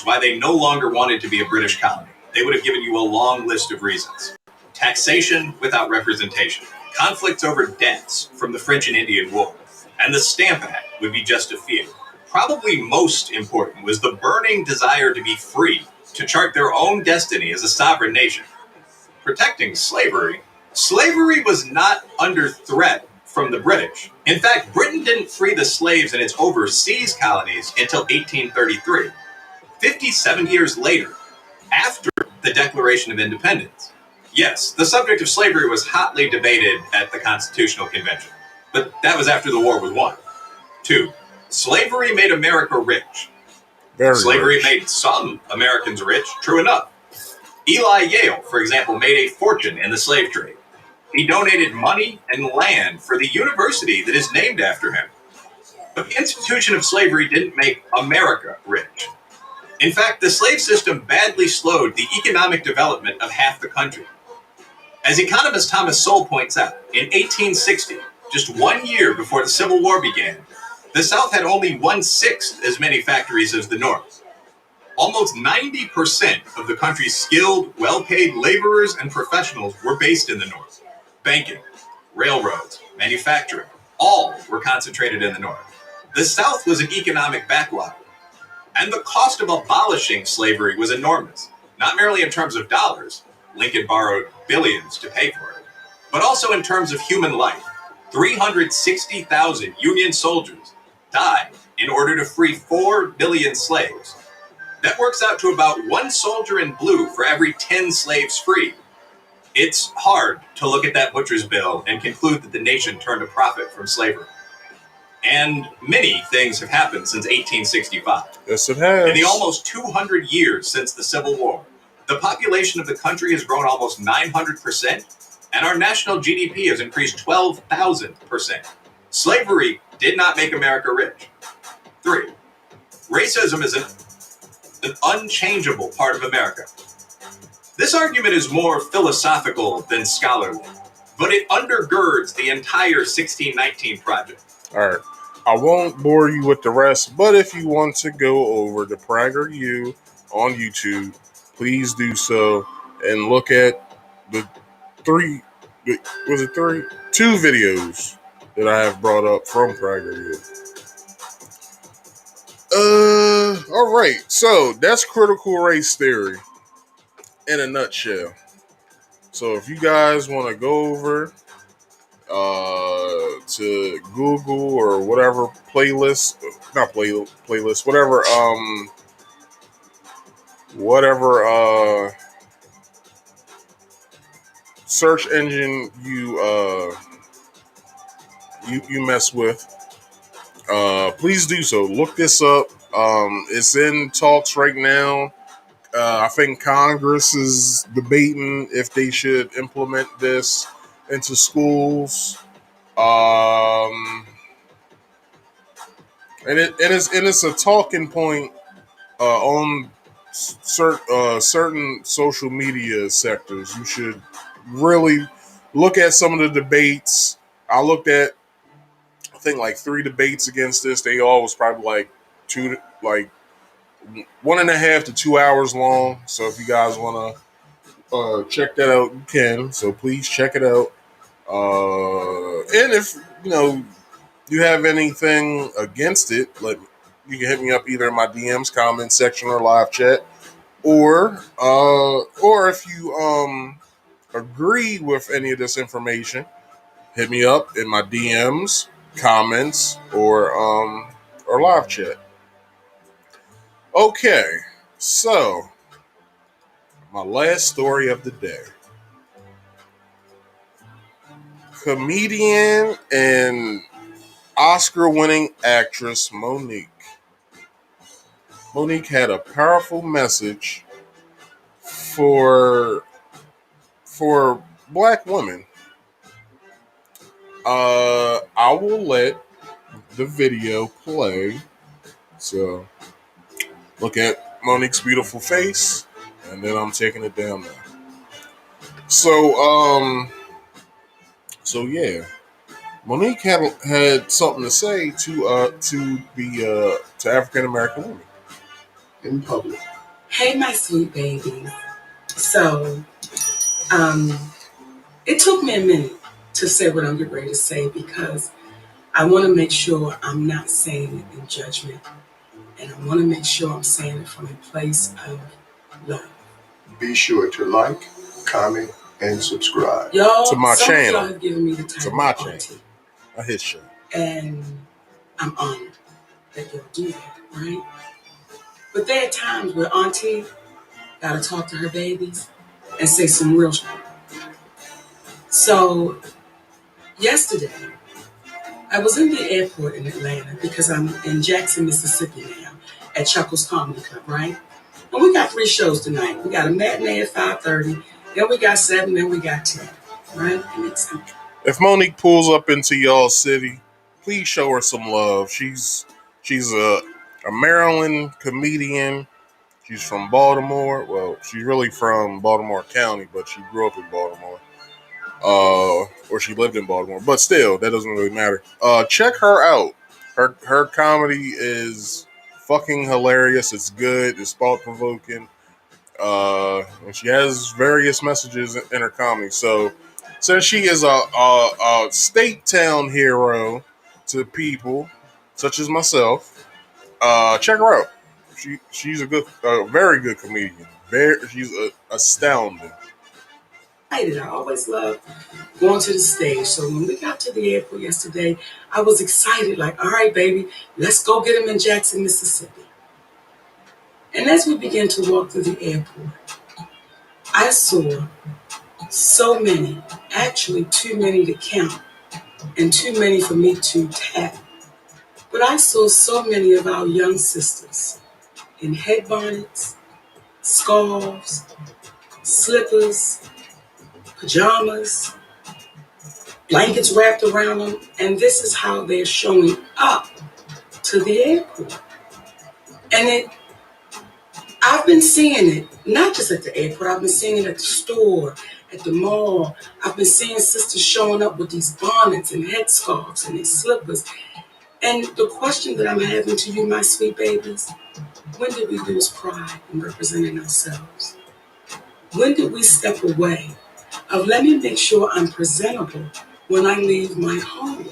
Why they no longer wanted to be a British colony. They would have given you a long list of reasons. Taxation without representation, conflicts over debts from the French and Indian War, and the Stamp Act would be just a few. Probably most important was the burning desire to be free, to chart their own destiny as a sovereign nation. Protecting slavery. Slavery was not under threat from the British. In fact, Britain didn't free the slaves in its overseas colonies until 1833. 57 years later, after the Declaration of Independence. Yes, the subject of slavery was hotly debated at the Constitutional Convention, but that was after the war was won. 2. Slavery made America rich. Slavery Rich. made some Americans rich, true enough. Eli Yale, for example, made a fortune in the slave trade. He donated money and land for the university that is named after him. But the institution of slavery didn't make America rich. In fact, the slave system badly slowed the economic development of half the country. As economist Thomas Sowell points out, in 1860, just 1 year before the Civil War began, the South had only 1/6 as many factories as the North. Almost 90% of the country's skilled, well-paid laborers and professionals were based in the North. Banking, railroads, manufacturing, all were concentrated in the North. The South was an economic backwater. And the cost of abolishing slavery was enormous, not merely in terms of dollars, Lincoln borrowed billions to pay for it, but also in terms of human life. 360,000 Union soldiers died in order to free 4 million slaves. That works out to about 1 soldier in blue for every 10 slaves freed. It's hard to look at that butcher's bill and conclude that the nation turned a profit from slavery. And many things have happened since 1865. Yes, it has. In the almost 200 years since the Civil War, the population of the country has grown almost 900%, and our national GDP has increased 12,000%. Slavery did not make America rich. 3. Racism is an unchangeable part of America. This argument is more philosophical than scholarly, but it undergirds the entire 1619 Project. All right. I won't bore you with the rest, but if you want to go over to PragerU on YouTube, please do so and look at the two videos that I have brought up from PragerU. All right. So that's critical race theory in a nutshell. So if you guys want to go over to Google or whatever playlist, whatever search engine you mess with, please do so. Look this up. It's in talks right now. I think Congress is debating if they should implement this into schools. It's a talking point on certain social media sectors. You should really look at some of the debates. I looked at, I think, like 3 debates against this. They all was probably like 1.5 to 2 hours long. So if you guys want to check that out, you can. So please check it out. And if you have anything against it, you can hit me up either in my DMs, comment section, or live chat, or if you agree with any of this information, hit me up in my DMs, comments, or live chat. Okay, so my last story of the day. Comedian and Oscar-winning actress Monique had a powerful message for Black women. I will let the video play. So look at Monique's beautiful face, and then I'm taking it down now. So yeah, Monique had something to say to African American women in public. Hey, my sweet baby. So, it took me a minute to say what I'm getting ready to say because I want to make sure I'm not saying it in judgment, and I want to make sure I'm saying it from a place of love. Be sure to like, comment, and subscribe Y'all, to my some channel. of y'all have given me the title To my of channel. auntie, A his show. and I'm honored that y'all do that, right? But there are times where auntie gotta talk to her babies and say some real shit. So yesterday, I was in the airport in Atlanta because I'm in Jackson, Mississippi now at Chuckles Comedy Club, right? And we got 3 shows tonight. We got a matinee at 5:30, then we got 7, then we got 10, right? And it's If Monique pulls up into y'all city, please show her some love. She's a Maryland comedian. She's from Baltimore. Well, she's really from Baltimore County, but she grew up in Baltimore. Or she lived in Baltimore. But still, that doesn't really matter. Check her out. Her comedy is fucking hilarious. It's good. It's thought provoking. And she has various messages in her comedy. So since she is a state town hero to people such as myself, check her out. She's a very good comedian. She's astounding. excited. I always love going to the stage. So when we got to the airport yesterday, I was excited. Like, all right, baby, let's go get him in Jackson, Mississippi. And as we began to walk through the airport, I saw so many, actually too many to count and too many for me to tap. But I saw so many of our young sisters in head bonnets, scarves, slippers, pajamas, blankets wrapped around them, and this is how they're showing up to the airport. And I've been seeing it, not just at the airport, I've been seeing it at the store, at the mall. I've been seeing sisters showing up with these bonnets and headscarves and these slippers. And the question that I'm having to you, my sweet babies, when did we lose pride in representing ourselves? When did we step away of let me make sure I'm presentable when I leave my home?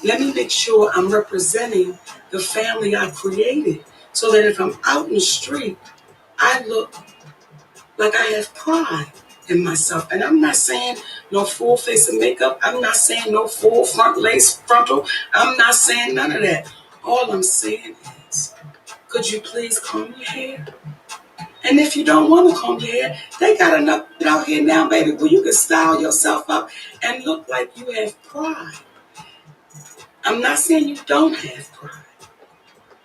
Let me make sure I'm representing the family I've created so that if I'm out in the street, I look like I have pride in myself. And I'm not saying no full face of makeup. I'm not saying no full front lace frontal. I'm not saying none of that. All I'm saying is, could you please comb your hair? And if you don't want to comb your hair, they got enough out here now, baby, where you can style yourself up and look like you have pride. I'm not saying you don't have pride,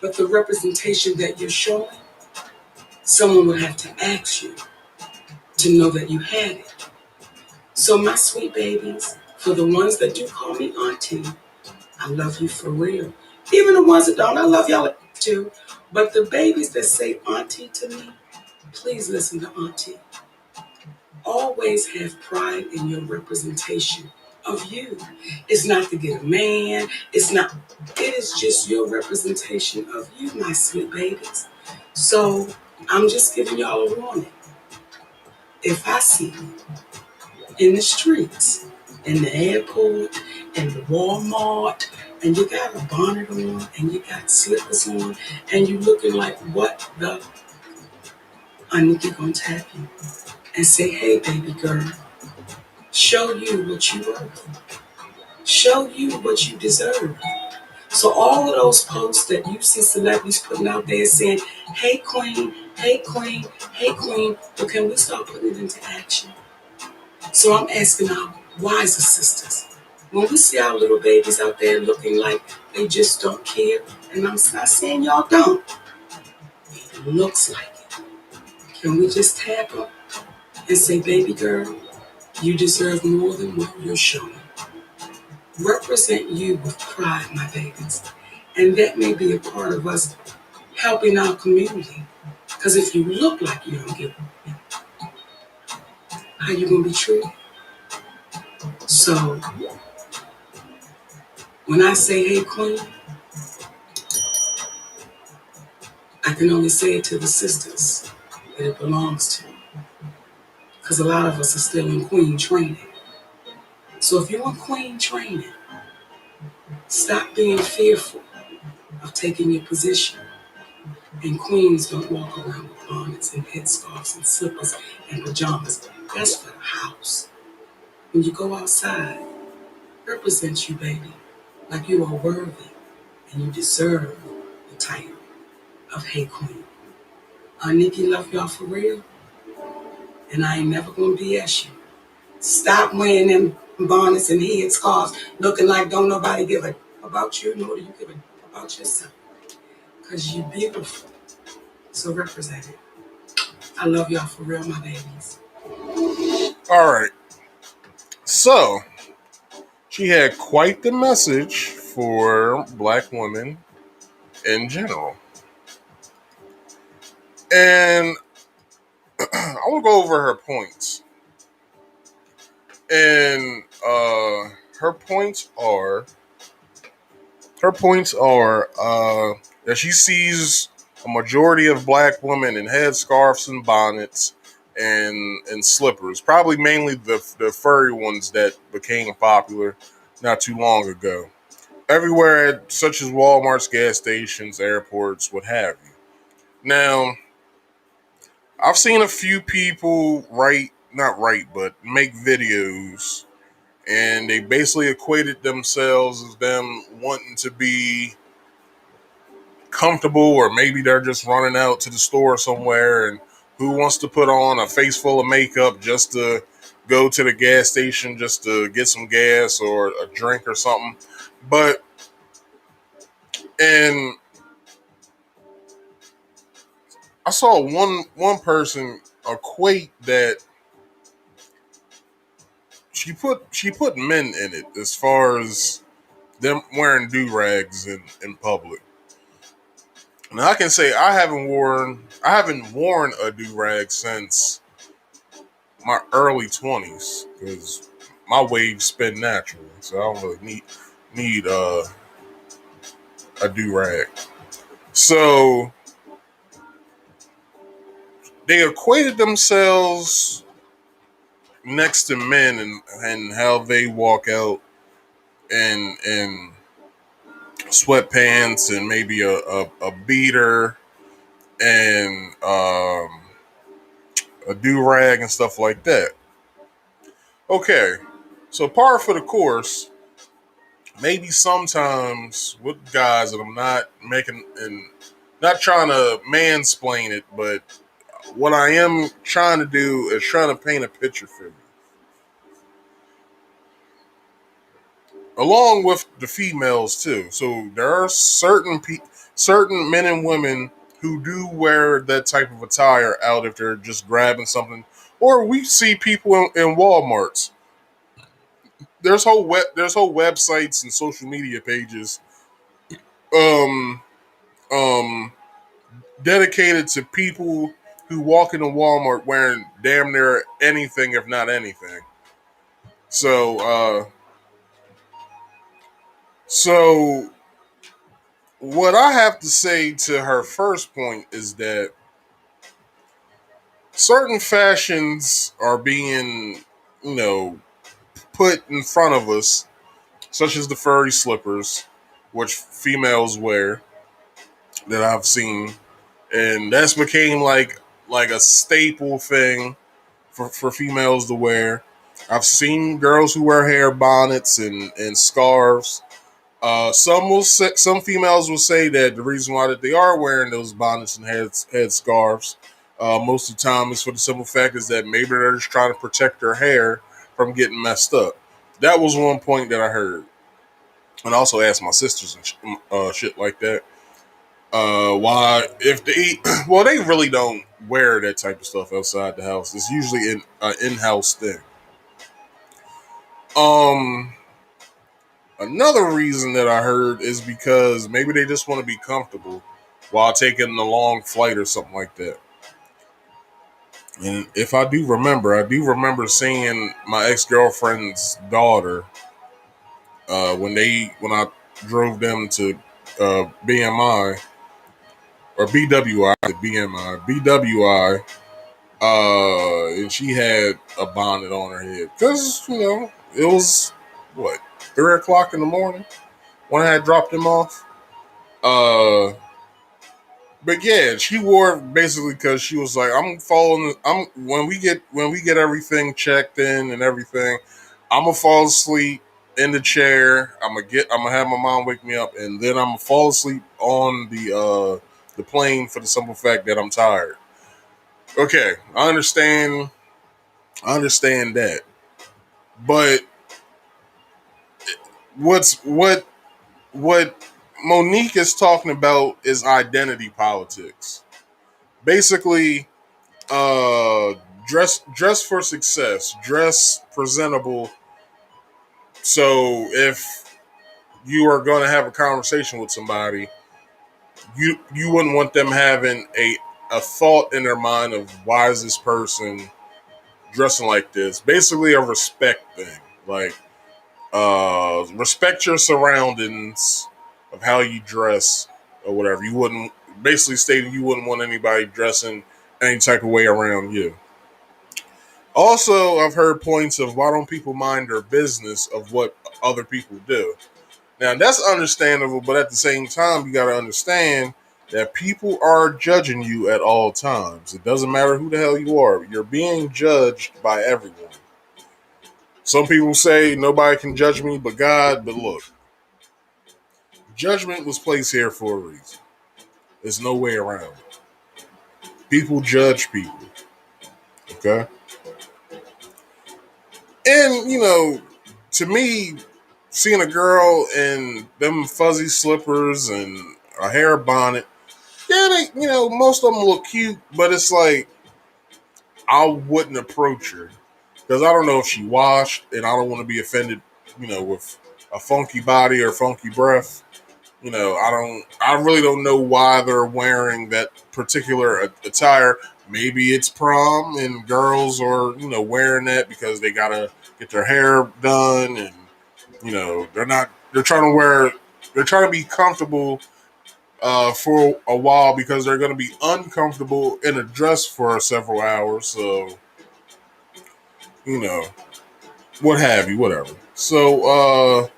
but the representation that you're showing, someone would have to ask you to know that you had it. So my sweet babies, For the ones that do call me auntie, I love you for real. Even the ones that don't, I love y'all too. But the babies that say auntie to me, please listen to auntie. Always have pride in your representation of you. It's not to get a man. It is just your representation of you, my sweet babies. So I'm just giving y'all a warning. If I see you in the streets, in the airport, in the Walmart, and you got a bonnet on, and you got slippers on, and you looking like what the, I need to go tap you and say, hey, baby girl, show you what you worth. Show you what you deserve. So all of those posts that you see celebrities putting out there saying, hey queen, hey queen, hey queen, but can we start putting it into action? So I'm asking our wiser sisters, when we see our little babies out there looking like they just don't care, and I'm not saying y'all don't, it looks like it. Can we just tap them and say, baby girl, you deserve more than what you're showing. Represent you with pride, my babies. And that may be a part of us helping our community. Because if you look like you don't give a, how you going to be treated? So when I say, hey, queen, I can only say it to the sisters that it belongs to. Because a lot of us are still in queen training. So if you're in queen training, stop being fearful of taking your position. And queens don't walk around with bonnets and headscarves and slippers and pajamas. That's for the house. When you go outside, represent you, baby, like you are worthy and you deserve the title of Hey Queen. Nique love y'all for real, and I ain't never gonna BS you. Stop wearing them bonnets and headscarves looking like don't nobody give a about you, nor do you give a about yourself. Because you beautiful. So represent it. I love y'all for real, my babies. All right. So she had quite the message for black women in general. And I want to go over her points. And her points are that she sees a majority of black women in headscarves and bonnets and slippers, probably mainly the furry ones that became popular not too long ago. Everywhere at such as Walmart's, gas stations, airports, what have you. Now, I've seen a few people but make videos, and they basically equated themselves as them wanting to be comfortable, or maybe they're just running out to the store somewhere, and who wants to put on a face full of makeup just to go to the gas station just to get some gas or a drink or something. But and I saw one person equate that she put men in it as far as them wearing do rags in public. Now I can say I haven't worn a do rag since my early 20s because my waves spin naturally, so I don't really need a do rag. So they equated themselves next to men and how they walk out in sweatpants and maybe a beater and a do rag and stuff like that. Okay, so par for the course. Maybe sometimes with guys, and I'm not making and not trying to mansplain it, but what I am trying to do is trying to paint a picture for you. Along with the females too. So there are certain men and women who do wear that type of attire out if they're just grabbing something, or we see people in Walmarts there's whole websites and social media pages um um dedicated to people who walk into Walmart wearing damn near anything if not anything. So so what I have to say to her first point is that certain fashions are being, you know, put in front of us, such as the furry slippers, which females wear that I've seen, and that's became like a staple thing for females to wear. I've seen girls who wear hair bonnets and scarves. Some females will say that the reason why that they are wearing those bonnets and head scarves, most of the time is for the simple fact is that maybe they're just trying to protect their hair from getting messed up. That was one point that I heard, and I also asked my sisters and shit like that. Why if they well they really don't wear that type of stuff outside the house. It's usually an in-house thing. Um, Another reason that I heard is because maybe they just want to be comfortable while taking a long flight or something like that. And if I do remember seeing my ex girlfriend's daughter when I drove them to BMI or BWI, BWI, and she had a bonnet on her head because it was what 3 o'clock in the morning when I had dropped them off. Uh, but yeah, she wore it basically because she was like, "I'm falling. I'm when we get everything checked in and everything, I'm gonna fall asleep in the chair. I'm gonna have my mom wake me up, and then I'm gonna fall asleep on the plane for the simple fact that I'm tired." Okay, I understand. I understand that, but what's what Monique is talking about is identity politics. Basically, uh, dress for success, dress presentable. So if you are going to have a conversation with somebody, you wouldn't want them having a thought in their mind of why is this person dressing like this. Basically, a respect thing, like respect your surroundings of how you dress or whatever. You wouldn't basically stating you wouldn't want anybody dressing any type of way around you. Also, I've heard points of why don't people mind their business of what other people do. Now that's understandable, but at the same time, you got to understand that people are judging you at all times. It doesn't matter who the hell you are; you're being judged by everyone. Some people say nobody can judge me but God, but look, judgment was placed here for a reason. There's no way around it. People judge people, okay? And, to me, seeing a girl in them fuzzy slippers and a hair bonnet, yeah, most of them look cute, but it's like, I wouldn't approach her. Because I don't know if she washed, and I don't want to be offended, with a funky body or funky breath. I really don't know why they're wearing that particular attire. Maybe it's prom and girls are, wearing that because they gotta get their hair done and, they're trying to they're trying to be comfortable for a while because they're going to be uncomfortable in a dress for several hours. So, you know, what have you, whatever. So,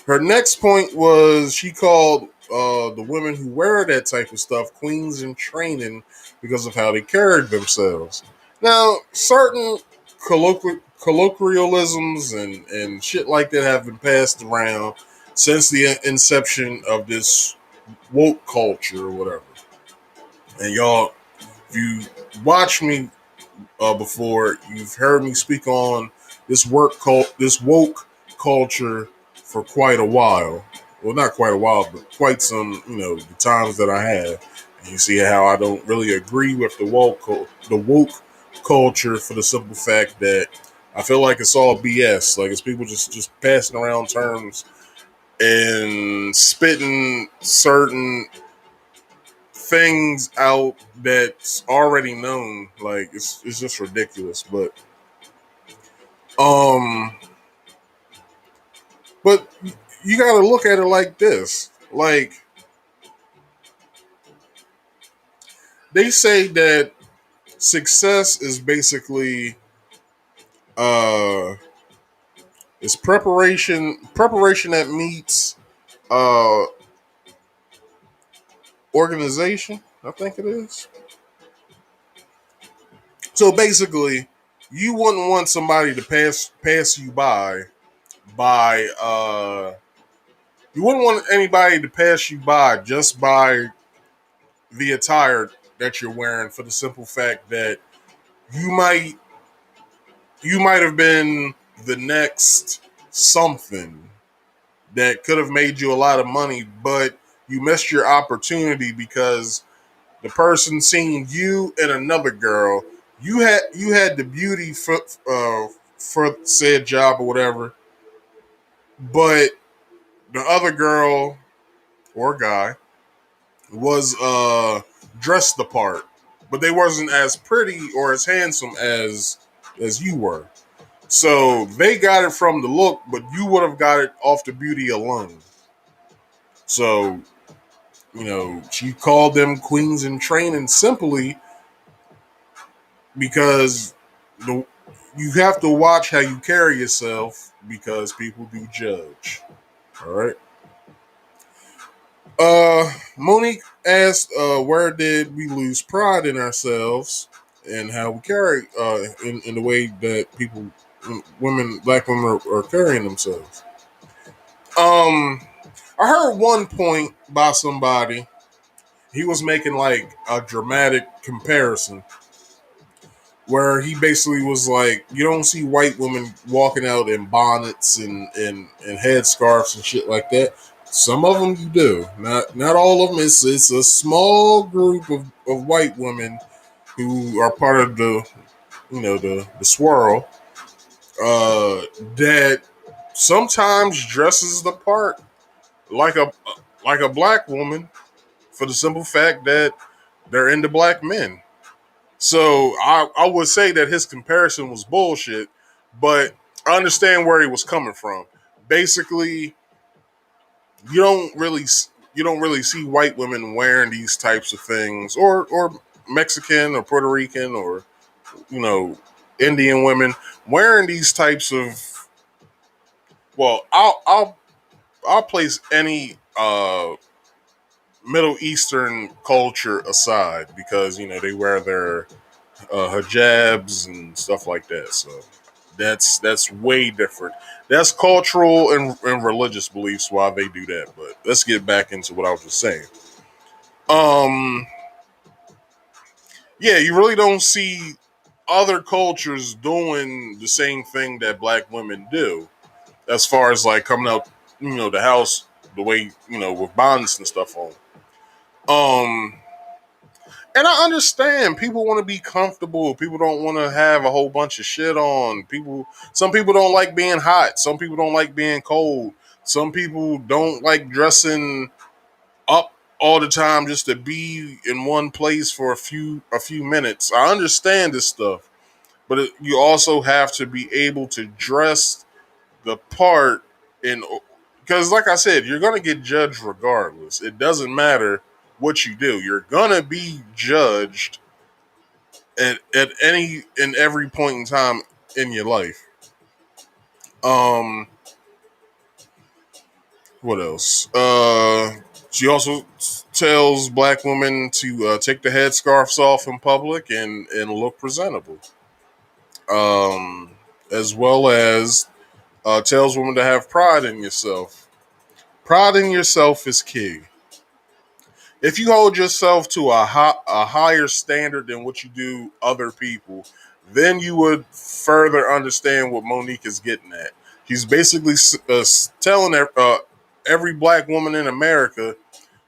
her next point was she called the women who wear that type of stuff queens in training because of how they carried themselves. Now, certain colloquialisms and shit like that have been passed around since the inception of this woke culture or whatever. And y'all, if you watch me before, you've heard me speak on this woke culture for quite a while. Well, not quite a while, but quite some, the times that I have. And you see how I don't really agree with the woke culture for the simple fact that I feel like it's all BS. Like it's people just passing around terms and spitting certain things out that's already known. Like it's just ridiculous. Um, but you got to look at it like this. Like they say that success is basically uh it's preparation that meets uh organization, I think it is. So basically, you wouldn't want somebody to pass you by you wouldn't want anybody to pass you by just by the attire that you're wearing, for the simple fact that you might you might have been the next something that could have made you a lot of money, but you missed your opportunity because the person seen you and another girl. You had the beauty for said job or whatever, but the other girl or guy was dressed the part, but they wasn't as pretty or as handsome as you were. So they got it from the look, but you would have got it off the beauty alone. So, she called them queens in training simply because the you have to watch how you carry yourself because people do judge. All right. Monique asked, where did we lose pride in ourselves and how we carry, in the way that people, black women are carrying themselves. Um, I heard one point by somebody. He was making like a dramatic comparison where he basically was like, you don't see white women walking out in bonnets and headscarves and shit like that. Some of them you do, not all of them. It's a small group of white women who are part of the swirl that sometimes dresses the part like a black woman for the simple fact that they're into black men. So I would say that his comparison was bullshit, but I understand where he was coming from. Basically, you don't really see white women wearing these types of things, or Mexican or Puerto Rican or you know Indian women wearing these types of. Well, I'll place any Middle Eastern culture aside because they wear their hijabs and stuff like that. So that's way different. That's cultural and religious beliefs why they do that. But let's get back into what I was just saying. Um, yeah, you really don't see other cultures doing the same thing that black women do, as far as like coming out, the house the way with bonnets and stuff on. Um, And I understand people want to be comfortable. People don't want to have a whole bunch of shit on. Some people don't like being hot. Some people don't like being cold. Some people don't like dressing up all the time just to be in one place for a few minutes. I understand this stuff, but you also have to be able to dress the part in because, like I said, you're gonna get judged regardless. It doesn't matter what you do. You're gonna be judged at any and every point in time in your life. Um, what else? She also tells black women to take the headscarves off in public and look presentable. Um, as well as tells women to have pride in yourself. Pride in yourself is key. If you hold yourself to a higher standard than what you do other people, then you would further understand what Monique is getting at. He's basically telling every black woman in America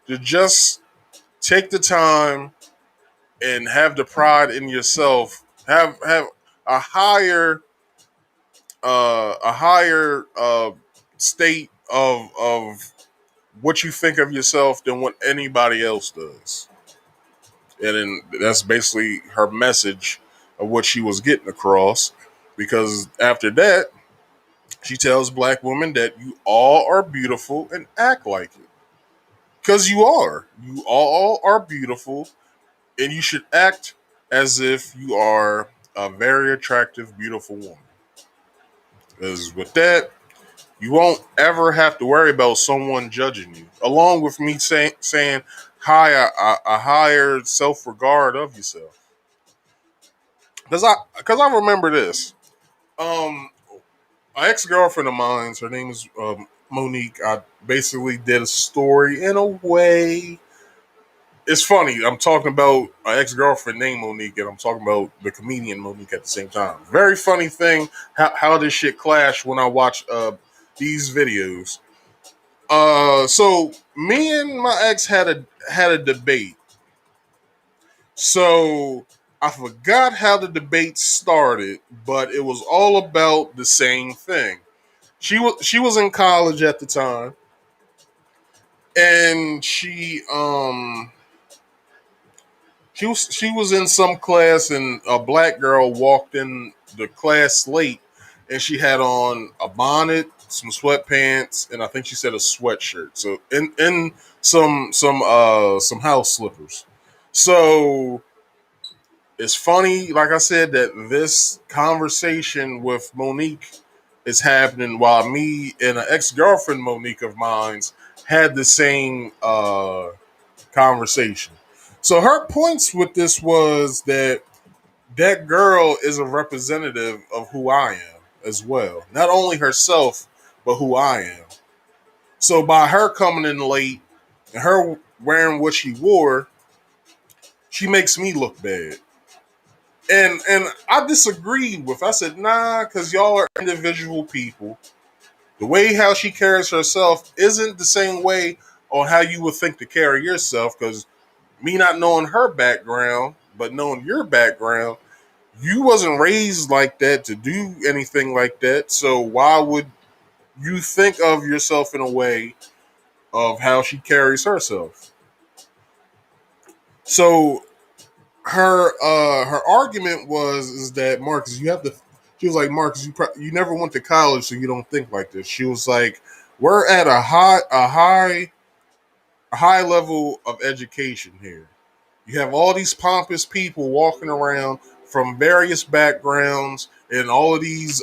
to just take the time and have the pride in yourself. Have a higher a higher state of what you think of yourself than what anybody else does. And then that's basically her message of what she was getting across. Because after that, she tells black women that you all are beautiful and act like it. Because you are. You all are beautiful and you should act as if you are a very attractive, beautiful woman. Because with that, you won't ever have to worry about someone judging you. Along with me saying a higher self regard of yourself. Because I remember this. Um, an ex girlfriend of mine, her name is Monique. I basically did a story in a way. It's funny. I'm talking about an ex girlfriend named Monique, and I'm talking about the comedian Monique at the same time. Very funny thing how this shit clashed when I watch these videos. So me and my ex had a debate. So I forgot how the debate started, but it was all about the same thing. She was in college at the time, and she was in some class, and a black girl walked in the class late, and she had on a bonnet, some sweatpants, and I think she said a sweatshirt. So in some house slippers. So it's funny, like I said, that this conversation with Monique is happening while me and an ex girlfriend Monique of mine's had the same conversation. So her points with this was that that girl is a representative of who I am as well. Not only herself, but who I am. So by her coming in late and her wearing what she wore, she makes me look bad. And I disagreed with. I said, nah, because y'all are individual people. The way how she carries herself isn't the same way on how you would think to carry yourself. Because me not knowing her background, but knowing your background, you wasn't raised like that to do anything like that. So why would you think of yourself in a way of how she carries herself? So her argument was is that Marcus, you have to. She was like, Marcus, you never went to college, so you don't think like this. She was like, we're at a high level of education here. You have all these pompous people walking around from various backgrounds and all of these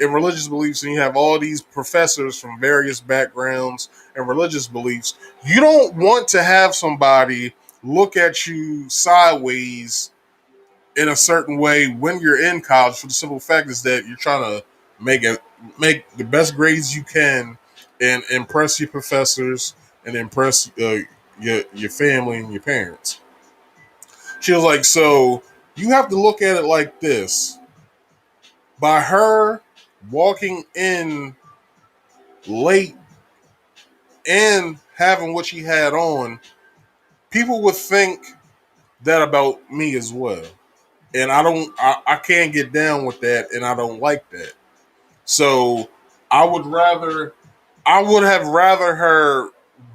in religious beliefs, and you have all these professors from various backgrounds and religious beliefs. You don't want to have somebody look at you sideways in a certain way when you're in college, for the simple fact is that you're trying to make the best grades you can and impress your professors and impress your family and your parents. She was like, so you have to look at it like this. By her walking in late and having what she had on, people would think that about me as well. And I can't get down with that, and I don't like that. So I would rather, I would have rather her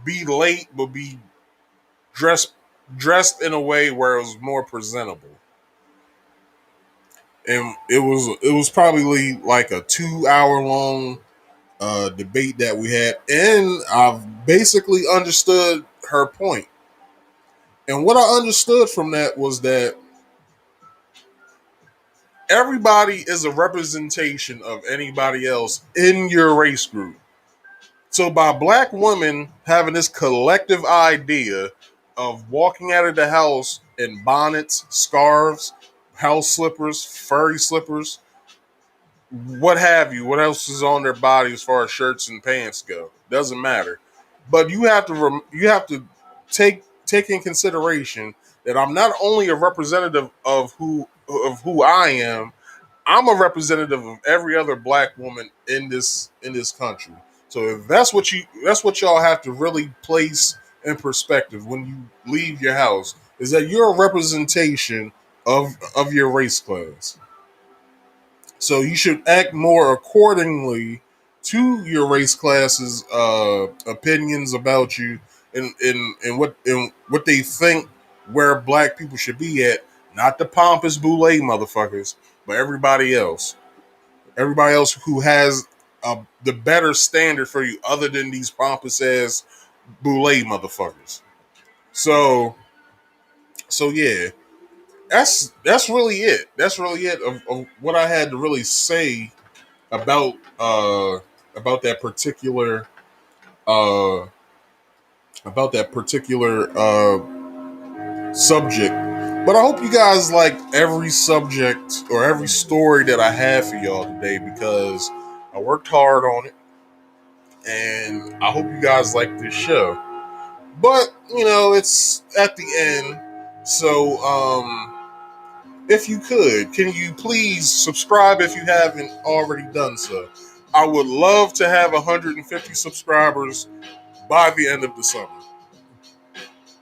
be late, but be dressed dressed in a way where it was more presentable. And it was probably like a 2 hour long debate that we had, and I've basically understood her point. And what I understood from that was that everybody is a representation of anybody else in your race group. So by black women having this collective idea of walking out of the house in bonnets, scarves, house slippers, furry slippers, what have you, what else is on their body as far as shirts and pants go, doesn't matter. But you have to take in consideration that I'm not only a representative of who I am, I'm a representative of every other black woman in this country. So if that's what y'all have to really place in perspective when you leave your house, is that you're a representation of your race class. So you should act more accordingly to your race class's opinions about you and what they think where black people should be at. Not the pompous boule motherfuckers, but everybody else. Everybody else who has the better standard for you, other than these pompous ass boule motherfuckers. So yeah, that's really it. That's really it of what I had to really say about that particular uh subject. But I hope you guys like every subject or every story that I have for y'all today, because I worked hard on it and I hope you guys like this show. But, it's at the end. So, if you could, can you please subscribe if you haven't already done so? I would love to have 150 subscribers by the end of the summer.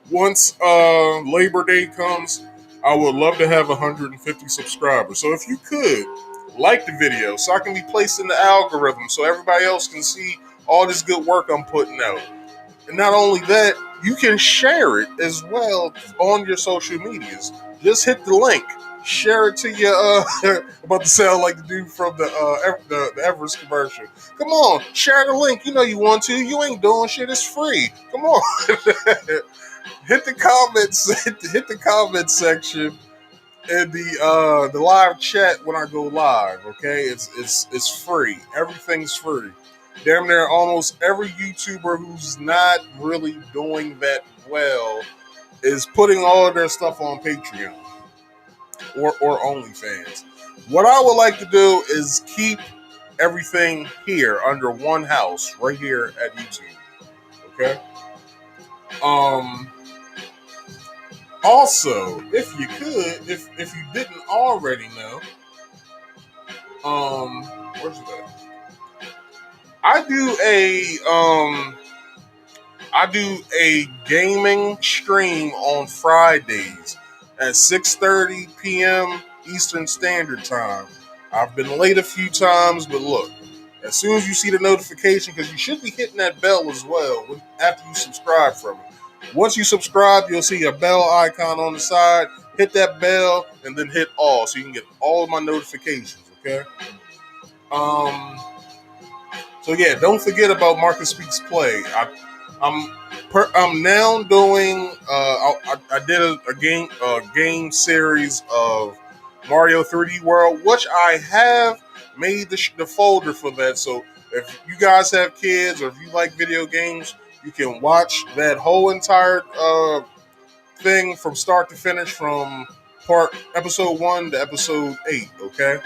Once Labor Day comes, I would love to have 150 subscribers. So if you could, like the video so I can be placed in the algorithm so everybody else can see all this good work I'm putting out. And not only that, you can share it as well on your social medias. Just hit the link. Share it to your about to sound like the dude from the Everest commercial. Come on, share the link. You know you want to. You ain't doing shit. It's free. Come on. Hit the comments. Hit the comment section in the live chat when I go live. Okay, it's free. Everything's free. Damn near almost every YouTuber who's not really doing that well is putting all of their stuff on Patreon or OnlyFans. What I would like to do is keep everything here under one house, right here at YouTube. Okay. Also, if you could, if you didn't already know, where's it at? I do a gaming stream on Fridays at 6:30 p.m. Eastern Standard Time. I've been late a few times, but look, as soon as you see the notification, because you should be hitting that bell as well after you subscribe from it. Once you subscribe, you'll see a bell icon on the side. Hit that bell and then hit all so you can get all of my notifications, okay? So yeah, don't forget about Marcus Speaks Play. I'm now doing. I did a game series of Mario 3D World, which I have made the folder for that. So if you guys have kids or if you like video games, you can watch that whole entire thing from start to finish, from episode 1 to episode 8. Okay.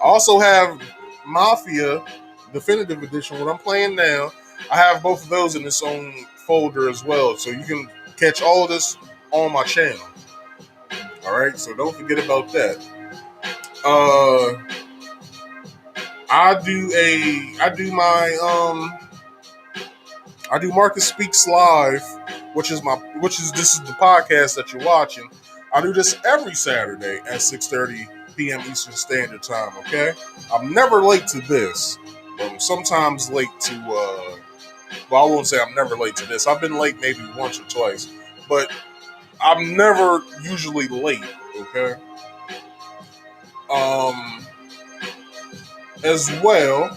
I also have Mafia Definitive Edition, what I'm playing now. I have both of those in its own folder as well, so you can catch all of this on my channel. All right, so don't forget about that. I do Marcus Speaks Live, which is this is the podcast that you're watching. I do this every Saturday at 6:30 p.m. Eastern Standard Time. Okay, I'm never late to this. I'm sometimes late to. Well, I won't say I'm never late to this. I've been late maybe once or twice, but I'm never usually late. Okay. As well.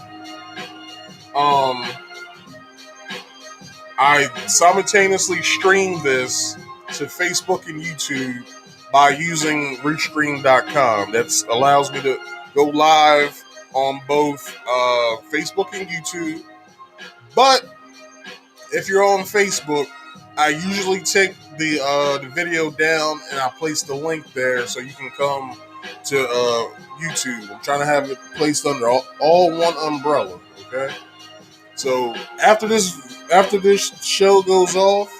I simultaneously stream this to Facebook and YouTube by using restream.com. That allows me to go live on both Facebook and YouTube. But if you're on Facebook, I usually take the video down and I place the link there so you can come to YouTube. I'm trying to have it placed under all one umbrella. Okay. So after this show goes off,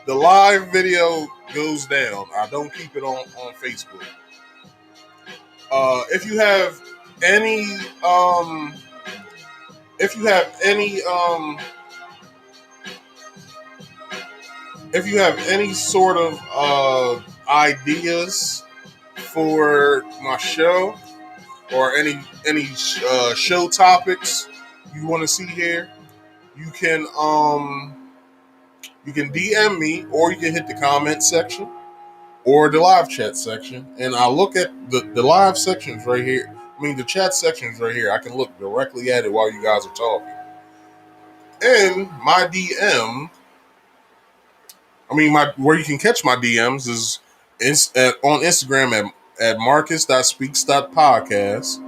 the live video goes down. I don't keep it on Facebook. If you have any sort of ideas for my show, or any show topics you want to see here, you can DM me, or you can hit the comment section or the live chat section, and I'll look at the live sections right here. I mean, the chat sections right here. I can look directly at it while you guys are talking. And my DM, where you can catch my DMs is on Instagram at marcus.speaks.podcast,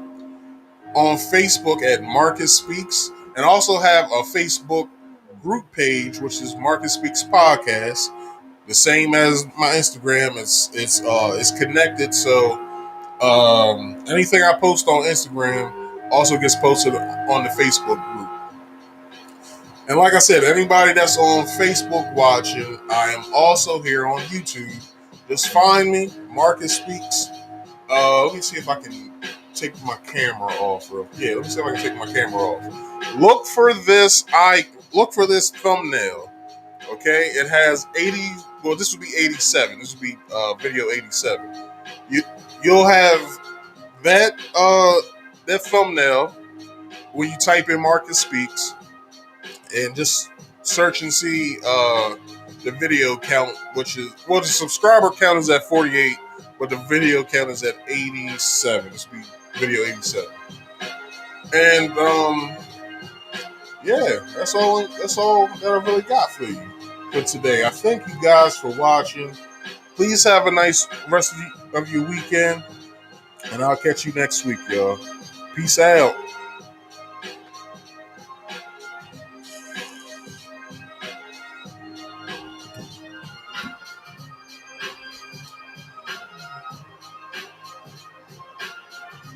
on Facebook at Marcus Speaks, and also have a Facebook group page, which is Marcus Speaks Podcast, the same as my Instagram. It's connected, so anything I post on Instagram also gets posted on the Facebook group. And like I said, anybody that's on Facebook watching, I am also here on YouTube. Just find me, Marcus Speaks. Let me see if I can take my camera off. Let me see if I can take my camera off. Look for this thumbnail. Okay, it has 80. Well, this would be 87. This would be video 87. You'll have that thumbnail when you type in Marcus Speaks, and just search and see the video count, which is, well, the subscriber count is at 48, but the video count is at 87. This will be video 87. And yeah, that's all that I really got for you for today. I thank you guys for watching. Please have a nice rest of your weekend, and I'll catch you next week, y'all. Peace out.